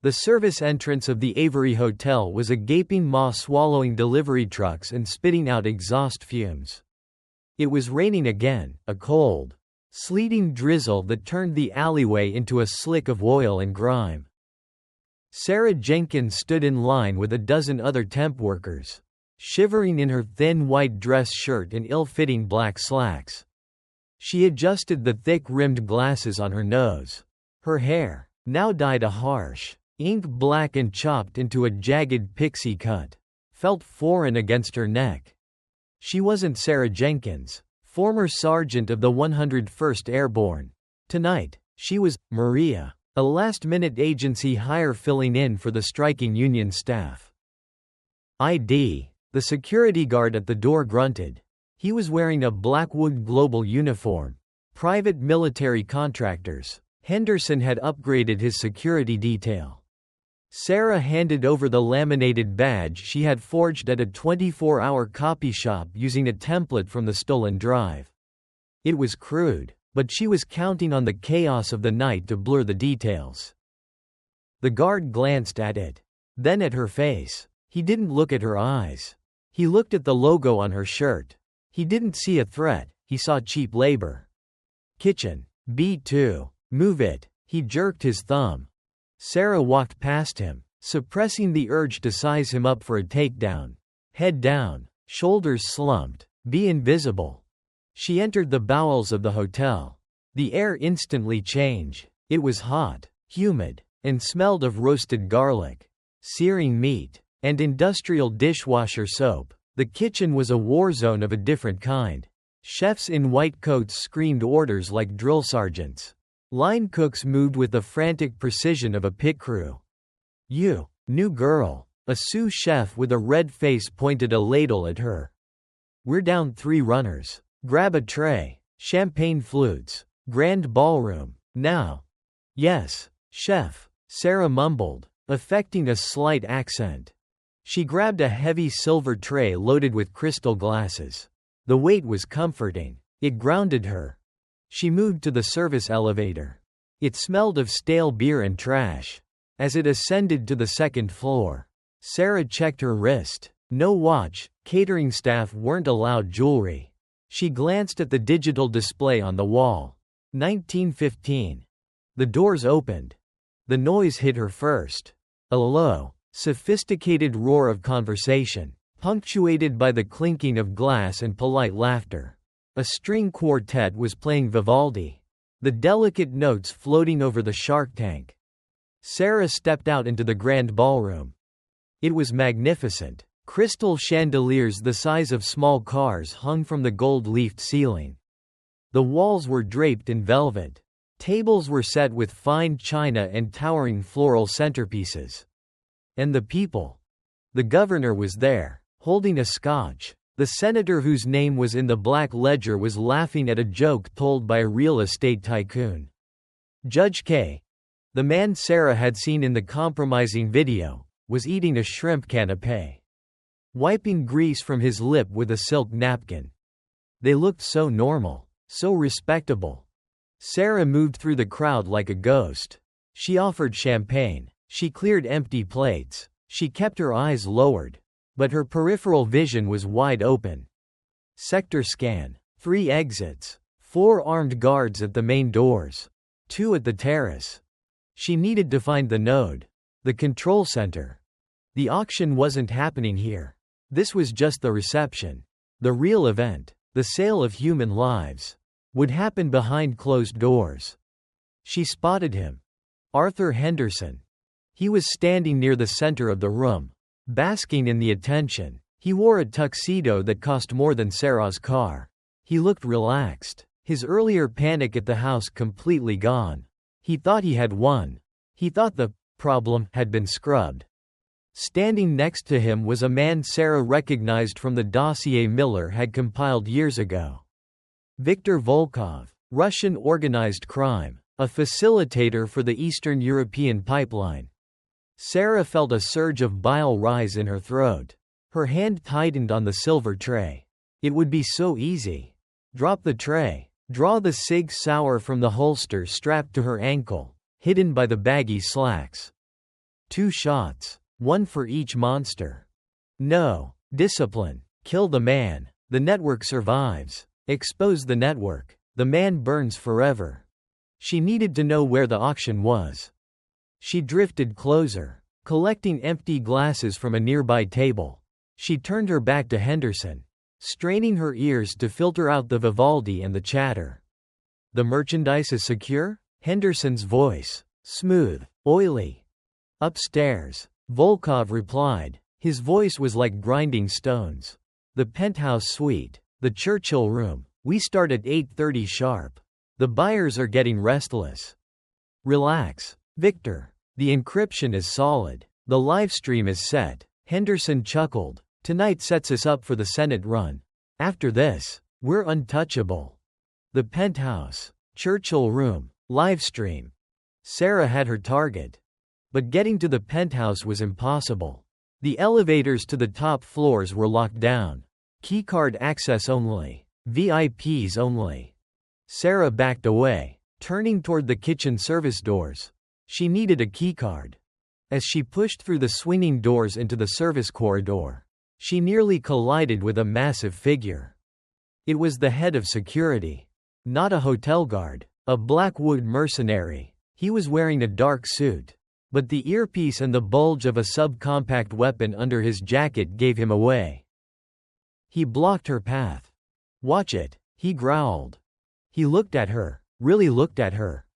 The service entrance of the Avery Hotel was a gaping maw swallowing delivery trucks and spitting out exhaust fumes. It was raining again, a cold, sleeting drizzle that turned the alleyway into a slick of oil and grime. Sarah Jenkins stood in line with a dozen other temp workers, shivering in her thin white dress shirt and ill-fitting black slacks. She adjusted the thick-rimmed glasses on her nose. Her hair, now dyed a harsh, ink black and chopped into a jagged pixie cut, felt foreign against her neck. She wasn't Sarah Jenkins, former sergeant of the 101st Airborne. Tonight, she was Maria, a last-minute agency hire filling in for the striking union staff. ID, the security guard at the door grunted. He was wearing a Blackwood Global uniform. Private military contractors. Henderson had upgraded his security detail. Sarah handed over the laminated badge she had forged at a 24-hour copy shop using a template from the stolen drive. It was crude, but she was counting on the chaos of the night to blur the details. The guard glanced at it, then at her face. He didn't look at her eyes. He looked at the logo on her shirt. He didn't see a threat, he saw cheap labor. Kitchen. B2. Move it. He jerked his thumb. Sarah walked past him, suppressing the urge to size him up for a takedown. Head down, shoulders slumped, be invisible. She entered the bowels of the hotel. The air instantly changed. It was hot, humid, and smelled of roasted garlic, searing meat, and industrial dishwasher soap. The kitchen was a war zone of a different kind. Chefs in white coats screamed orders like drill sergeants. Line cooks moved with the frantic precision of a pit crew. "You, new girl." A sous chef with a red face pointed a ladle at her. "We're down 3 runners. Grab a tray. Champagne flutes. Grand ballroom. Now." "Yes, chef," Sarah mumbled, affecting a slight accent. She grabbed a heavy silver tray loaded with crystal glasses. The weight was comforting. It grounded her. She moved to the service elevator. It smelled of stale beer and trash. As it ascended to the second floor, Sarah checked her wrist. No watch, catering staff weren't allowed jewelry. She glanced at the digital display on the wall. 1915. The doors opened. The noise hit her first. A low, sophisticated roar of conversation, punctuated by the clinking of glass and polite laughter. A string quartet was playing Vivaldi, the delicate notes floating over the shark tank. Sarah stepped out into the grand ballroom. It was magnificent. Crystal chandeliers the size of small cars hung from the gold-leafed ceiling. The walls were draped in velvet. Tables were set with fine china and towering floral centerpieces. And the people. The governor was there, holding a scotch. The senator whose name was in the black ledger was laughing at a joke told by a real estate tycoon. Judge K., the man Sarah had seen in the compromising video, was eating a shrimp canapé, wiping grease from his lip with a silk napkin. They looked so normal, so respectable. Sarah moved through the crowd like a ghost. She offered champagne. She cleared empty plates. She kept her eyes lowered, but her peripheral vision was wide open. Sector scan. 3 exits. 4 armed guards at the main doors. 2 at the terrace. She needed to find the node. The control center. The auction wasn't happening here. This was just the reception. The real event, the sale of human lives, would happen behind closed doors. She spotted him. Arthur Henderson. He was standing near the center of the room, basking in the attention. He wore a tuxedo that cost more than Sarah's car. He looked relaxed, his earlier panic at the house completely gone. He thought he had won. He thought the problem had been scrubbed. Standing next to him was a man Sarah recognized from the dossier Miller had compiled years ago. Viktor Volkov, Russian organized crime, a facilitator for the Eastern European pipeline. Sarah felt a surge of bile rise in her throat. Her hand tightened on the silver tray. It would be so easy. Drop the tray. Draw the Sig Sauer from the holster strapped to her ankle, hidden by the baggy slacks. 2 shots. 1 for each monster. No. Discipline. Kill the man. The network survives. Expose the network. The man burns forever. She needed to know where the auction was. She drifted closer, collecting empty glasses from a nearby table. She turned her back to Henderson, straining her ears to filter out the Vivaldi and the chatter. "The merchandise is secure?" Henderson's voice, smooth, oily. "Upstairs," Volkov replied. His voice was like grinding stones. "The penthouse suite, the Churchill room. We start at 8:30 sharp. The buyers are getting restless. Relax, Victor. The encryption is solid. The livestream is set." Henderson chuckled. "Tonight sets us up for the Senate run. After this, we're untouchable." The penthouse, Churchill room, Livestream. Sarah had her target. But getting to the penthouse was impossible. The elevators to the top floors were locked down. Keycard access only. VIPs only. Sarah backed away, turning toward the kitchen service doors. She needed a keycard. As she pushed through the swinging doors into the service corridor, she nearly collided with a massive figure. It was the head of security. Not a hotel guard, a Blackwood mercenary. He was wearing a dark suit. But the earpiece and the bulge of a subcompact weapon under his jacket gave him away. He blocked her path. "Watch it," he growled. He looked at her, really looked at her.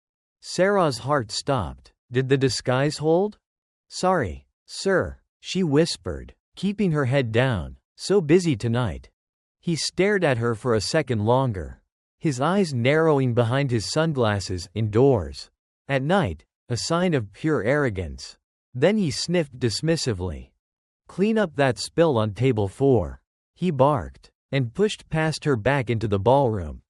Sarah's heart stopped. Did the disguise hold? "Sorry, sir," she whispered, keeping her head down. "So busy tonight." He stared at her for a second longer, his eyes narrowing behind his sunglasses. Indoors. At night. A sign of pure arrogance. Then he sniffed dismissively. "Clean up that spill on table 4. He barked, and pushed past her back into the ballroom.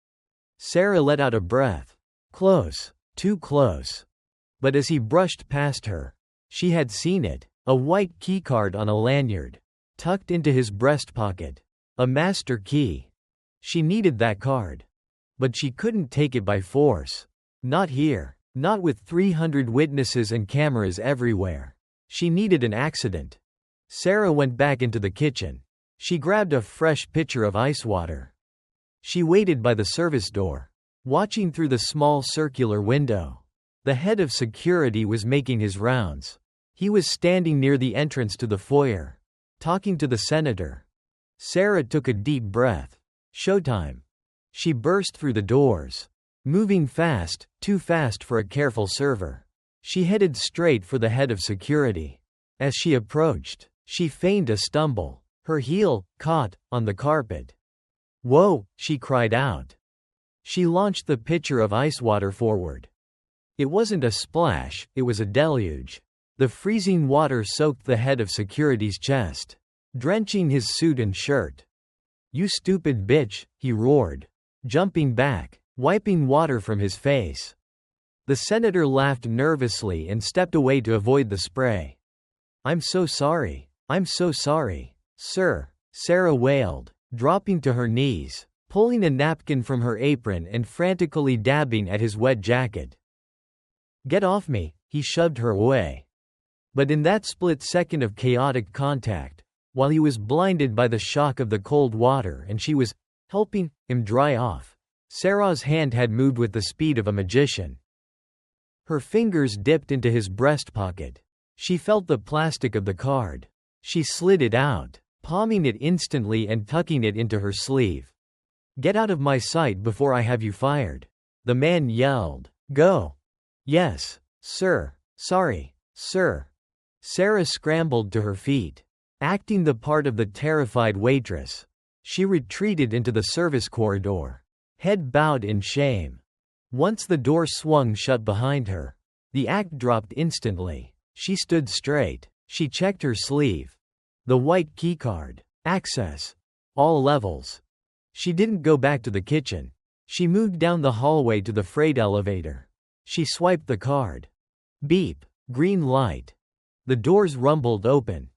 Sarah let out a breath. Close. Too close. But as he brushed past her, she had seen it, a white keycard on a lanyard, tucked into his breast pocket. A master key. She needed that card. But she couldn't take it by force. Not here. Not with 300 witnesses and cameras everywhere. She needed an accident. Sarah went back into the kitchen. She grabbed a fresh pitcher of ice water. She waited by the service door, watching through the small circular window. The head of security was making his rounds. He was standing near the entrance to the foyer, talking to the senator. Sarah took a deep breath. Showtime. She burst through the doors. Moving fast, too fast for a careful server. She headed straight for the head of security. As she approached, she feigned a stumble. Her heel caught on the carpet. "Whoa!" she cried out. She launched the pitcher of ice water forward. It wasn't a splash, it was a deluge. The freezing water soaked the head of security's chest, drenching his suit and shirt. "You stupid bitch," he roared, jumping back, wiping water from his face. The senator laughed nervously and stepped away to avoid the spray. I'm so sorry, sir," Sarah wailed, dropping to her knees, pulling a napkin from her apron and frantically dabbing at his wet jacket. "Get off me," he shoved her away. But in that split second of chaotic contact, while he was blinded by the shock of the cold water and she was helping him dry off, Sarah's hand had moved with the speed of a magician. Her fingers dipped into his breast pocket. She felt the plastic of the card. She slid it out, palming it instantly and tucking it into her sleeve. "Get out of my sight before I have you fired," the man yelled. "Go." "Yes, sir. Sorry, sir." Sarah scrambled to her feet, acting the part of the terrified waitress. She retreated into the service corridor, head bowed in shame. Once the door swung shut behind her, the act dropped instantly. She stood straight. She checked her sleeve. The white keycard. Access. All levels. She didn't go back to the kitchen. She moved down the hallway to the freight elevator. She swiped the card. Beep. Green light. The doors rumbled open.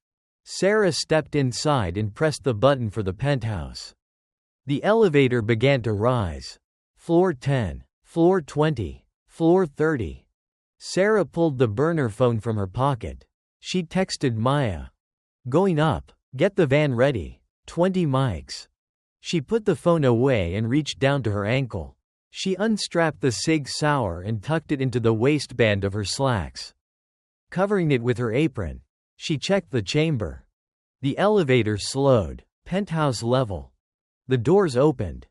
Sarah stepped inside and pressed the button for the penthouse. The elevator began to rise. Floor 10, floor 20, floor 30. Sarah pulled the burner phone from her pocket. She texted Maya. "Going up. Get the van ready. 20 mics." She put the phone away and reached down to her ankle. She unstrapped the Sig Sauer and tucked it into the waistband of her slacks. Covering it with her apron, she checked the chamber. The elevator slowed. Penthouse level. The doors opened.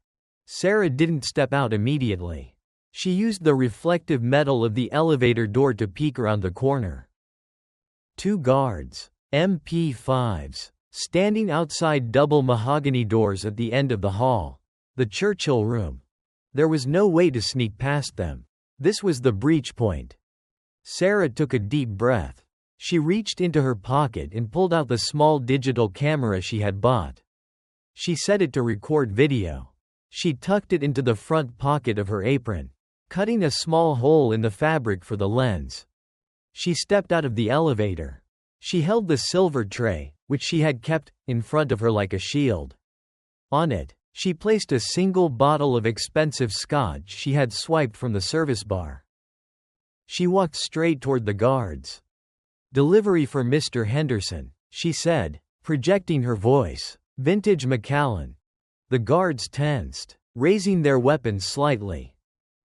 Sarah didn't step out immediately. She used the reflective metal of the elevator door to peek around the corner. 2 guards, MP5s, standing outside double mahogany doors at the end of the hall. The Churchill room. There was no way to sneak past them. This was the breach point. Sarah took a deep breath. She reached into her pocket and pulled out the small digital camera she had bought. She set it to record video. She tucked it into the front pocket of her apron. cutting a small hole in the fabric for the lens. She stepped out of the elevator. She held the silver tray, which she had kept, in front of her like a shield. On it, she placed a single bottle of expensive scotch she had swiped from the service bar. She walked straight toward the guards. "Delivery for Mr. Henderson," she said, projecting her voice. "Vintage Macallan." The guards tensed, raising their weapons slightly.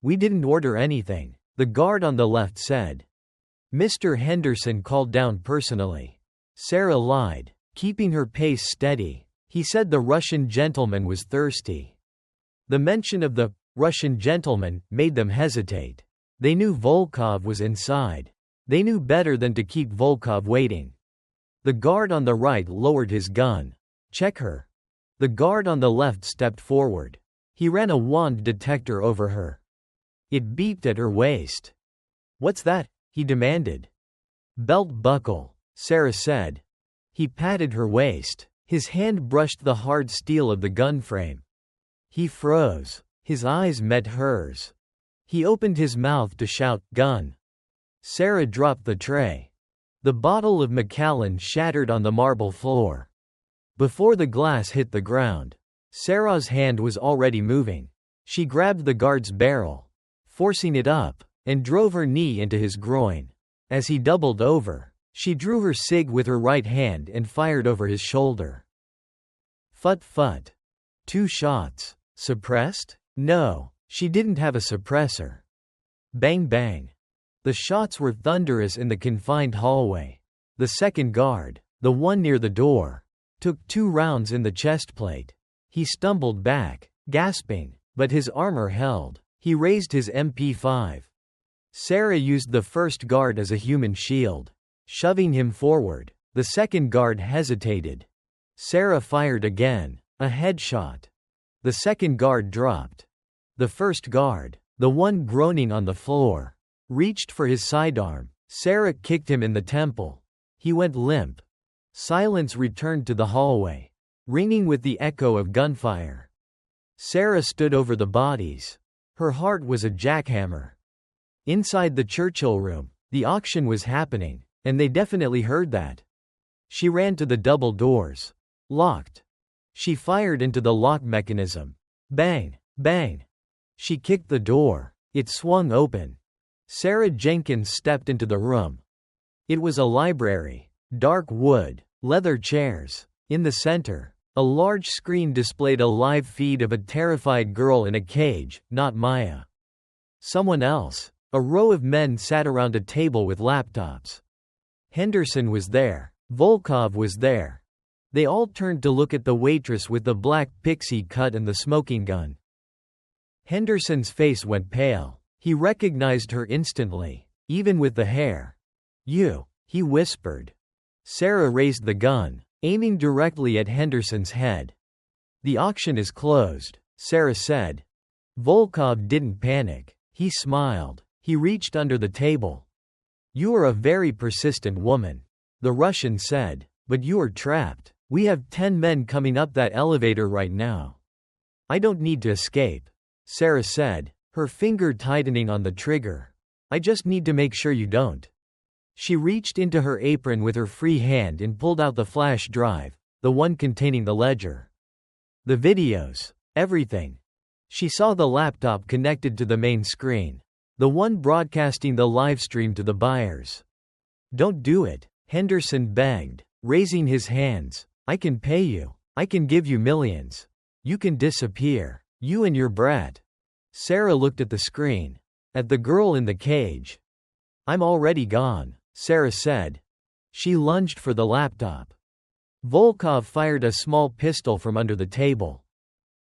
"We didn't order anything," the guard on the left said. "Mr. Henderson called down personally." Sarah lied, keeping her pace steady. "He said the Russian gentleman was thirsty." The mention of the Russian gentleman made them hesitate. They knew Volkov was inside. They knew better than to keep Volkov waiting. The guard on the right lowered his gun. "Check her." The guard on the left stepped forward. He ran a wand detector over her. It beeped at her waist. "What's that?" he demanded. "Belt buckle," Sarah said. He patted her waist. His hand brushed the hard steel of the gun frame. He froze. His eyes met hers. He opened his mouth to shout, "Gun!" Sarah dropped the tray. The bottle of Macallan shattered on the marble floor. Before the glass hit the ground, Sarah's hand was already moving. She grabbed the guard's barrel, forcing it up, and drove her knee into his groin. As he doubled over, she drew her sig with her right hand and fired over his shoulder. Fut-fut. 2 shots. Suppressed? No, she didn't have a suppressor. Bang bang. The shots were thunderous in the confined hallway. The second guard, the one near the door, took 2 rounds in the chest plate. He stumbled back, gasping, but his armor held. He raised his MP5. Sarah used the first guard as a human shield, shoving him forward. The second guard hesitated. Sarah fired again, a headshot. The second guard dropped. The first guard, the one groaning on the floor, reached for his sidearm. Sarah kicked him in the temple. He went limp. Silence returned to the hallway, ringing with the echo of gunfire. Sarah stood over the bodies. Her heart was a jackhammer. Inside the Churchill room, the auction was happening, and they definitely heard that. She ran to the double doors. Locked. She fired into the lock mechanism. Bang, bang. She kicked the door. It swung open. Sarah Jenkins stepped into the room. It was a library. Dark wood, leather chairs. In the center, a large screen displayed a live feed of a terrified girl in a cage, not Maya. Someone else. A row of men sat around a table with laptops. Henderson was there. Volkov was there. They all turned to look at the waitress with the black pixie cut and the smoking gun. Henderson's face went pale. He recognized her instantly, even with the hair. "You," he whispered. Sarah raised the gun, aiming directly at Henderson's head. "The auction is closed," Sarah said. Volkov didn't panic. He smiled. He reached under the table. "You are a very persistent woman," the Russian said, "but you are trapped. We have 10 men coming up that elevator right now." "I don't need to escape," Sarah said, her finger tightening on the trigger. "I just need to make sure you don't." She reached into her apron with her free hand and pulled out the flash drive, the one containing the ledger. The videos. Everything. She saw the laptop connected to the main screen, the one broadcasting the livestream to the buyers. "Don't do it," Henderson begged, raising his hands. "I can pay you. I can give you millions. You can disappear. You and your brat." Sarah looked at the screen. At the girl in the cage. "I'm already gone," Sarah said. She lunged for the laptop. Volkov fired a small pistol from under the table.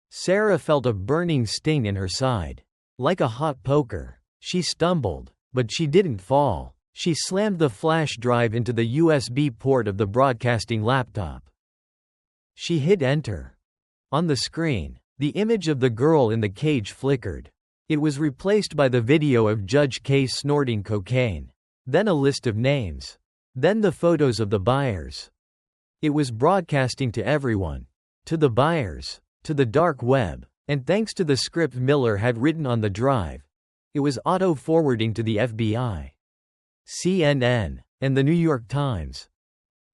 Sarah felt a burning sting in her side. Like a hot poker. She stumbled, but she didn't fall. She slammed the flash drive into the USB port of the broadcasting laptop. She hit enter. On the screen, the image of the girl in the cage flickered. It was replaced by the video of Judge K snorting cocaine. Then a list of names. Then the photos of the buyers. It was broadcasting to everyone. To the buyers. To the dark web. And thanks to the script Miller had written on the drive, It was auto-forwarding to the FBI, CNN, and the New York Times.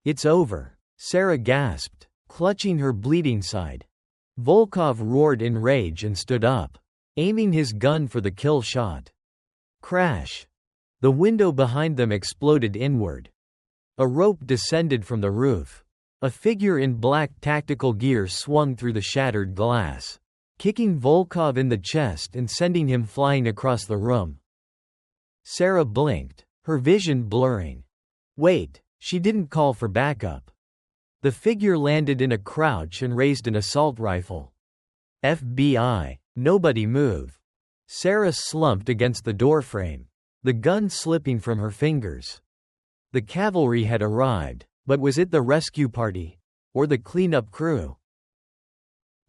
"It's over," Sarah gasped, clutching her bleeding side. Volkov roared in rage and stood up, aiming his gun for the kill shot. Crash! The window behind them exploded inward. A rope descended from the roof. A figure in black tactical gear swung through the shattered glass, kicking Volkov in the chest and sending him flying across the room. Sarah blinked, her vision blurring. Wait, she didn't call for backup. The figure landed in a crouch and raised an assault rifle. FBI, nobody move. Sarah slumped against the doorframe, the gun slipping from her fingers. The cavalry had arrived, but was it the rescue party? Or the cleanup crew?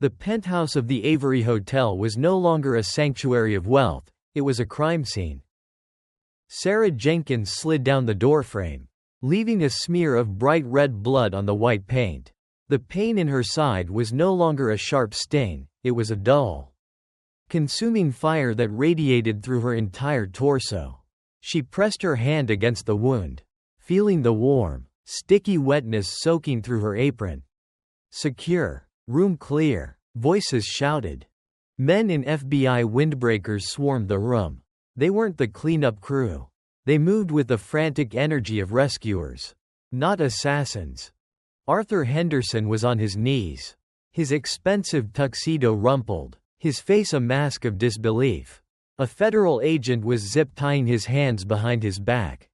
The penthouse of the Avery Hotel was no longer a sanctuary of wealth, it was a crime scene. Sarah Jenkins slid down the doorframe, leaving a smear of bright red blood on the white paint. The pain in her side was no longer a sharp sting, it was a dull, consuming fire that radiated through her entire torso. She pressed her hand against the wound, feeling the warm, sticky wetness soaking through her apron. Secure. Room clear. Voices shouted. Men in FBI windbreakers swarmed the room. They weren't the cleanup crew. They moved with the frantic energy of rescuers, not assassins. Arthur Henderson was on his knees, his expensive tuxedo rumpled, his face a mask of disbelief. A federal agent was zip-tying his hands behind his back.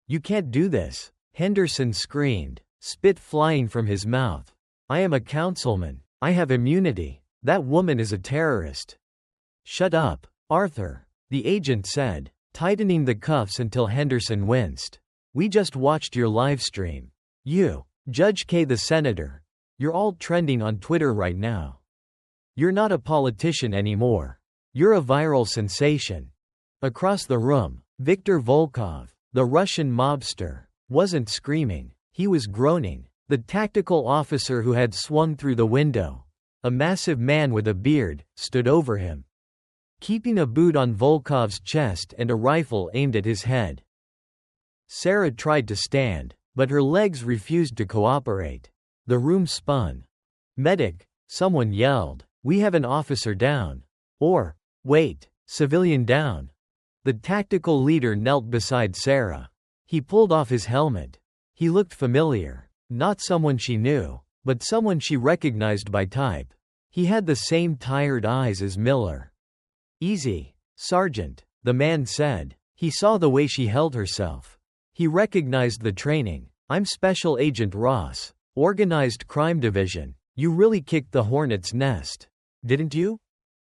"You can't do this," Henderson screamed, spit flying from his mouth. "I am a councilman. I have immunity. That woman is a terrorist." "Shut up, Arthur," the agent said, tightening the cuffs until Henderson winced. "We just watched your live stream. You, Judge K. the senator. You're all trending on Twitter right now. You're not a politician anymore. You're a viral sensation." Across the room, Viktor Volkov, the Russian mobster, wasn't screaming. He was groaning. The tactical officer who had swung through the window, a massive man with a beard, stood over him, keeping a boot on Volkov's chest and a rifle aimed at his head. Sarah tried to stand, but her legs refused to cooperate. The room spun. "Medic," someone yelled. "We have an officer down." Or, "Wait, civilian down." The tactical leader knelt beside Sarah. He pulled off his helmet. He looked familiar. Not someone she knew, but someone she recognized by type. He had the same tired eyes as Miller. "Easy, Sergeant," the man said. He saw the way she held herself. He recognized the training. "I'm Special Agent Ross, Organized Crime Division. You really kicked the hornet's nest, didn't you?"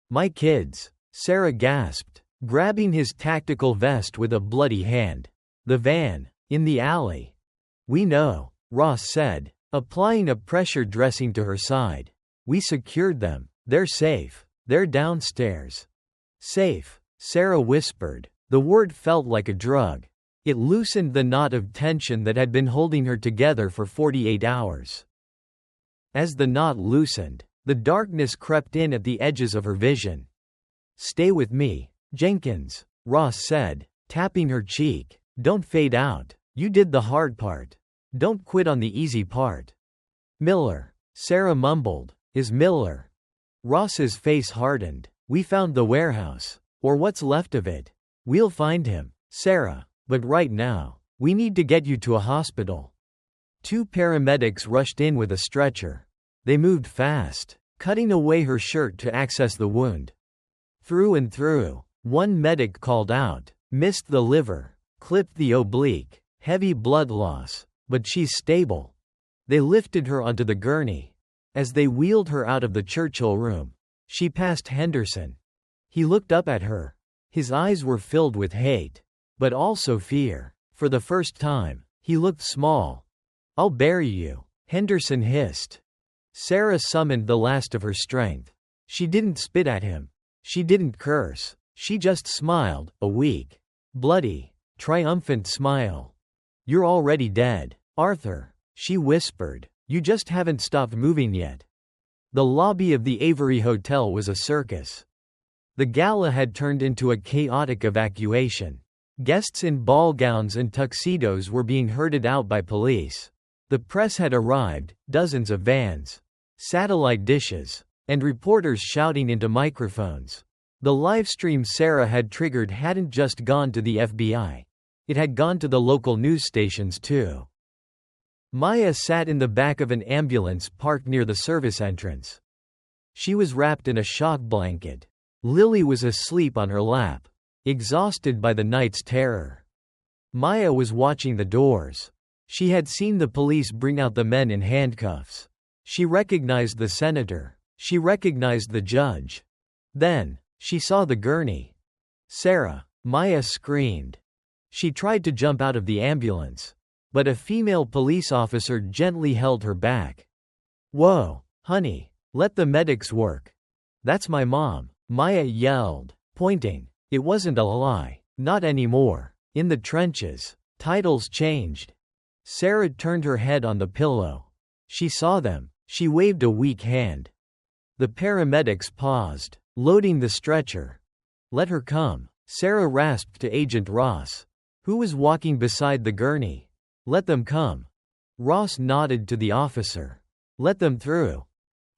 "My kids," Sarah gasped, grabbing his tactical vest with a bloody hand. "The van, in the alley." "We know," Ross said, applying a pressure dressing to her side. "We secured them. They're safe. They're downstairs." "Safe," Sarah whispered. The word felt like a drug. It loosened the knot of tension that had been holding her together for 48 hours. As the knot loosened, the darkness crept in at the edges of her vision. "Stay with me, Jenkins," Ross said, tapping her cheek. "Don't fade out. You did the hard part. Don't quit on the easy part." "Miller," Sarah mumbled. "Is Miller?" Ross's face hardened. "We found the warehouse. Or what's left of it. We'll find him, Sarah. But right now, we need to get you to a hospital." 2 paramedics rushed in with a stretcher. They moved fast, cutting away her shirt to access the wound. Through and through, one medic called out, "Missed the liver, clipped the oblique, heavy blood loss, but she's stable." They lifted her onto the gurney. As they wheeled her out of the Churchill room, she passed Henderson. He looked up at her. His eyes were filled with hate, but also fear. For the first time, he looked small. "I'll bury you," Henderson hissed. Sarah summoned the last of her strength. She didn't spit at him. She didn't curse. She just smiled, a weak, bloody, triumphant smile. "You're already dead, Arthur," she whispered. "You just haven't stopped moving yet." The lobby of the Avery Hotel was a circus. The gala had turned into a chaotic evacuation. Guests in ball gowns and tuxedos were being herded out by police. The press had arrived, dozens of vans, satellite dishes, and reporters shouting into microphones. The livestream Sarah had triggered hadn't just gone to the FBI. It had gone to the local news stations too. Maya sat in the back of an ambulance parked near the service entrance. She was wrapped in a shock blanket. Lily was asleep on her lap, exhausted by the night's terror. Maya was watching the doors. She had seen the police bring out the men in handcuffs. She recognized the senator. She recognized the judge. Then, she saw the gurney. Sarah, Maya screamed. She tried to jump out of the ambulance, but a female police officer gently held her back. "Whoa, honey, let the medics work. That's my mom," Maya yelled, pointing. It wasn't a lie. Not anymore. In the trenches. Titles changed. Sarah turned her head on the pillow. She saw them. She waved a weak hand. The paramedics paused, loading the stretcher. "Let her come," Sarah rasped to Agent Ross, who was walking beside the gurney. "Let them come." Ross nodded to the officer. "Let them through."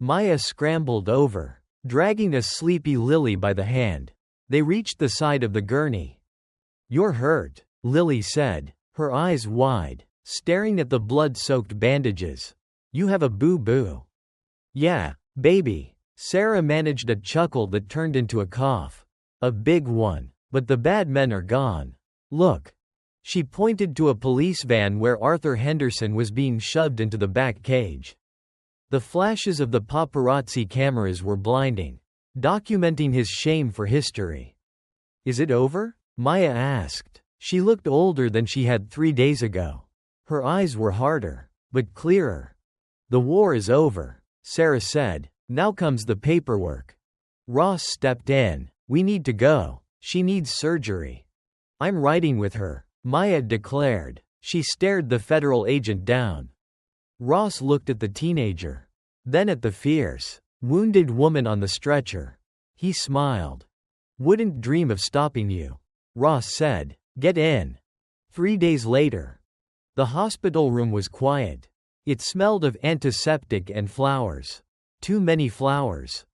Maya scrambled over, dragging a sleepy Lily by the hand. They reached the side of the gurney. "You're hurt," Lily said, her eyes wide, staring at the blood-soaked bandages. "You have a boo-boo." "Yeah, baby." Sarah managed a chuckle that turned into a cough. "A big one. But the bad men are gone. Look." She pointed to a police van where Arthur Henderson was being shoved into the back cage. The flashes of the paparazzi cameras were blinding, documenting his shame for history. "Is it over?" Maya asked. She looked older than she had 3 days ago. Her eyes were harder, but clearer. "The war is over," Sarah said. "Now comes the paperwork." Ross stepped in. "We need to go. She needs surgery." "I'm riding with her," Maya declared. She stared the federal agent down. Ross looked at the teenager, then at the fierce, wounded woman on the stretcher. He smiled. "Wouldn't dream of stopping you," Ross said. "Get in." 3 days later. The hospital room was quiet. It smelled of antiseptic and flowers. Too many flowers.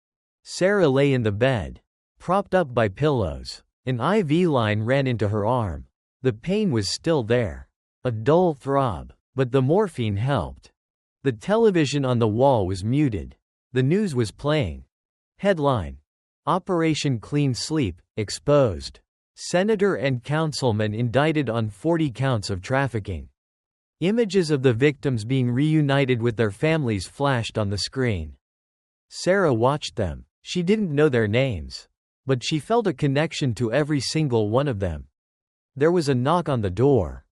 Sarah lay in the bed, propped up by pillows. An IV line ran into her arm. The pain was still there. A dull throb, but the morphine helped. The television on the wall was muted. The news was playing. Headline: Operation Clean Sleep, exposed. Senator and councilman indicted on 40 counts of trafficking. Images of the victims being reunited with their families flashed on the screen. Sarah watched them. She didn't know their names, but she felt a connection to every single one of them. There was a knock on the door.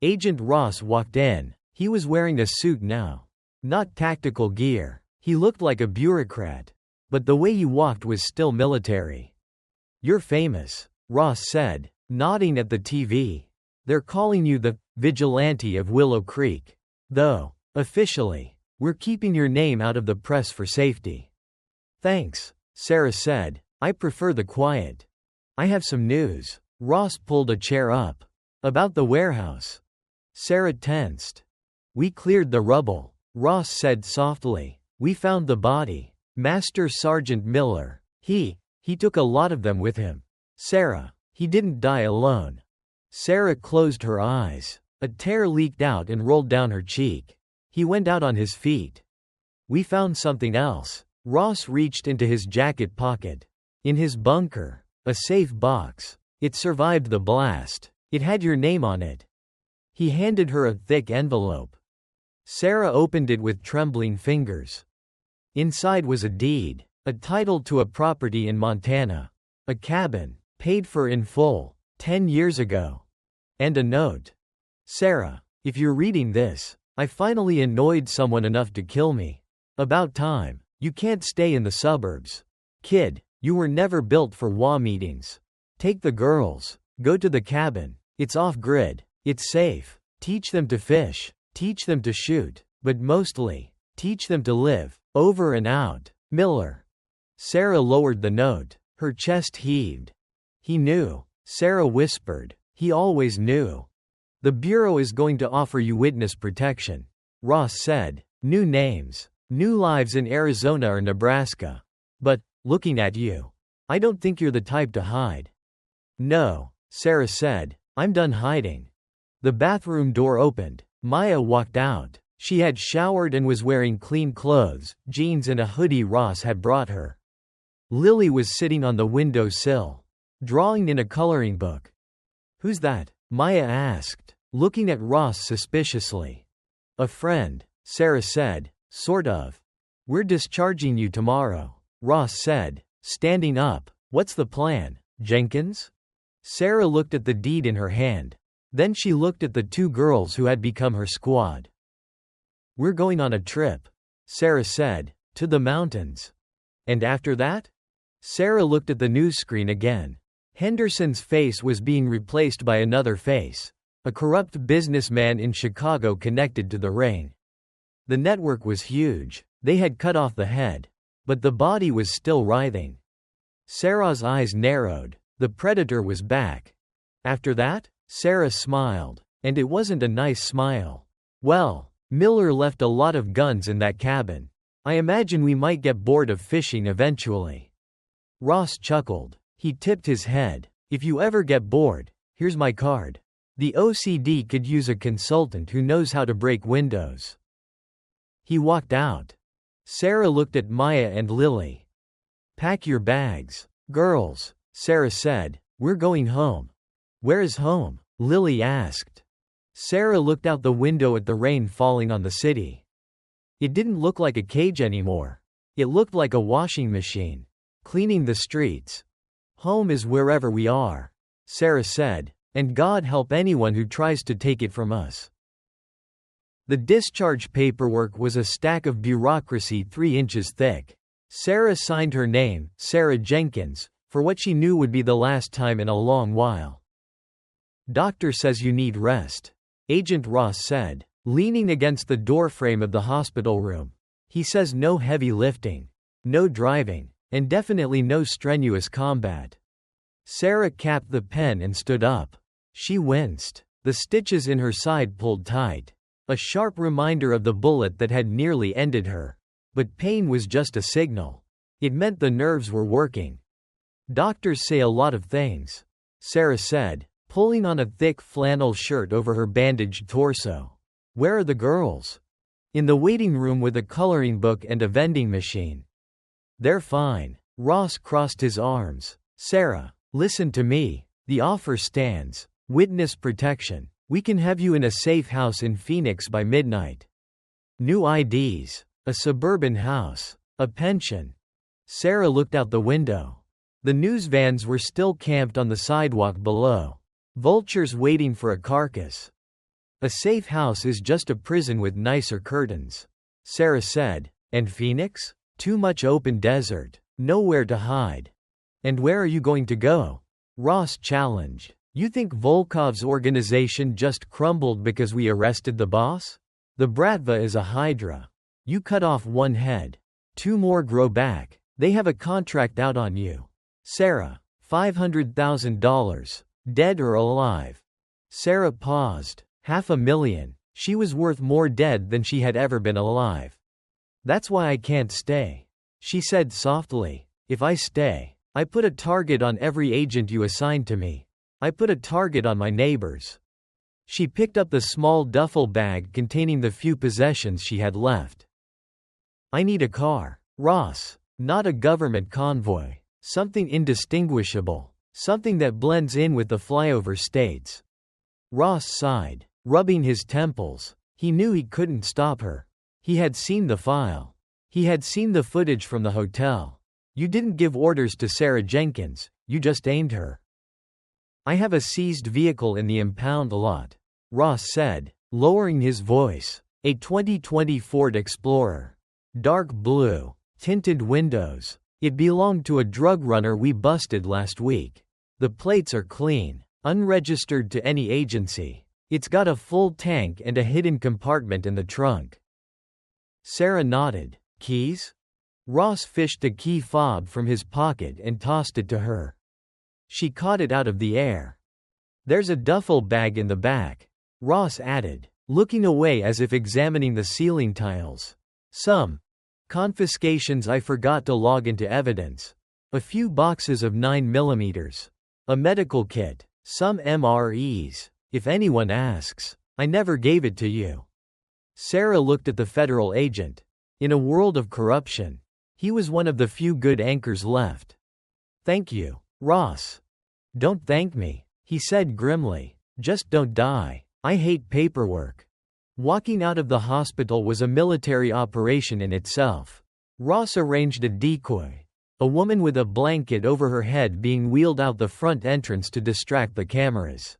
Agent Ross walked in. He was wearing a suit now. Not tactical gear. He looked like a bureaucrat. But the way he walked was still military. "You're famous," Ross said, nodding at the TV. "They're calling you the vigilante of Willow Creek. Though, officially, we're keeping your name out of the press for safety." "Thanks," Sarah said. "I prefer the quiet." "I have some news." Ross pulled a chair up. "About the warehouse." Sarah tensed. "We cleared the rubble," Ross said softly. "We found the body. Master Sergeant Miller. He took a lot of them with him." "Sarah, he didn't die alone." Sarah closed her eyes. A tear leaked out and rolled down her cheek. "He went out on his feet." "We found something else." Ross reached into his jacket pocket. "In his bunker. A safe box. It survived the blast. It had your name on it." He handed her a thick envelope. Sarah opened it with trembling fingers. Inside was a deed, a title to a property in Montana, a cabin, paid for in full, 10 years ago, and a note. "Sarah, if you're reading this, I finally annoyed someone enough to kill me. About time. You can't stay in the suburbs. Kid, you were never built for WA meetings. Take the girls. Go to the cabin. It's off-grid. It's safe. Teach them to fish. Teach them to shoot. But mostly, teach them to live. Over and out. Miller." Sarah lowered the note. Her chest heaved. He knew. Sarah whispered. He always knew. The Bureau is going to offer you witness protection. Ross said. New names. New lives in Arizona or Nebraska. But, looking at you, I don't think you're the type to hide. No, Sarah said. I'm done hiding. The bathroom door opened. Maya walked out. She had showered and was wearing clean clothes, jeans and a hoodie Ross had brought her. Lily was sitting on the window sill, drawing in a coloring book. Who's that? Maya asked, looking at Ross suspiciously. A friend, Sarah said. Sort of. We're discharging you tomorrow, Ross said, standing up. What's the plan, Jenkins? Sarah looked at the deed in her hand. Then she looked at the two girls who had become her squad. We're going on a trip, Sarah said, to the mountains. And after that? Sarah looked at the news screen again. Henderson's face was being replaced by another face, a corrupt businessman in Chicago connected to the ring. The network was huge. They had cut off the head, but the body was still writhing. Sarah's eyes narrowed. The predator was back. After that? Sarah smiled, and it wasn't a nice smile. Well, Miller left a lot of guns in that cabin. I imagine we might get bored of fishing eventually. Ross chuckled. He tipped his head. If you ever get bored, here's my card. The OCD could use a consultant who knows how to break windows. He walked out. Sarah looked at Maya and Lily. Pack your bags. Girls, Sarah said, we're going home. Where is home? Lily asked. Sarah looked out the window at the rain falling on the city. It didn't look like a cage anymore. It looked like a washing machine, cleaning the streets. Home is wherever we are, Sarah said, and God help anyone who tries to take it from us. The discharge paperwork was a stack of bureaucracy 3 inches thick. Sarah signed her name, Sarah Jenkins, for what she knew would be the last time in a long while. Doctor says you need rest, Agent Ross said, leaning against the doorframe of the hospital room. He says no heavy lifting, no driving, and definitely no strenuous combat. Sarah capped the pen and stood up. She winced. The stitches in her side pulled tight. A sharp reminder of the bullet that had nearly ended her. But pain was just a signal. It meant the nerves were working. Doctors say a lot of things, Sarah said, pulling on a thick flannel shirt over her bandaged torso. Where are the girls? In the waiting room with a coloring book and a vending machine. They're fine. Ross crossed his arms. Sarah, listen to me. The offer stands. Witness protection. We can have you in a safe house in Phoenix by midnight. New IDs. A suburban house. A pension. Sarah looked out the window. The news vans were still camped on the sidewalk below. Vultures waiting for a carcass. A safe house is just a prison with nicer curtains, Sarah said. And Phoenix? Too much open desert. Nowhere to hide. And where are you going to go? Ross challenged. You think Volkov's organization just crumbled because we arrested the boss? The Bratva is a hydra. You cut off one head. 2 more grow back. They have a contract out on you. Sarah, $500,000. Dead or alive? Sarah paused. $500,000. She was worth more dead than she had ever been alive. That's why I can't stay, she said softly. If I stay, I put a target on every agent you assigned to me. I put a target on my neighbors. She picked up the small duffel bag containing the few possessions she had left. I need a car, Ross. Not a government convoy. Something indistinguishable. Something that blends in with the flyover states. Ross sighed, rubbing his temples. He knew he couldn't stop her. He had seen the file. He had seen the footage from the hotel. You didn't give orders to Sarah Jenkins, you just aimed her. I have a seized vehicle in the impound lot, Ross said, lowering his voice. A 2020 Ford Explorer. Dark blue, tinted windows. It belonged to a drug runner we busted last week. The plates are clean, unregistered to any agency. It's got a full tank and a hidden compartment in the trunk. Sarah nodded. Keys? Ross fished a key fob from his pocket and tossed it to her. She caught it out of the air. "There's a duffel bag in the back," Ross added, looking away as if examining the ceiling tiles. "Some confiscations I forgot to log into evidence. A few boxes of 9mm. A medical kit. Some MREs. If anyone asks, I never gave it to you." Sarah looked at the federal agent. In a world of corruption, he was one of the few good anchors left. "Thank you, Ross." "Don't thank me," he said grimly. "Just don't die. I hate paperwork." Walking out of the hospital was a military operation in itself. Ross arranged a decoy, a woman with a blanket over her head being wheeled out the front entrance to distract the cameras.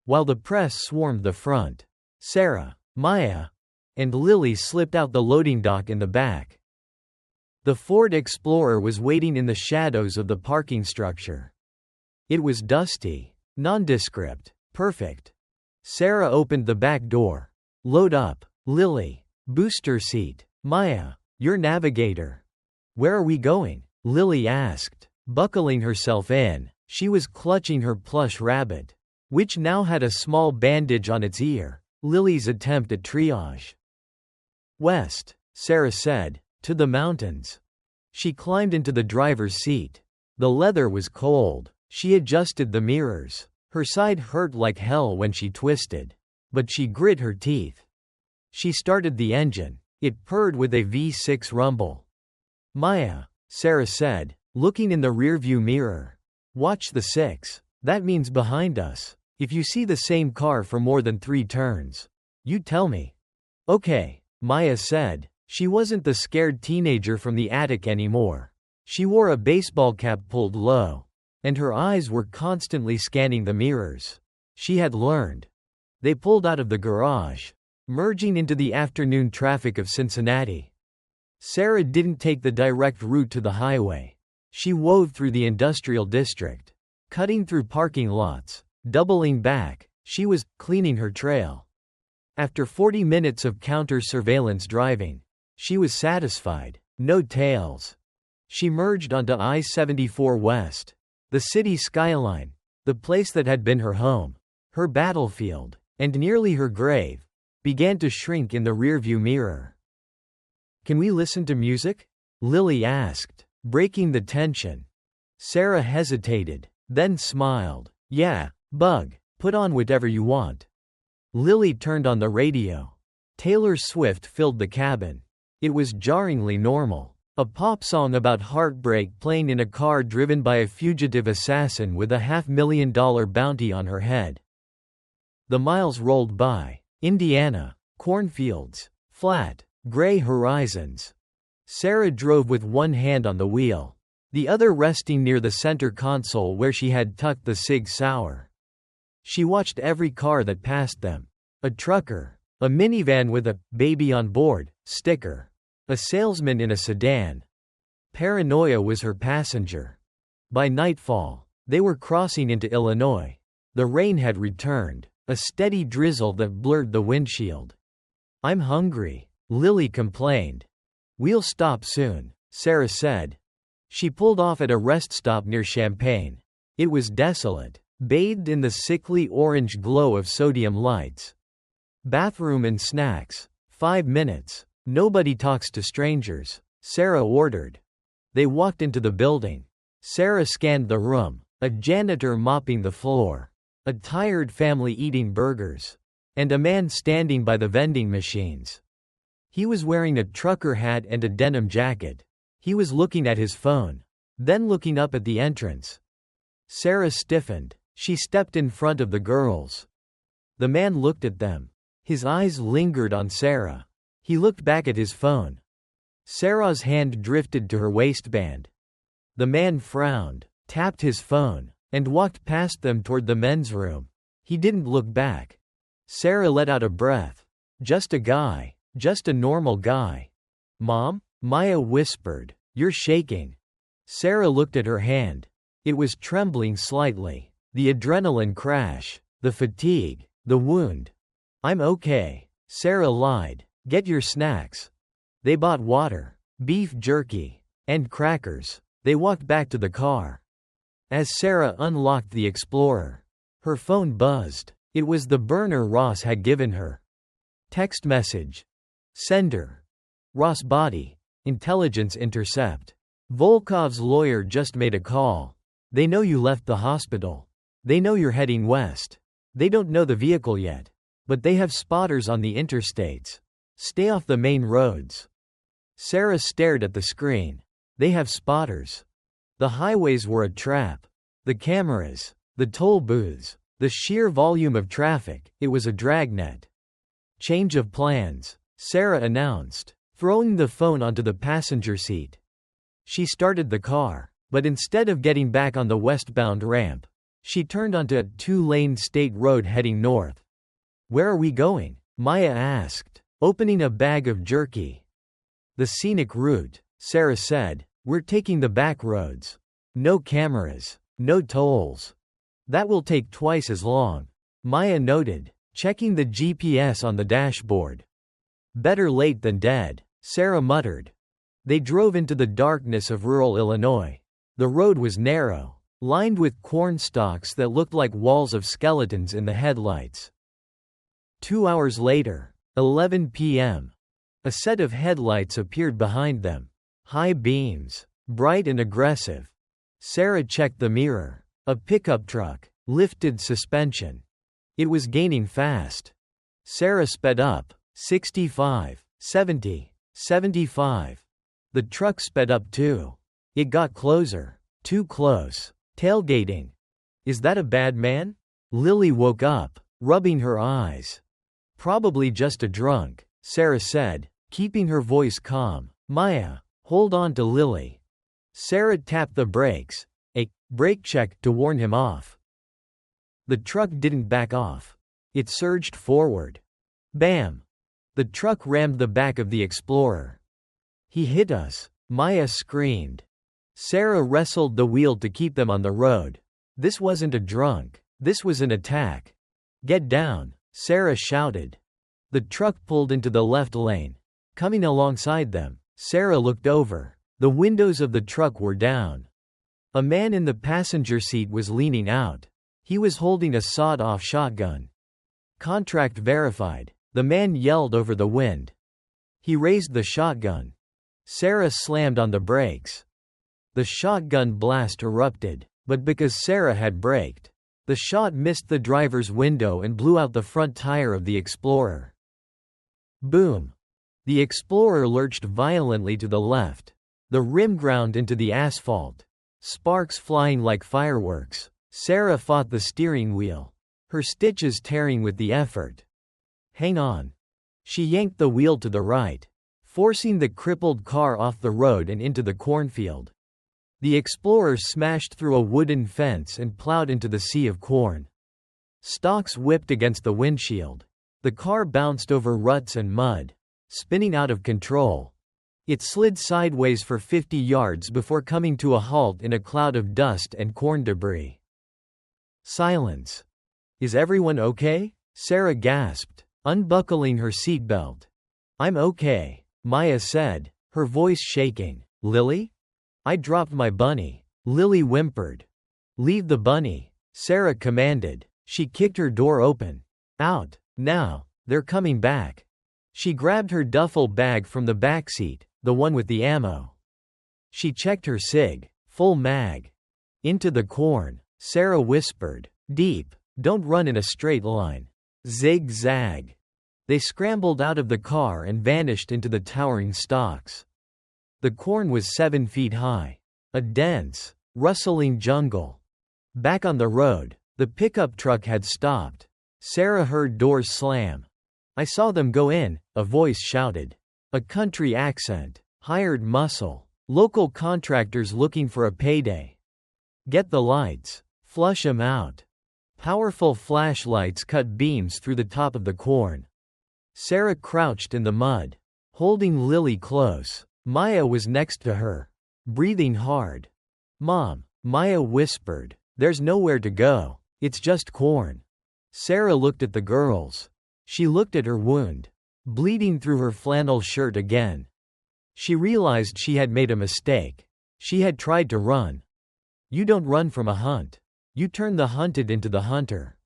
While the press swarmed the front, Sarah, Maya, and Lily slipped out the loading dock in the back. The Ford Explorer was waiting in the shadows of the parking structure. It was dusty, nondescript, perfect. Sarah opened the back door. "Load up, Lily. Booster seat. Maya, your navigator." "Where are we going?" Lily asked, buckling herself in. She was clutching her plush rabbit, which now had a small bandage on its ear. Lily's attempt at triage. "West," Sarah said, "to the mountains." She climbed into the driver's seat. The leather was cold. She adjusted the mirrors. Her side hurt like hell when she twisted, but she grit her teeth. She started the engine. It purred with a V6 rumble. "Maya," Sarah said, looking in the rearview mirror. "Watch the 6. That means behind us. If you see the same car for more than 3 turns, you tell me." "Okay," Maya said. She wasn't the scared teenager from the attic anymore. She wore a baseball cap pulled low, and her eyes were constantly scanning the mirrors. She had learned. They pulled out of the garage, merging into the afternoon traffic of Cincinnati. Sarah didn't take the direct route to the highway. She wove through the industrial district, cutting through parking lots, doubling back. She was cleaning her trail. After 40 minutes of counter-surveillance driving, she was satisfied. No tails. She merged onto I-74 West. The city skyline, the place that had been her home, her battlefield, and nearly her grave, began to shrink in the rearview mirror. "Can we listen to music?" Lily asked, breaking the tension. Sarah hesitated, then smiled. "Yeah, Bug, put on whatever you want." Lily turned on the radio. Taylor Swift filled the cabin. It was jarringly normal. A pop song about heartbreak playing in a car driven by a fugitive assassin with a $500,000 bounty on her head. The miles rolled by. Indiana, cornfields, flat, gray horizons. Sarah drove with one hand on the wheel, the other resting near the center console where she had tucked the Sig Sauer. She watched every car that passed them. A trucker, a minivan with a "baby on board" sticker, a salesman in a sedan. Paranoia was her passenger. By nightfall, they were crossing into Illinois. The rain had returned, a steady drizzle that blurred the windshield. "I'm hungry," Lily complained. "We'll stop soon," Sarah said. She pulled off at a rest stop near Champaign. It was desolate, bathed in the sickly orange glow of sodium lights. "Bathroom and snacks. 5 minutes. Nobody talks to strangers," Sarah ordered. They walked into the building. Sarah scanned the room. A janitor mopping the floor. A tired family eating burgers. And a man standing by the vending machines. He was wearing a trucker hat and a denim jacket. He was looking at his phone, then looking up at the entrance. Sarah stiffened. She stepped in front of the girls. The man looked at them. His eyes lingered on Sarah. He looked back at his phone. Sarah's hand drifted to her waistband. The man frowned, tapped his phone, and walked past them toward the men's room. He didn't look back. Sarah let out a breath. Just a guy. Just a normal guy. "Mom?" Maya whispered. "You're shaking." Sarah looked at her hand. It was trembling slightly. The adrenaline crash. The fatigue. The wound. "I'm okay," Sarah lied. "Get your snacks." They bought water. beef jerky, and crackers. They walked back to the car. As Sarah unlocked the Explorer, her phone buzzed. It was the burner Ross had given her. Text message. Sender. Ross body. Intelligence intercept. Volkov's lawyer just made a call. They know you left the hospital. They know you're heading west. They don't know the vehicle yet, but they have spotters on the interstates. Stay off the main roads. Sarah stared at the screen. They have spotters. The highways were a trap. The cameras, the toll booths, the sheer volume of traffic, it was a dragnet. Change of plans, Sarah announced, throwing the phone onto the passenger seat. She started the car, but instead of getting back on the westbound ramp, she turned onto a two-lane state road heading north. Where are we going? Maya asked, opening a bag of jerky. The scenic route, Sarah said. We're taking the back roads. No cameras, no tolls. That will take twice as long, Maya noted, checking the GPS on the dashboard. Better late than dead, Sarah muttered. They drove into the darkness of rural Illinois. The road was narrow, lined with corn stalks that looked like walls of skeletons in the headlights. 2 hours later, 11 p.m., a set of headlights appeared behind them. High beams, bright and aggressive. Sarah checked the mirror. A pickup truck, lifted suspension. It was gaining fast. Sarah sped up. 65, 70, 75. The truck sped up too. It got closer. Too close. Tailgating. Is that a bad man? Lily woke up, rubbing her eyes. Probably just a drunk, Sarah said, keeping her voice calm. Maya, hold on to Lily. Sarah tapped the brakes. A brake check to warn him off. The truck didn't back off. It surged forward. Bam! The truck rammed the back of the Explorer. He hit us, Maya screamed. Sarah wrestled the wheel to keep them on the road. This wasn't a drunk. This was an attack. Get down, Sarah shouted. The truck pulled into the left lane. Coming alongside them, Sarah looked over. The windows of the truck were down. A man in the passenger seat was leaning out. He was holding a sawed-off shotgun. Contract verified, the man yelled over the wind. He raised the shotgun. Sarah slammed on the brakes. The shotgun blast erupted, but because Sarah had braked, the shot missed the driver's window and blew out the front tire of the Explorer. Boom! The Explorer lurched violently to the left. The rim ground into the asphalt. Sparks flying like fireworks. Sarah fought the steering wheel, her stitches tearing with the effort. Hang on. She yanked the wheel to the right, forcing the crippled car off the road and into the cornfield. The Explorer smashed through a wooden fence and plowed into the sea of corn. Stalks whipped against the windshield. The car bounced over ruts and mud, spinning out of control. It slid sideways for 50 yards before coming to a halt in a cloud of dust and corn debris. Silence. Is everyone okay? Sarah gasped, unbuckling her seatbelt. I'm okay, Maya said, her voice shaking. Lily? I dropped my bunny. Lily whimpered. Leave the bunny, Sarah commanded. She kicked her door open. Out, now, they're coming back. She grabbed her duffel bag from the back seat, the one with the ammo. She checked her sig, full mag. Into the corn, Sarah whispered. Deep, don't run in a straight line. Zig-zag. They scrambled out of the car and vanished into the towering stalks. The corn was 7 feet high. A dense, rustling jungle. Back on the road, the pickup truck had stopped. Sarah heard doors slam. I saw them go in, a voice shouted. A country accent. Hired muscle. Local contractors looking for a payday. Get the lights. Flush 'em out. Powerful flashlights cut beams through the top of the corn. Sarah crouched in the mud, holding Lily close. Maya was next to her, breathing hard. Mom, Maya whispered, there's nowhere to go. It's just corn. Sarah looked at the girls. She looked at her wound, bleeding through her flannel shirt again. She realized she had made a mistake. She had tried to run. You don't run from a hunt. You turn the hunted into the hunter.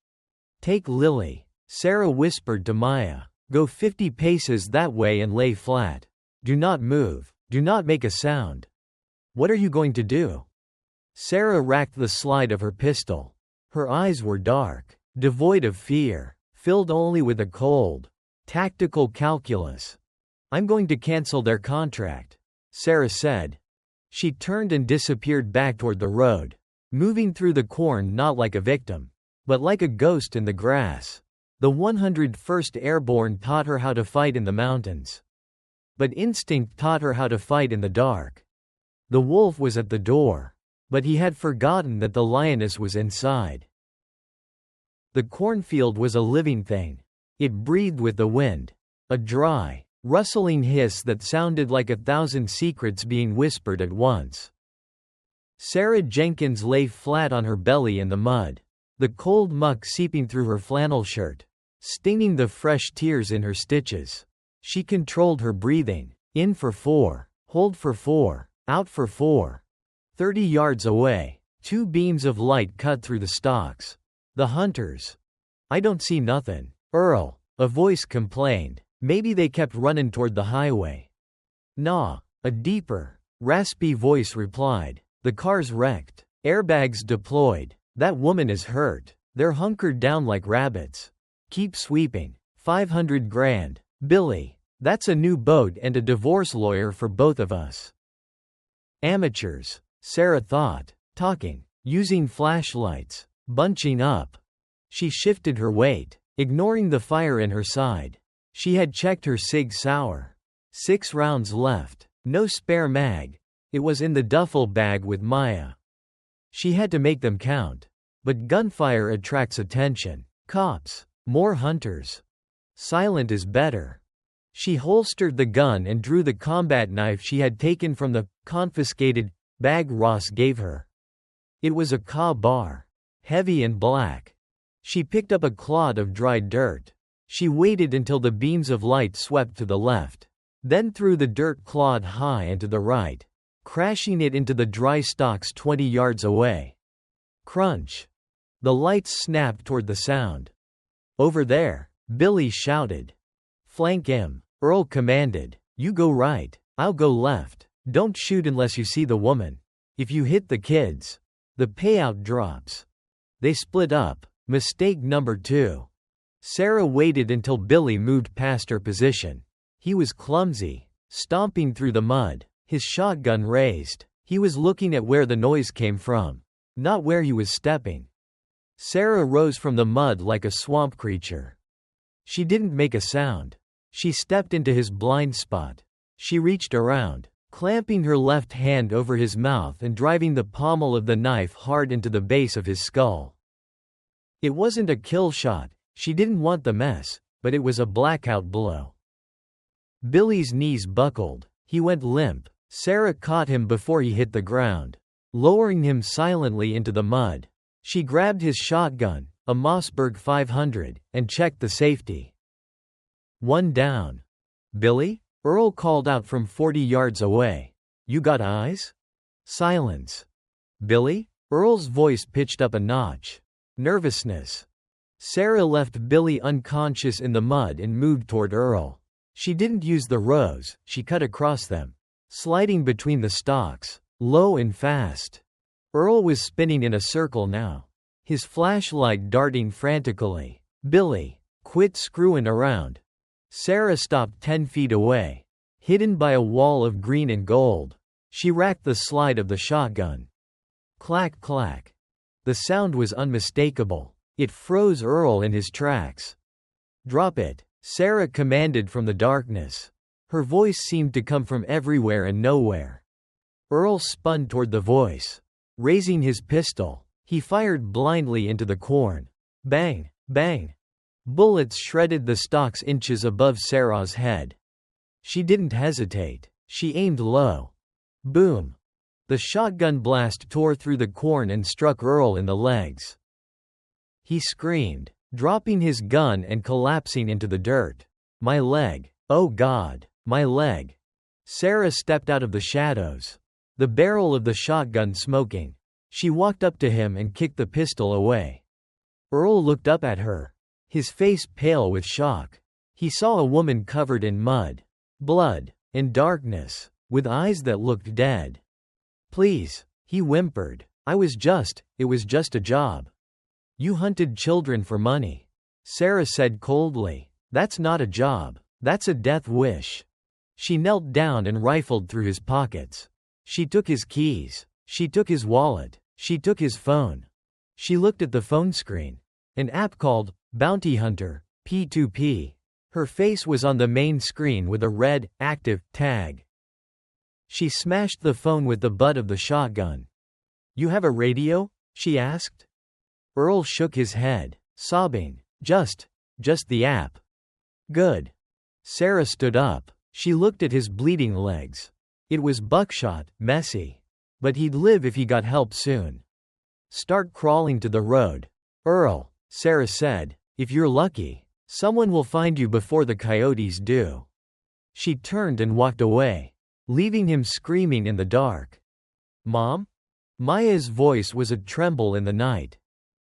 Take Lily, Sarah whispered to Maya. Go 50 paces that way and lay flat. Do not move. Do not make a sound. What are you going to do? Sarah racked the slide of her pistol. Her eyes were dark, devoid of fear, filled only with a cold, tactical calculus. I'm going to cancel their contract, Sarah said. She turned and disappeared back toward the road, moving through the corn not like a victim, but like a ghost in the grass. The 101st Airborne taught her how to fight in the mountains. But instinct taught her how to fight in the dark. The wolf was at the door, but he had forgotten that the lioness was inside. The cornfield was a living thing. It breathed with the wind, a dry, rustling hiss that sounded like 1,000 secrets being whispered at once. Sarah Jenkins lay flat on her belly in the mud, the cold muck seeping through her flannel shirt, stinging the fresh tears in her stitches. She controlled her breathing. In for 4, hold for 4, out for 4. 30 yards away, 2 beams of light cut through the stalks. The hunters. I don't see nothing. Earl, a voice complained. Maybe they kept running toward the highway. Nah, a deeper, raspy voice replied. The car's wrecked. Airbags deployed. That woman is hurt. They're hunkered down like rabbits. Keep sweeping. 500 grand. Billy, that's a new boat and a divorce lawyer for both of us. Amateurs, Sarah thought, talking, using flashlights, bunching up. She shifted her weight, ignoring the fire in her side. She had checked her Sig Sauer. 6 rounds left, no spare mag. It was in the duffel bag with Maya. She had to make them count. But gunfire attracts attention. Cops, more hunters. Silent is better. She holstered the gun and drew the combat knife she had taken from the confiscated bag Ross gave her. It was a ka bar, heavy and black. She picked up a clod of dried dirt. She waited until the beams of light swept to the left, then threw the dirt clod high and to the right, crashing it into the dry stalks 20 yards away. Crunch. The lights snapped toward the sound. Over there, Billy shouted. Flank him, Earl commanded. You go right, I'll go left. Don't shoot unless you see the woman. If you hit the kids, the payout drops. They split up. Mistake number 2. Sarah waited until Billy moved past her position. He was clumsy, stomping through the mud, his shotgun raised. He was looking at where the noise came from, not where he was stepping. Sarah rose from the mud like a swamp creature. She didn't make a sound. She stepped into his blind spot. She reached around, clamping her left hand over his mouth and driving the pommel of the knife hard into the base of his skull. It wasn't a kill shot. She didn't want the mess, but it was a blackout blow. Billy's knees buckled. He went limp. Sarah caught him before he hit the ground, lowering him silently into the mud. She grabbed his shotgun, a Mossberg 500, and checked the safety. 1 down. Billy? Earl called out from 40 yards away. You got eyes? Silence. Billy? Earl's voice pitched up a notch. Nervousness. Sarah left Billy unconscious in the mud and moved toward Earl. She didn't use the rows, she cut across them, sliding between the stalks, low and fast. Earl was spinning in a circle now, his flashlight darting frantically. Billy, quit screwing around. Sarah stopped 10 feet away, hidden by a wall of green and gold. She racked the slide of the shotgun. Clack clack. The sound was unmistakable. It froze Earl in his tracks. Drop it, Sarah commanded from the darkness. Her voice seemed to come from everywhere and nowhere. Earl spun toward the voice. Raising his pistol, he fired blindly into the corn. Bang, bang. Bullets shredded the stalks inches above Sarah's head. She didn't hesitate. She aimed low. Boom. The shotgun blast tore through the corn and struck Earl in the legs. He screamed, dropping his gun and collapsing into the dirt. My leg. Oh God, my leg. Sarah stepped out of the shadows, the barrel of the shotgun smoking. She walked up to him and kicked the pistol away. Earl looked up at her, his face pale with shock. He saw a woman covered in mud, blood, and darkness, with eyes that looked dead. "Please," he whimpered. It was just a job." "You hunted children for money," Sarah said coldly. "That's not a job. That's a death wish." She knelt down and rifled through his pockets. She took his keys. She took his wallet. She took his phone. She looked at the phone screen. An app called Bounty Hunter, P2P. Her face was on the main screen with a red, active, tag. She smashed the phone with the butt of the shotgun. "You have a radio?" she asked. Earl shook his head, sobbing. Just the app." "Good." Sarah stood up. She looked at his bleeding legs. It was buckshot, messy. But he'd live if he got help soon. "Start crawling to the road, Earl," Sarah said. "If you're lucky, someone will find you before the coyotes do." She turned and walked away, leaving him screaming in the dark. "Mom?" Maya's voice was a tremble in the night.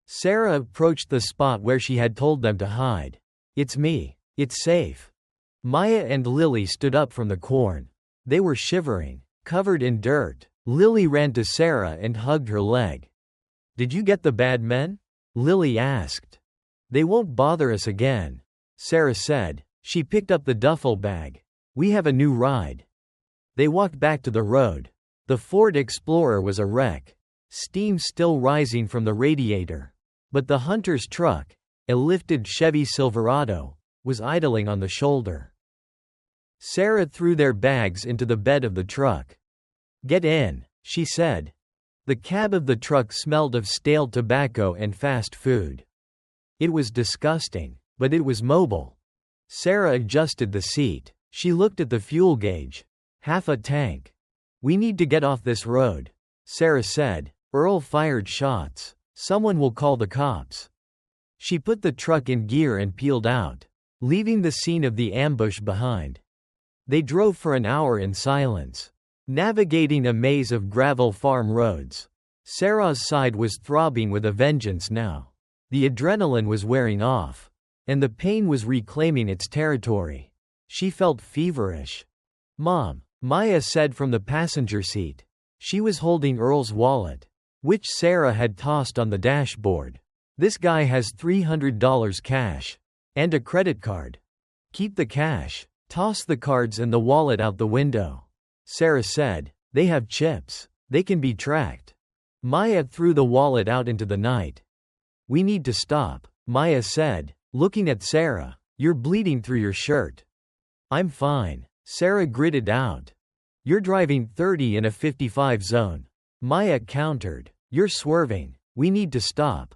Sarah approached the spot where she had told them to hide. "It's me. It's safe." Maya and Lily stood up from the corn. They were shivering, covered in dirt. Lily ran to Sarah and hugged her leg. "Did you get the bad men?" Lily asked. "They won't bother us again," Sarah said. She picked up the duffel bag. "We have a new ride." They walked back to the road. The Ford Explorer was a wreck, steam still rising from the radiator. But the hunter's truck, a lifted Chevy Silverado, was idling on the shoulder. Sarah threw their bags into the bed of the truck. "Get in," she said. The cab of the truck smelled of stale tobacco and fast food. It was disgusting, but it was mobile. Sarah adjusted the seat. She looked at the fuel gauge. Half a tank. "We need to get off this road," Sarah said. Earl fired shots. "Someone will call the cops." She put the truck in gear and peeled out, leaving the scene of the ambush behind. They drove for an hour in silence, navigating a maze of gravel farm roads. Sarah's side was throbbing with a vengeance now. The adrenaline was wearing off, and the pain was reclaiming its territory. She felt feverish. "Mom," Maya said from the passenger seat. She was holding Earl's wallet, which Sarah had tossed on the dashboard. "This guy has $300 cash. And a credit card. Keep the cash. Toss the cards and the wallet out the window," Sarah said. "They have chips. They can be tracked." Maya threw the wallet out into the night. "We need to stop," Maya said, looking at Sarah. "You're bleeding through your shirt." "I'm fine," Sarah gritted out. "You're driving 30 in a 55 zone," Maya countered. "You're swerving. We need to stop."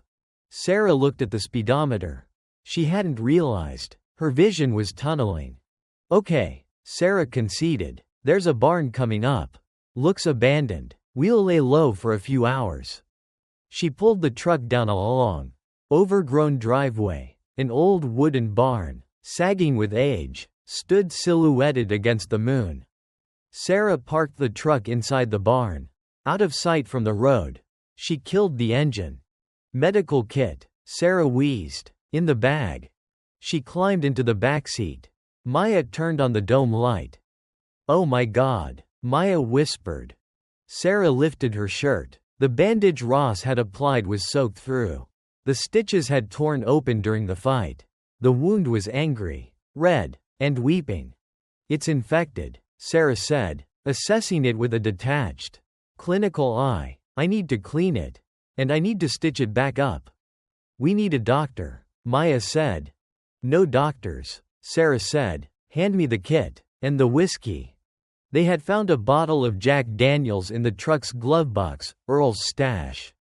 Sarah looked at the speedometer. She hadn't realized. Her vision was tunneling. "Okay," Sarah conceded. "There's a barn coming up. Looks abandoned. We'll lay low for a few hours." She pulled the truck down a long, overgrown driveway. An old wooden barn, sagging with age, stood silhouetted against the moon. Sarah parked the truck inside the barn, out of sight from the road. She killed the engine. "Medical kit," Sarah wheezed. "In the bag." She climbed into the back seat. Maya turned on the dome light. "Oh my God," Maya whispered. Sarah lifted her shirt. The bandage Ross had applied was soaked through. The stitches had torn open during the fight. The wound was angry, red, and weeping. "It's infected," Sarah said, assessing it with a detached, clinical eye. "I need to clean it. And I need to stitch it back up." "We need a doctor," Maya said. "No doctors," Sarah said. "Hand me the kit. And the whiskey." They had found a bottle of Jack Daniels in the truck's glove box, Earl's stash.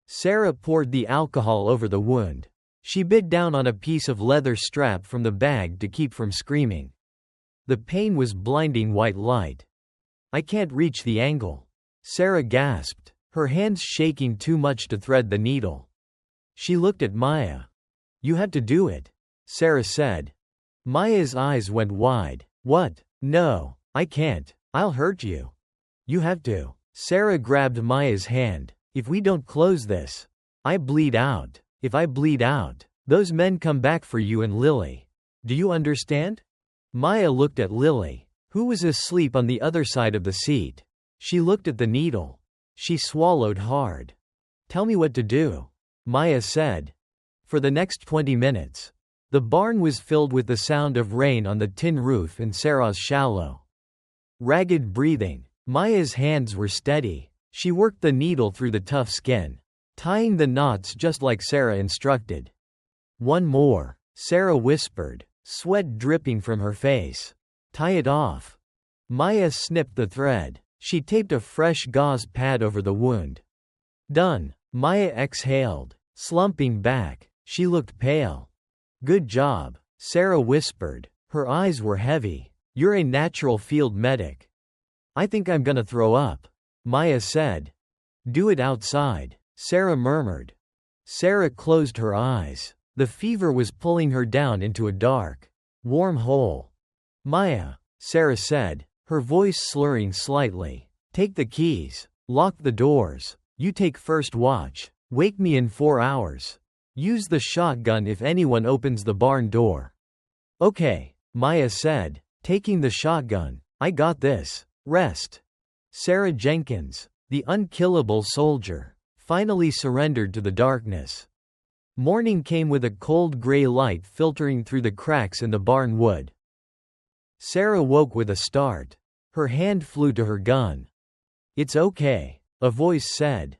Sarah poured the alcohol over the wound. She bit down on a piece of leather strap from the bag to keep from screaming. The pain was blinding white light. "I can't reach the angle," Sarah gasped, her hands shaking too much to thread the needle. She looked at Maya. "You had to do it," Sarah said. Maya's eyes went wide. "What? No. I can't. I'll hurt you. You have to. Sarah grabbed Maya's hand. If we don't close this, I bleed out. If I bleed out, those men come back for you and Lily. Do you understand? Maya looked at Lily, who was asleep on the other side of the seat. She looked at the needle. She swallowed hard. Tell me what to do, Maya said. For the next 20 minutes, the barn was filled with the sound of rain on the tin roof and Sarah's shallow, ragged breathing. Maya's hands were steady. She worked the needle through the tough skin, tying the knots just like Sarah instructed. One more, Sarah whispered, sweat dripping from her face. Tie it off. Maya snipped the thread. She taped a fresh gauze pad over the wound. Done. Maya exhaled, slumping back. She looked pale. Good job, Sarah whispered. Her eyes were heavy. You're a natural field medic. I think I'm gonna throw up, Maya said. Do it outside, Sarah murmured. Sarah closed her eyes. The fever was pulling her down into a dark, warm hole. Maya, Sarah said, her voice slurring slightly. Take the keys. Lock the doors. You take first watch. Wake me in 4 hours. Use the shotgun if anyone opens the barn door. Okay, Maya said, taking the shotgun. I got this. Rest. Sarah Jenkins, the unkillable soldier, finally surrendered to the darkness. Morning came with a cold gray light filtering through the cracks in the barn wood. Sarah woke with a start. Her hand flew to her gun. It's okay, a voice said.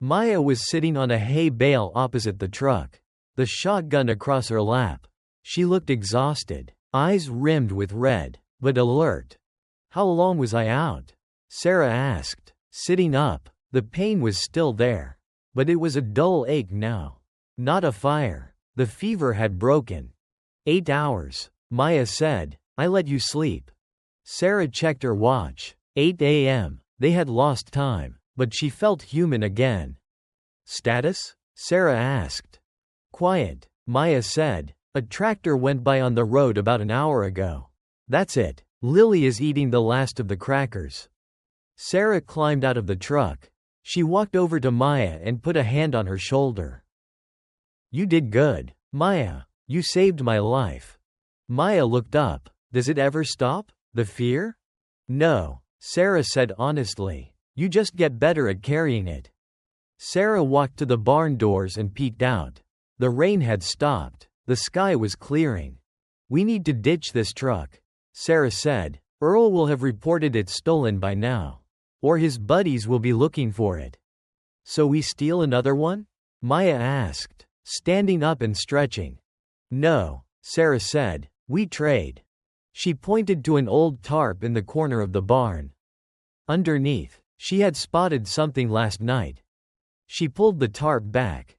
Maya was sitting on a hay bale opposite the truck, the shotgun across her lap. She looked exhausted, eyes rimmed with red, but alert. How long was I out? Sarah asked, sitting up. The pain was still there, but it was a dull ache now. Not a fire. The fever had broken. 8 hours, Maya said. I let you sleep. Sarah checked her watch. 8 a.m. They had lost time, but she felt human again. Status? Sarah asked. Quiet, Maya said. A tractor went by on the road about an hour ago. That's it. Lily is eating the last of the crackers. Sarah climbed out of the truck. She walked over to Maya and put a hand on her shoulder. You did good, Maya. You saved my life. Maya looked up. Does it ever stop, the fear? No, Sarah said honestly. You just get better at carrying it. Sarah walked to the barn doors and peeked out. The rain had stopped. The sky was clearing. We need to ditch this truck, Sarah said. Earl will have reported it stolen by now. Or his buddies will be looking for it. So we steal another one? Maya asked, standing up and stretching. No, Sarah said. We trade. She pointed to an old tarp in the corner of the barn. Underneath, she had spotted something last night. She pulled the tarp back.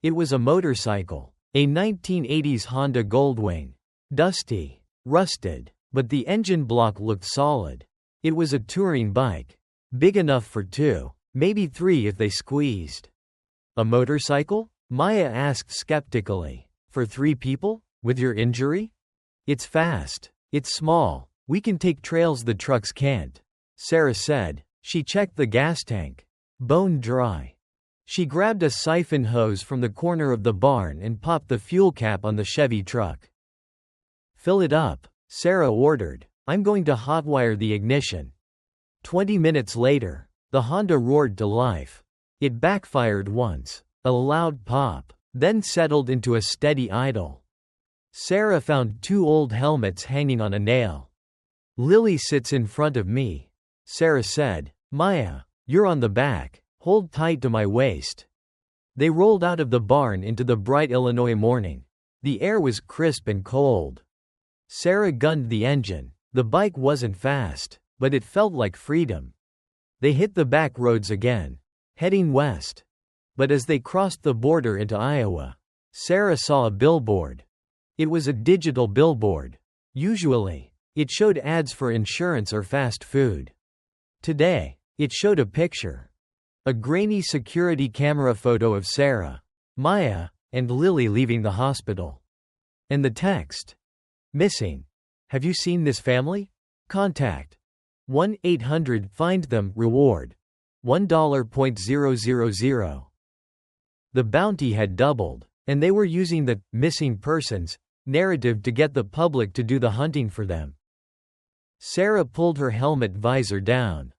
It was a motorcycle, a 1980s Honda Goldwing. Dusty, rusted, but the engine block looked solid. It was a touring bike. Big enough for 2, maybe 3 if they squeezed. A motorcycle? Maya asked skeptically. For 3 people? With your injury? It's fast. It's small. We can take trails the trucks can't, Sarah said. She checked the gas tank. Bone dry. She grabbed a siphon hose from the corner of the barn and popped the fuel cap on the Chevy truck. Fill it up, Sarah ordered. I'm going to hotwire the ignition. 20 minutes later, the Honda roared to life. It backfired once, a loud pop, then settled into a steady idle. Sarah found 2 old helmets hanging on a nail. Lily sits in front of me, Sarah said. Maya, you're on the back. Hold tight to my waist. They rolled out of the barn into the bright Illinois morning. The air was crisp and cold. Sarah gunned the engine. The bike wasn't fast, but it felt like freedom. They hit the back roads again, heading west. But as they crossed the border into Iowa, Sarah saw a billboard. It was a digital billboard. Usually, it showed ads for insurance or fast food. Today, it showed a picture. A grainy security camera photo of Sarah, Maya, and Lily leaving the hospital. And the text. Missing. Have you seen this family? Contact. 1-800-FIND-THEM, reward $1.000. The bounty had doubled, and they were using the missing persons narrative to get the public to do the hunting for them. Sarah pulled her helmet visor down.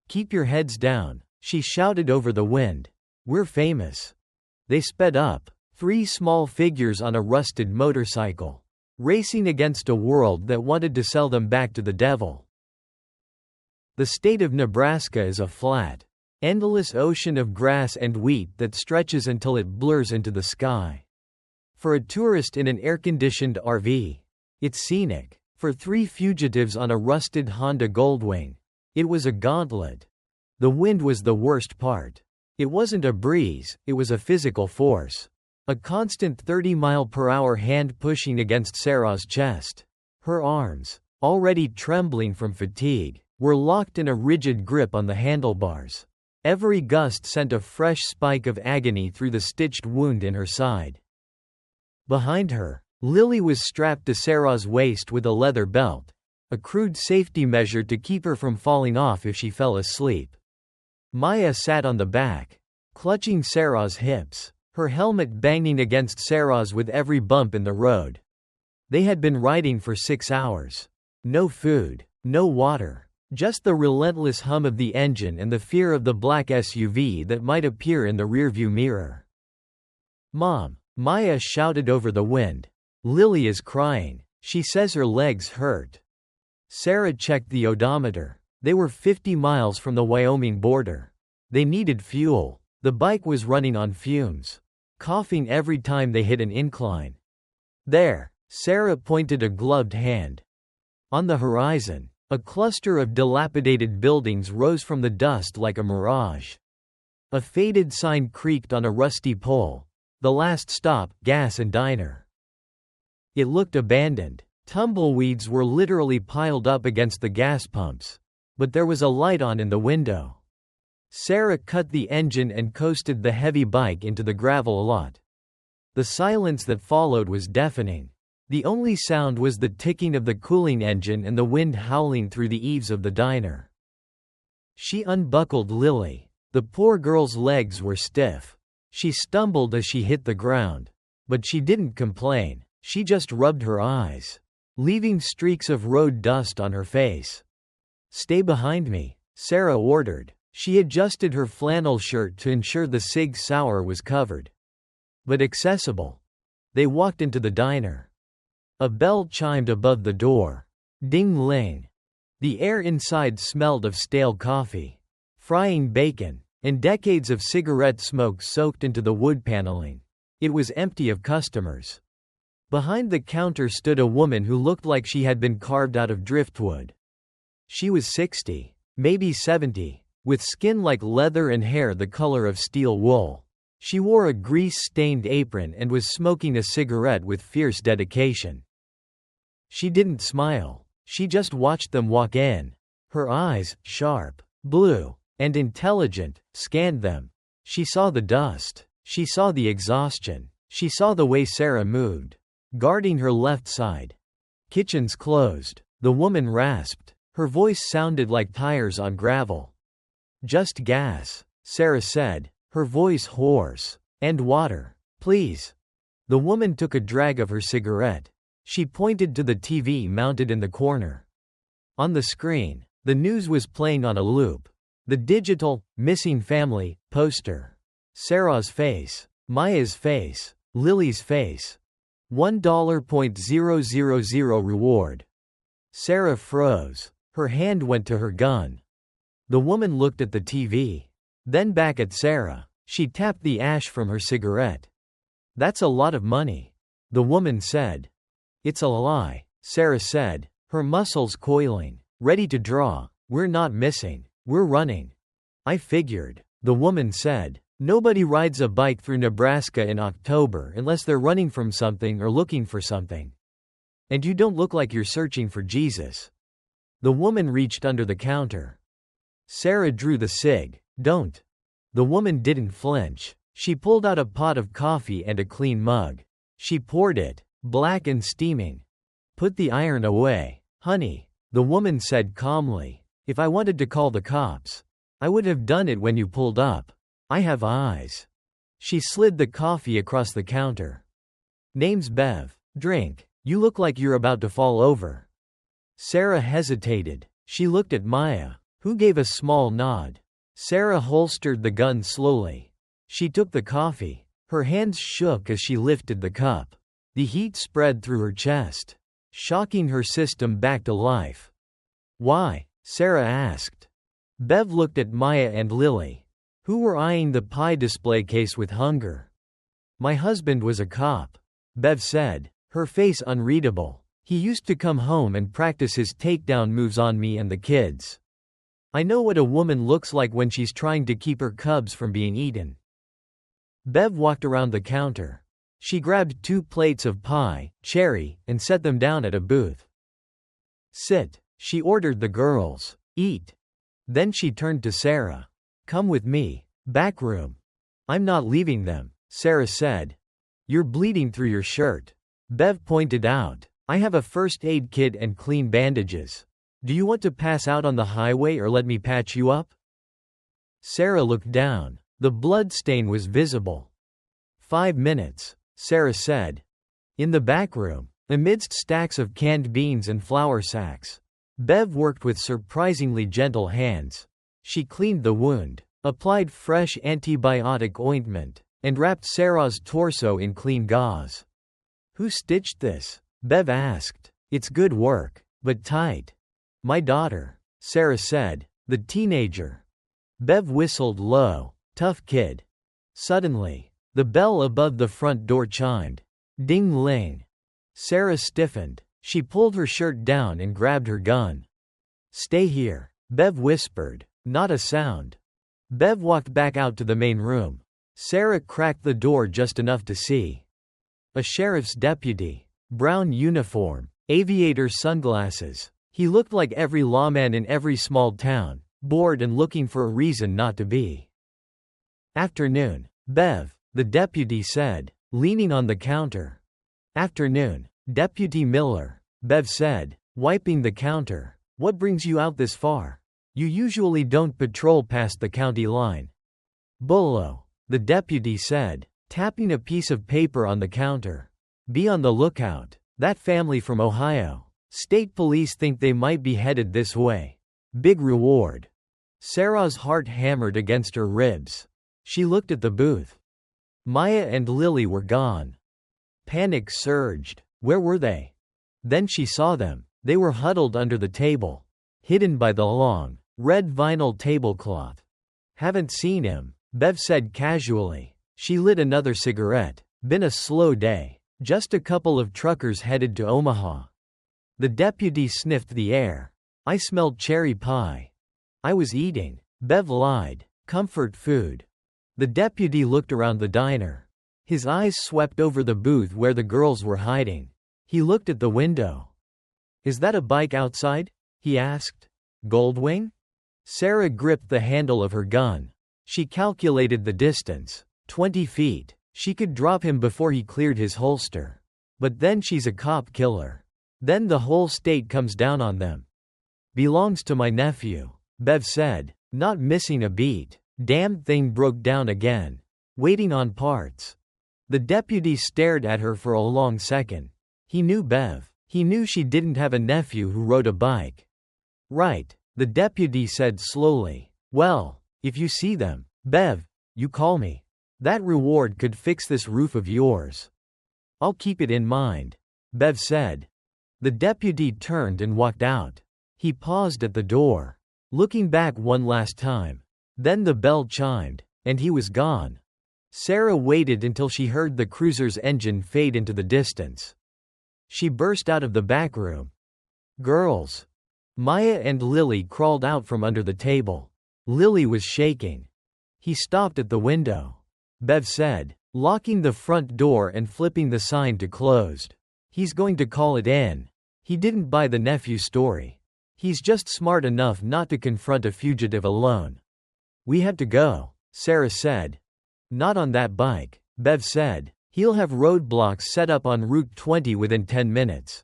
"Keep your heads down," she shouted over the wind. "We're famous." They sped up, three small figures on a rusted motorcycle, racing against a world that wanted to sell them back to the devil. The state of Nebraska is a flat, endless ocean of grass and wheat that stretches until it blurs into the sky. For a tourist in an air-conditioned RV, it's scenic. For three fugitives on a rusted Honda Goldwing, it was a gauntlet. The wind was the worst part. It wasn't a breeze, it was a physical force. A constant 30-mile-per-hour hand pushing against Sarah's chest. Her arms, already trembling from fatigue, were locked in a rigid grip on the handlebars. Every gust sent a fresh spike of agony through the stitched wound in her side. Behind her, Lily was strapped to Sarah's waist with a leather belt, a crude safety measure to keep her from falling off if she fell asleep. Maya sat on the back, clutching Sarah's hips, her helmet banging against Sarah's with every bump in the road. They had been riding for 6 hours. No food, no water, just the relentless hum of the engine and the fear of the black SUV that might appear in the rearview mirror. "Mom," Maya shouted over the wind. "Lily is crying. She says her legs hurt." Sarah checked the odometer. They were 50 miles from the Wyoming border. They needed fuel. The bike was running on fumes, coughing every time they hit an incline. "There," Sarah pointed a gloved hand. On the horizon, a cluster of dilapidated buildings rose from the dust like a mirage. A faded sign creaked on a rusty pole. "The last stop, gas and diner." It looked abandoned. Tumbleweeds were literally piled up against the gas pumps. But there was a light on in the window. Sarah cut the engine and coasted the heavy bike into the gravel lot. The silence that followed was deafening. The only sound was the ticking of the cooling engine and the wind howling through the eaves of the diner. She unbuckled Lily. The poor girl's legs were stiff. She stumbled as she hit the ground. But she didn't complain. She just rubbed her eyes, leaving streaks of road dust on her face. "Stay behind me," Sarah ordered. She adjusted her flannel shirt to ensure the Sig Sauer was covered, but accessible. They walked into the diner. A bell chimed above the door. Ding-ling. The air inside smelled of stale coffee, frying bacon, and decades of cigarette smoke soaked into the wood paneling. It was empty of customers. Behind the counter stood a woman who looked like she had been carved out of driftwood. She was 60, maybe 70, with skin like leather and hair the color of steel wool. She wore a grease-stained apron and was smoking a cigarette with fierce dedication. She didn't smile. She just watched them walk in. Her eyes, sharp, blue, and intelligent, scanned them. She saw the dust. She saw the exhaustion. She saw the way Sarah moved, guarding her left side. "Kitchen's closed," the woman rasped. Her voice sounded like tires on gravel. "Just gas," Sarah said, her voice hoarse. "And water, please." The woman took a drag of her cigarette. She pointed to the TV mounted in the corner. On the screen, the news was playing on a loop. The digital, missing family, poster. Sarah's face, Maya's face, Lily's face. $1.000 reward. Sarah froze. Her hand went to her gun. The woman looked at the TV, then back at Sarah. She tapped the ash from her cigarette. "That's a lot of money," the woman said. "It's a lie," Sarah said, her muscles coiling, ready to draw. "We're not missing. We're running." "I figured," the woman said. "Nobody rides a bike through Nebraska in October unless they're running from something or looking for something. And you don't look like you're searching for Jesus." The woman reached under the counter. Sarah drew the cig. "Don't." The woman didn't flinch. She pulled out a pot of coffee and a clean mug. She poured it, black and steaming. "Put the iron away, honey," the woman said calmly. If I wanted to call the cops, I would have done it when you pulled up. I have eyes. She slid the coffee across the counter. Name's Bev. Drink. You look like you're about to fall over. Sarah hesitated. She looked at Maya, who gave a small nod. Sarah holstered the gun slowly. She took the coffee. Her hands shook as she lifted the cup. The heat spread through her chest, shocking her system back to life. Why? Sarah asked. Bev looked at Maya and Lily, who were eyeing the pie display case with hunger. My husband was a cop, Bev said, her face unreadable. He used to come home and practice his takedown moves on me and the kids. I know what a woman looks like when she's trying to keep her cubs from being eaten. Bev walked around the counter. She grabbed 2 plates of pie, cherry, and set them down at a booth. Sit, she ordered the girls. Eat. Then she turned to Sarah. Come with me. Back room. I'm not leaving them, Sarah said. You're bleeding through your shirt. Bev pointed out. I have a first aid kit and clean bandages. Do you want to pass out on the highway or let me patch you up? Sarah looked down. The blood stain was visible. 5 minutes, Sarah said. In the back room, amidst stacks of canned beans and flour sacks, Bev worked with surprisingly gentle hands. She cleaned the wound, applied fresh antibiotic ointment, and wrapped Sarah's torso in clean gauze. Who stitched this? Bev asked. It's good work, but tight. My daughter, Sarah said, the teenager. Bev whistled low. Tough kid. Suddenly, the bell above the front door chimed. Ding-ling. Sarah stiffened. She pulled her shirt down and grabbed her gun. Stay here, Bev whispered. Not a sound. Bev walked back out to the main room. Sarah cracked the door just enough to see. A sheriff's deputy. Brown uniform. Aviator sunglasses. He looked like every lawman in every small town, bored and looking for a reason not to be. Afternoon, Bev, the deputy said, leaning on the counter. Afternoon, Deputy Miller, Bev said, wiping the counter. What brings you out this far? You usually don't patrol past the county line. Bolo, the deputy said, tapping a piece of paper on the counter. Be on the lookout. That family from Ohio. State police think they might be headed this way. Big reward. Sarah's heart hammered against her ribs. She looked at the booth. Maya and Lily were gone. Panic surged. Where were they? Then she saw them. They were huddled under the table, hidden by the long, red vinyl tablecloth. Haven't seen him, Bev said casually. She lit another cigarette. Been a slow day. Just a couple of truckers headed to Omaha. The deputy sniffed the air. I smelled cherry pie. I was eating. Bev lied. Comfort food. The deputy looked around the diner. His eyes swept over the booth where the girls were hiding. He looked at the window. Is that a bike outside? He asked. Goldwing? Sarah gripped the handle of her gun. She calculated the distance. 20 feet. She could drop him before he cleared his holster. But then she's a cop killer. Then the whole state comes down on them. Belongs to my nephew, Bev said, not missing a beat. Damn thing broke down again. Waiting on parts. The deputy stared at her for a long second. He knew Bev. He knew she didn't have a nephew who rode a bike. Right, the deputy said slowly. Well, if you see them, Bev, you call me. That reward could fix this roof of yours. I'll keep it in mind, Bev said. The deputy turned and walked out. He paused at the door, looking back one last time. Then the bell chimed, and he was gone. Sarah waited until she heard the cruiser's engine fade into the distance. She burst out of the back room. Girls. Maya and Lily crawled out from under the table. Lily was shaking. He stopped at the window. Bev said, locking the front door and flipping the sign to closed. He's going to call it in. He didn't buy the nephew story. He's just smart enough not to confront a fugitive alone. We have to go, Sarah said. Not on that bike, Bev said. He'll have roadblocks set up on Route 20 within 10 minutes.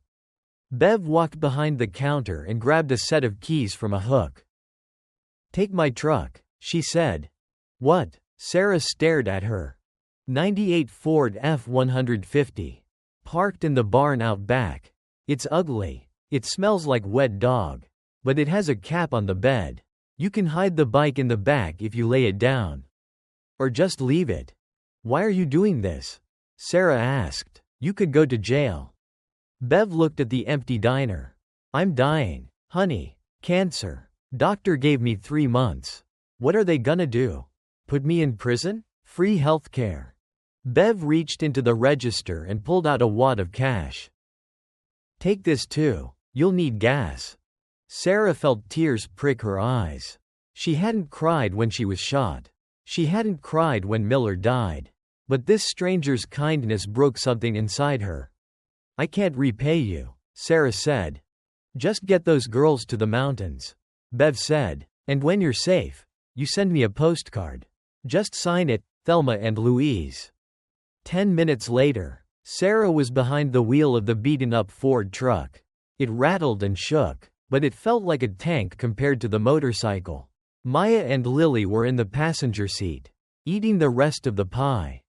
Bev walked behind the counter and grabbed a set of keys from a hook. Take my truck, she said. What? Sarah stared at her. 98 Ford F-150. Parked in the barn out back. It's ugly. It smells like wet dog. But it has a cap on the bed. You can hide the bike in the back if you lay it down. Or just leave it. Why are you doing this? Sarah asked. You could go to jail. Bev looked at the empty diner. I'm dying, honey. Cancer. Doctor gave me 3 months. What are they gonna do? Put me in prison? Free health care. Bev reached into the register and pulled out a wad of cash. Take this too. You'll need gas. Sarah felt tears prick her eyes. She hadn't cried when she was shot. She hadn't cried when Miller died. But this stranger's kindness broke something inside her. I can't repay you, Sarah said. Just get those girls to the mountains. Bev said. And when you're safe, you send me a postcard. Just sign it, Thelma and Louise. 10 minutes later, Sarah was behind the wheel of the beaten-up Ford truck. It rattled and shook, but it felt like a tank compared to the motorcycle. Maya and Lily were in the passenger seat, eating the rest of the pie.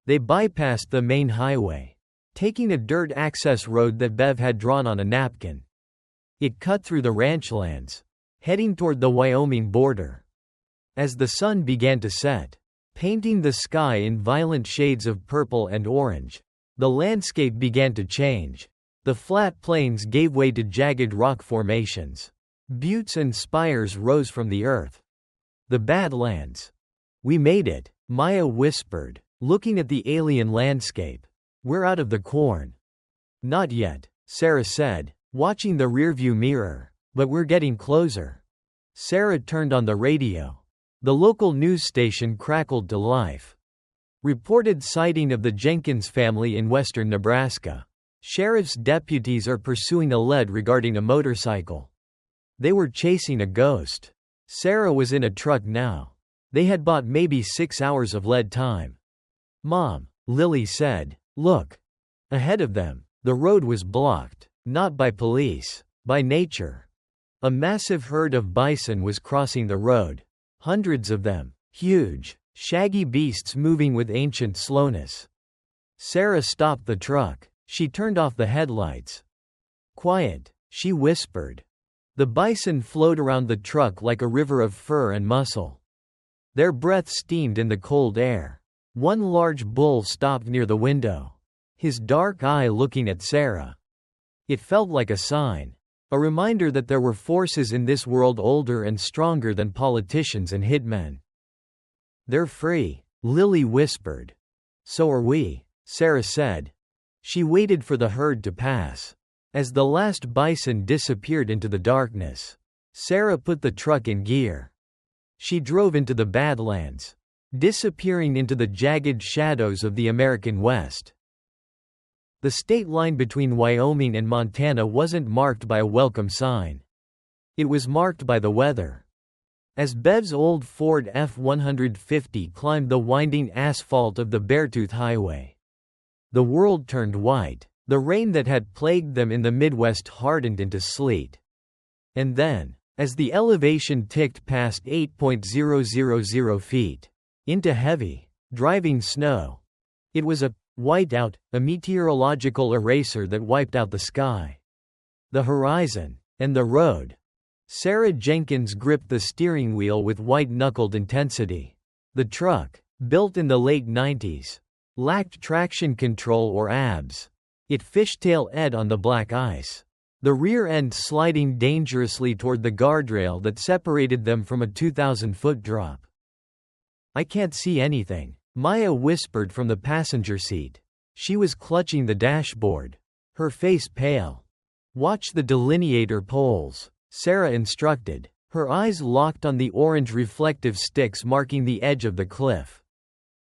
They bypassed the main highway, taking a dirt access road that Bev had drawn on a napkin. It cut through the ranchlands, heading toward the Wyoming border. As the sun began to set, painting the sky in violent shades of purple and orange, the landscape began to change. The flat plains gave way to jagged rock formations. Buttes and spires rose from the earth. The Badlands. We made it, Maya whispered, looking at the alien landscape. We're out of the corn. Not yet, Sarah said, watching the rearview mirror, but we're getting closer. Sarah turned on the radio. The local news station crackled to life. Reported sighting of the Jenkins family in western Nebraska. Sheriff's deputies are pursuing a lead regarding a motorcycle. They were chasing a ghost. Sarah was in a truck now. They had bought maybe 6 hours of lead time. Mom, Lily said, look. Ahead of them, the road was blocked, not by police, by nature. A massive herd of bison was crossing the road. Hundreds of them, huge, shaggy beasts moving with ancient slowness. Sarah stopped the truck. She turned off the headlights. Quiet, she whispered. The bison flowed around the truck like a river of fur and muscle. Their breath steamed in the cold air. One large bull stopped near the window, his dark eye looking at Sarah. It felt like a sign, a reminder that there were forces in this world older and stronger than politicians and hitmen. They're free, Lily whispered. So are we, Sarah said. She waited for the herd to pass. As the last bison disappeared into the darkness, Sarah put the truck in gear. She drove into the Badlands, disappearing into the jagged shadows of the American West. The state line between Wyoming and Montana wasn't marked by a welcome sign. It was marked by the weather. As Bev's old Ford F-150 climbed the winding asphalt of the Beartooth Highway, the world turned white. The rain that had plagued them in the Midwest hardened into sleet. And then, as the elevation ticked past 8,000 feet, into heavy, driving snow, it was a whiteout, a meteorological eraser that wiped out the sky, the horizon, and the road. Sarah Jenkins gripped the steering wheel with white-knuckled intensity. The truck, built in the late 90s, lacked traction control or ABS. It fishtail-ed on the black ice, the rear end sliding dangerously toward the guardrail that separated them from a 2,000-foot drop. I can't see anything, Maya whispered from the passenger seat. She was clutching the dashboard, her face pale. Watch the delineator poles, Sarah instructed, her eyes locked on the orange reflective sticks marking the edge of the cliff.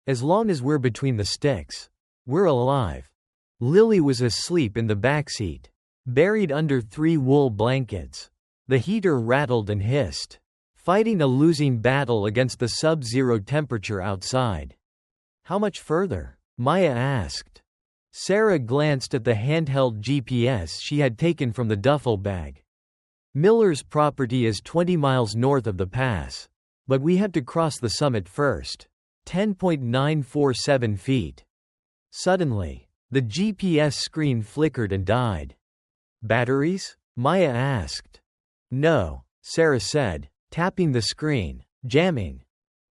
As long as we're between the sticks, we're alive. Lily was asleep in the backseat, buried under 3 wool blankets. The heater rattled and hissed, fighting a losing battle against the sub-zero temperature outside. How much further? Maya asked. Sarah glanced at the handheld GPS she had taken from the duffel bag. Miller's property is 20 miles north of the pass. But we have to cross the summit first. 10.947 feet. Suddenly, the GPS screen flickered and died. Batteries? Maya asked. No, Sarah said, tapping the screen, jamming.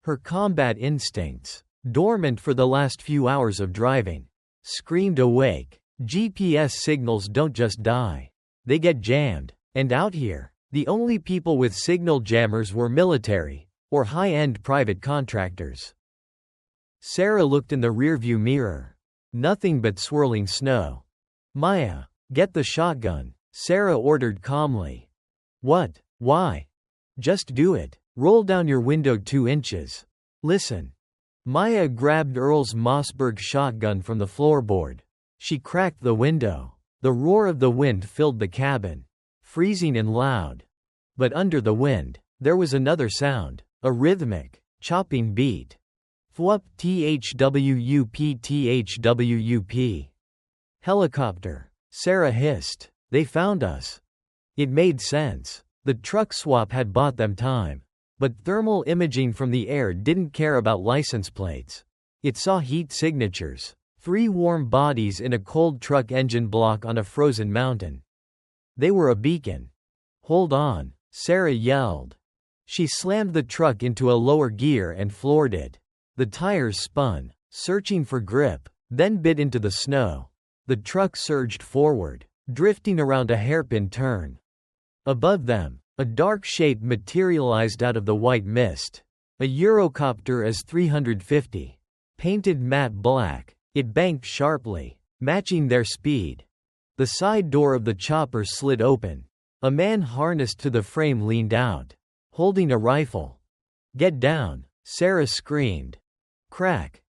Her combat instincts, dormant for the last few hours of driving, screamed awake. GPS signals don't just die. They get jammed. And out here, the only people with signal jammers were military, or high-end private contractors. Sarah looked in the rearview mirror. Nothing but swirling snow. Maya, get the shotgun, Sarah ordered calmly. What? Why? Just do it. Roll down your window 2 inches. Listen. Maya grabbed Earl's Mossberg shotgun from the floorboard. She cracked the window. The roar of the wind filled the cabin, freezing and loud. But under the wind, there was another sound, a rhythmic, chopping beat. Thwup thwup thwup. Helicopter, Sarah hissed. They found us. It made sense. The truck swap had bought them time. But thermal imaging from the air didn't care about license plates. It saw heat signatures. 3 warm bodies in a cold truck engine block on a frozen mountain. They were a beacon. Hold on, Sarah yelled. She slammed the truck into a lower gear and floored it. The tires spun, searching for grip, then bit into the snow. The truck surged forward, drifting around a hairpin turn. Above them, a dark shape materialized out of the white mist. A Eurocopter S-350. Painted matte black, it banked sharply, matching their speed. The side door of the chopper slid open. A man harnessed to the frame leaned out, holding a rifle. Get down, Sarah screamed. Crack.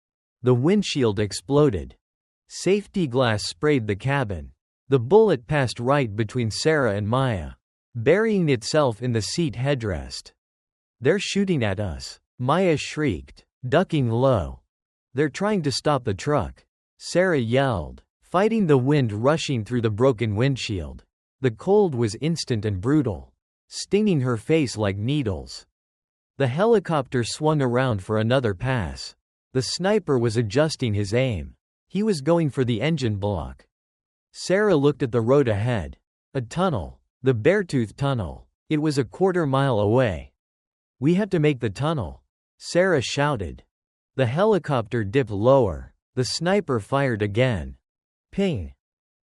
The windshield exploded. Safety glass sprayed the cabin. The bullet passed right between Sarah and Maya, burying itself in the seat headrest. They're shooting at us, Maya shrieked, ducking low. They're trying to stop the truck, Sarah yelled, fighting the wind rushing through the broken windshield. The cold was instant and brutal, stinging her face like needles. The helicopter swung around for another pass. The sniper was adjusting his aim. He was going for the engine block. Sarah looked at the road ahead. A tunnel. The Beartooth Tunnel. It was a quarter-mile away. We have to make the tunnel, Sarah shouted. The helicopter dipped lower. The sniper fired again. Ping.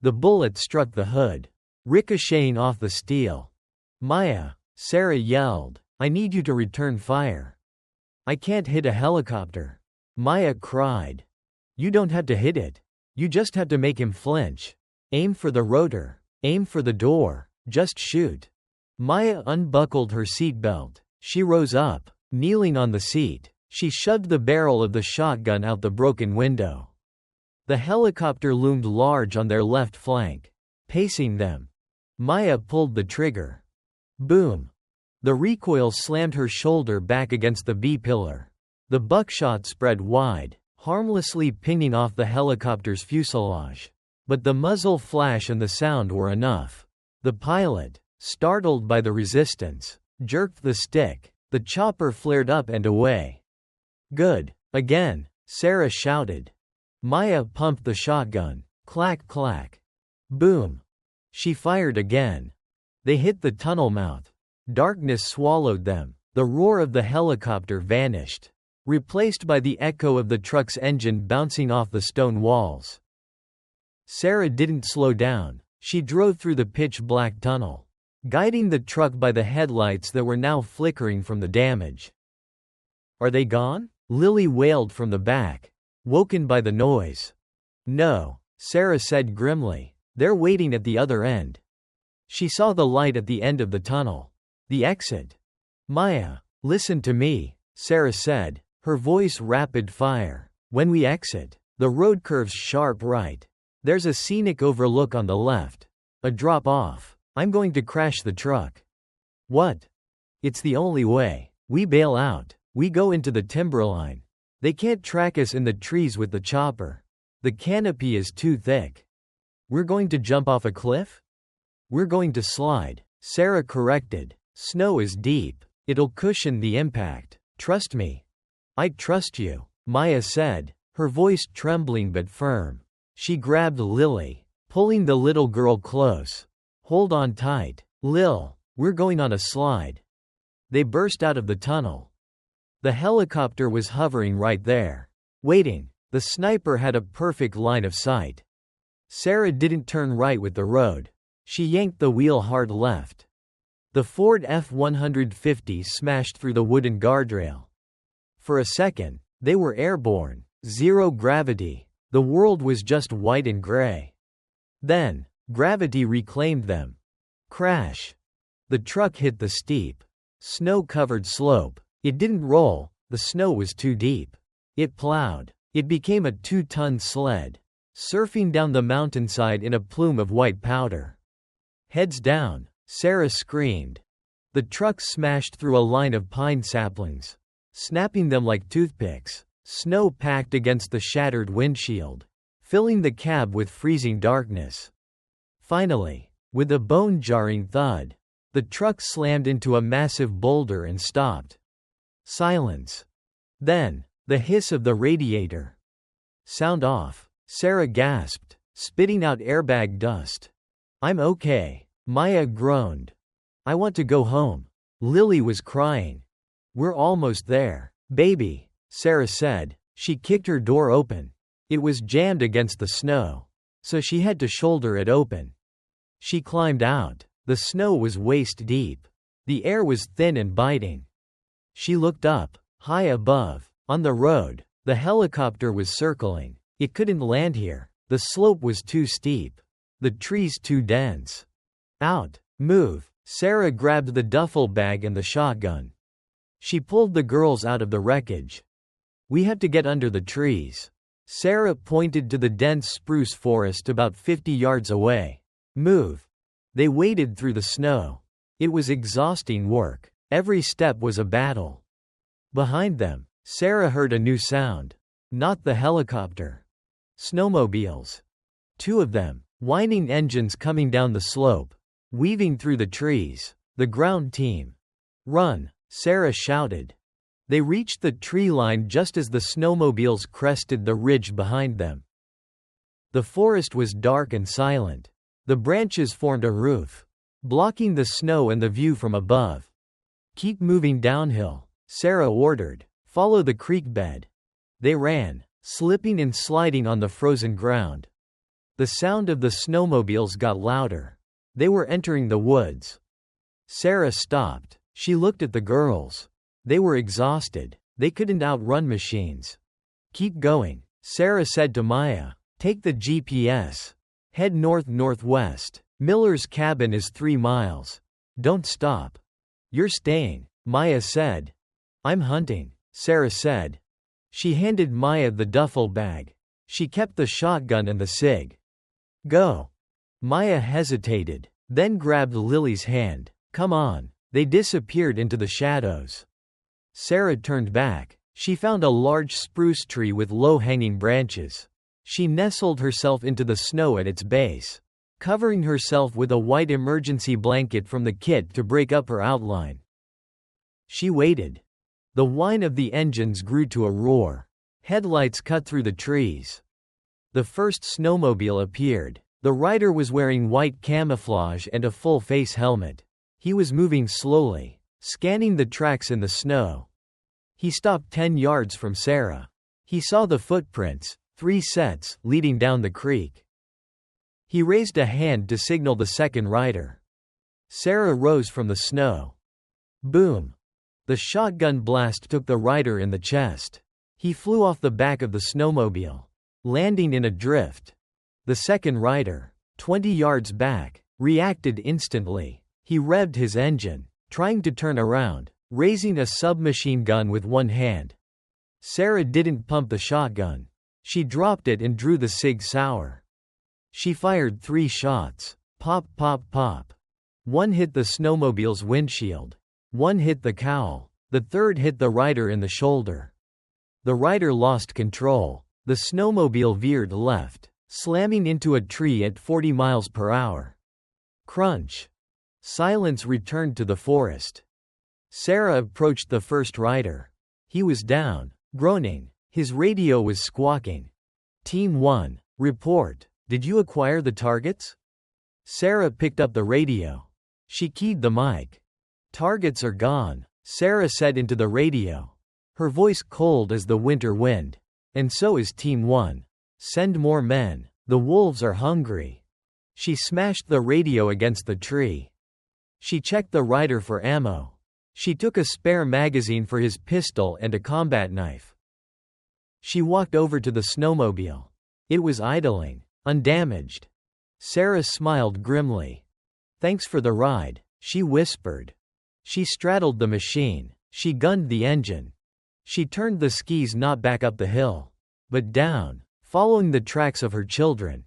The bullet struck the hood, ricocheting off the steel. Maya, Sarah yelled, I need you to return fire. I can't hit a helicopter, Maya cried. You don't have to hit it. You just have to make him flinch. Aim for the rotor. Aim for the door. Just shoot. Maya unbuckled her seatbelt. She rose up, kneeling on the seat. She shoved the barrel of the shotgun out the broken window. The helicopter loomed large on their left flank, pacing them. Maya pulled the trigger. Boom. The recoil slammed her shoulder back against the B-pillar. The buckshot spread wide, harmlessly pinging off the helicopter's fuselage. But the muzzle flash and the sound were enough. The pilot, startled by the resistance, jerked the stick. The chopper flared up and away. Good. Again, Sarah shouted. Maya pumped the shotgun. Clack clack. Boom. She fired again. They hit the tunnel mouth. Darkness swallowed them. The roar of the helicopter vanished, replaced by the echo of the truck's engine bouncing off the stone walls. Sarah didn't slow down. She drove through the pitch-black tunnel, guiding the truck by the headlights that were now flickering from the damage. Are they gone? Lily wailed from the back, woken by the noise. No, Sarah said grimly. They're waiting at the other end. She saw the light at the end of the tunnel. The exit. Maya, listen to me, Sarah said, her voice rapid fire. When we exit, the road curves sharp right. There's a scenic overlook on the left. A drop-off. I'm going to crash the truck. What? It's the only way. We bail out. We go into the timberline. They can't track us in the trees with the chopper. The canopy is too thick. We're going to jump off a cliff? We're going to slide. Sarah corrected. Snow is deep. It'll cushion the impact. Trust me. I trust you, Maya said, her voice trembling but firm. She grabbed Lily, pulling the little girl close. Hold on tight. Lil, we're going on a slide. They burst out of the tunnel. The helicopter was hovering right there, waiting. The sniper had a perfect line of sight. Sarah didn't turn right with the road. She yanked the wheel hard left. The Ford F-150 smashed through the wooden guardrail. For a second, they were airborne. Zero gravity. The world was just white and gray. Then, gravity reclaimed them. Crash. The truck hit the steep, snow-covered slope. It didn't roll, the snow was too deep. It plowed. It became a 2-ton sled, surfing down the mountainside in a plume of white powder. Heads down, Sarah screamed. The truck smashed through a line of pine saplings, snapping them like toothpicks. Snow packed against the shattered windshield, filling the cab with freezing darkness. Finally, with a bone-jarring thud, the truck slammed into a massive boulder and stopped. Silence. Then, the hiss of the radiator. Sound off, Sarah gasped, spitting out airbag dust. I'm okay, Maya groaned. I want to go home. Lily was crying. We're almost there, baby, Sarah said. She kicked her door open. It was jammed against the snow, so she had to shoulder it open. She climbed out. The snow was waist deep. The air was thin and biting. She looked up. High above, on the road, the helicopter was circling. It couldn't land here. The slope was too steep. The trees too dense. Out. Move. Sarah grabbed the duffel bag and the shotgun. She pulled the girls out of the wreckage. We have to get under the trees. Sarah pointed to the dense spruce forest about 50 yards away. Move. They waded through the snow. It was exhausting work. Every step was a battle. Behind them, Sarah heard a new sound. Not the helicopter. Snowmobiles. 2 of them, whining engines coming down the slope, weaving through the trees. The ground team. Run, Sarah shouted. They reached the tree line just as the snowmobiles crested the ridge behind them. The forest was dark and silent. The branches formed a roof, blocking the snow and the view from above. Keep moving downhill, Sarah ordered. Follow the creek bed. They ran, slipping and sliding on the frozen ground. The sound of the snowmobiles got louder. They were entering the woods. Sarah stopped. She looked at the girls. They were exhausted. They couldn't outrun machines. Keep going, Sarah said to Maya. Take the GPS. Head north-northwest. Miller's cabin is 3 miles. Don't stop. You're staying, Maya said. I'm hunting, Sarah said. She handed Maya the duffel bag. She kept the shotgun and the cig. Go. Maya hesitated, then grabbed Lily's hand. Come on. They disappeared into the shadows. Sarah turned back. She found a large spruce tree with low-hanging branches. She nestled herself into the snow at its base, covering herself with a white emergency blanket from the kit to break up her outline. She waited. The whine of the engines grew to a roar. Headlights cut through the trees. The first snowmobile appeared. The rider was wearing white camouflage and a full-face helmet. He was moving slowly, scanning the tracks in the snow. He stopped 10 yards from Sarah. He saw the footprints, 3 sets, leading down the creek. He raised a hand to signal the second rider. Sarah rose from the snow. Boom! The shotgun blast took the rider in the chest. He flew off the back of the snowmobile, landing in a drift. The second rider, 20 yards back, reacted instantly. He revved his engine, trying to turn around, raising a submachine gun with one hand. Sarah didn't pump the shotgun. She dropped it and drew the Sig Sauer. She fired 3 shots. Pop, pop, pop. One hit the snowmobile's windshield. One hit the cowl. The third hit the rider in the shoulder. The rider lost control. The snowmobile veered left, slamming into a tree at 40 miles per hour. Crunch. Silence returned to the forest. Sarah approached the first rider. He was down, groaning. His radio was squawking. Team 1, report. Did you acquire the targets? Sarah picked up the radio. She keyed the mic. Targets are gone, Sarah said into the radio. Her voice cold as the winter wind. And so is Team 1. Send more men. The wolves are hungry. She smashed the radio against the tree. She checked the rider for ammo. She took a spare magazine for his pistol and a combat knife. She walked over to the snowmobile. It was idling, undamaged. Sarah smiled grimly. Thanks for the ride, she whispered. She straddled the machine. She gunned the engine. She turned the skis not back up the hill, but down, following the tracks of her children.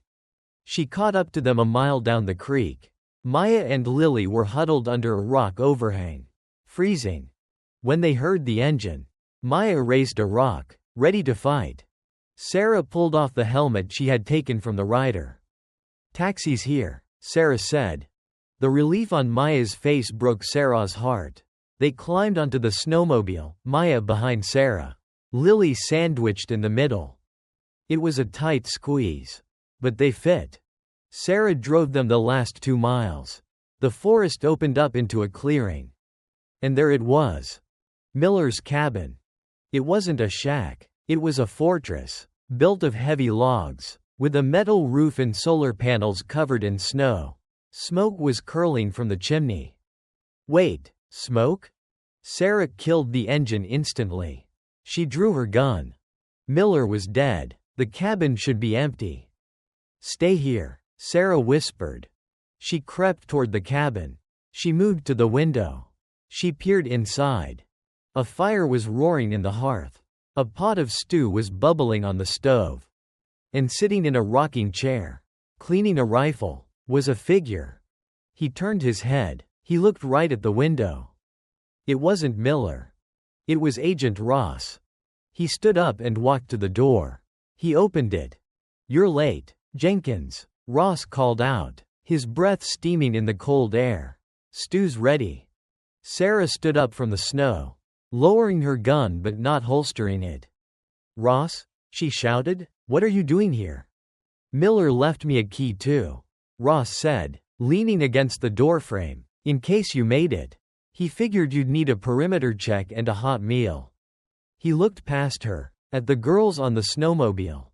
She caught up to them a mile down the creek. Maya and Lily were huddled under a rock overhang, freezing. When they heard the engine, Maya raised a rock, ready to fight. Sarah pulled off the helmet she had taken from the rider. Taxi's here, Sarah said. The relief on Maya's face broke Sarah's heart. They climbed onto the snowmobile, Maya behind Sarah, Lily sandwiched in the middle. It was a tight squeeze, but they fit. Sarah drove them the last 2 miles. The forest opened up into a clearing. And there it was. Miller's cabin. It wasn't a shack. It was a fortress, built of heavy logs, with a metal roof and solar panels covered in snow. Smoke was curling from the chimney. Wait, smoke? Sarah killed the engine instantly. She drew her gun. Miller was dead. The cabin should be empty. Stay here, Sarah whispered. She crept toward the cabin. She moved to the window. She peered inside. A fire was roaring in the hearth. A pot of stew was bubbling on the stove. And sitting in a rocking chair, cleaning a rifle, was a figure. He turned his head. He looked right at the window. It wasn't Miller. It was Agent Ross. He stood up and walked to the door. He opened it. You're late, Jenkins, Ross called out, his breath steaming in the cold air. Stew's ready. Sarah stood up from the snow, lowering her gun but not holstering it. Ross, she shouted, what are you doing here? Miller left me a key too, Ross said, leaning against the doorframe, in case you made it. He figured you'd need a perimeter check and a hot meal. He looked past her, at the girls on the snowmobile.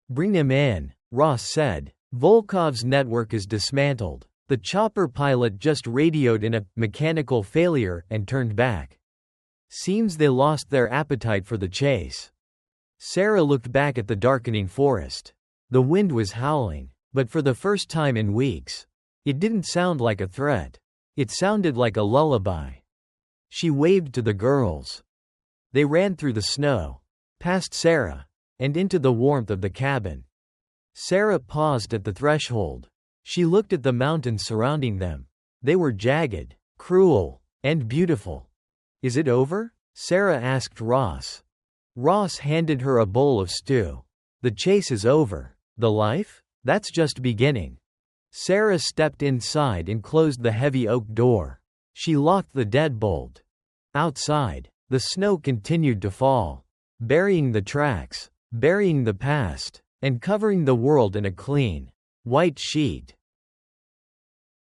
Bring him in, Ross said. Volkov's network is dismantled. The chopper pilot just radioed in a mechanical failure and turned back. Seems they lost their appetite for the chase. Sarah looked back at the darkening forest. The wind was howling, but for the first time in weeks, it didn't sound like a threat. It sounded like a lullaby. She waved to the girls. They ran through the snow, past Sarah, and into the warmth of the cabin. Sarah paused at the threshold. She looked at the mountains surrounding them. They were jagged, cruel, and beautiful. Is it over? Sarah asked Ross. Ross handed her a bowl of stew. The chase is over. The life? That's just beginning. Sarah stepped inside and closed the heavy oak door. She locked the deadbolt. Outside, the snow continued to fall, burying the tracks, burying the past, and covering the world in a clean, white sheet.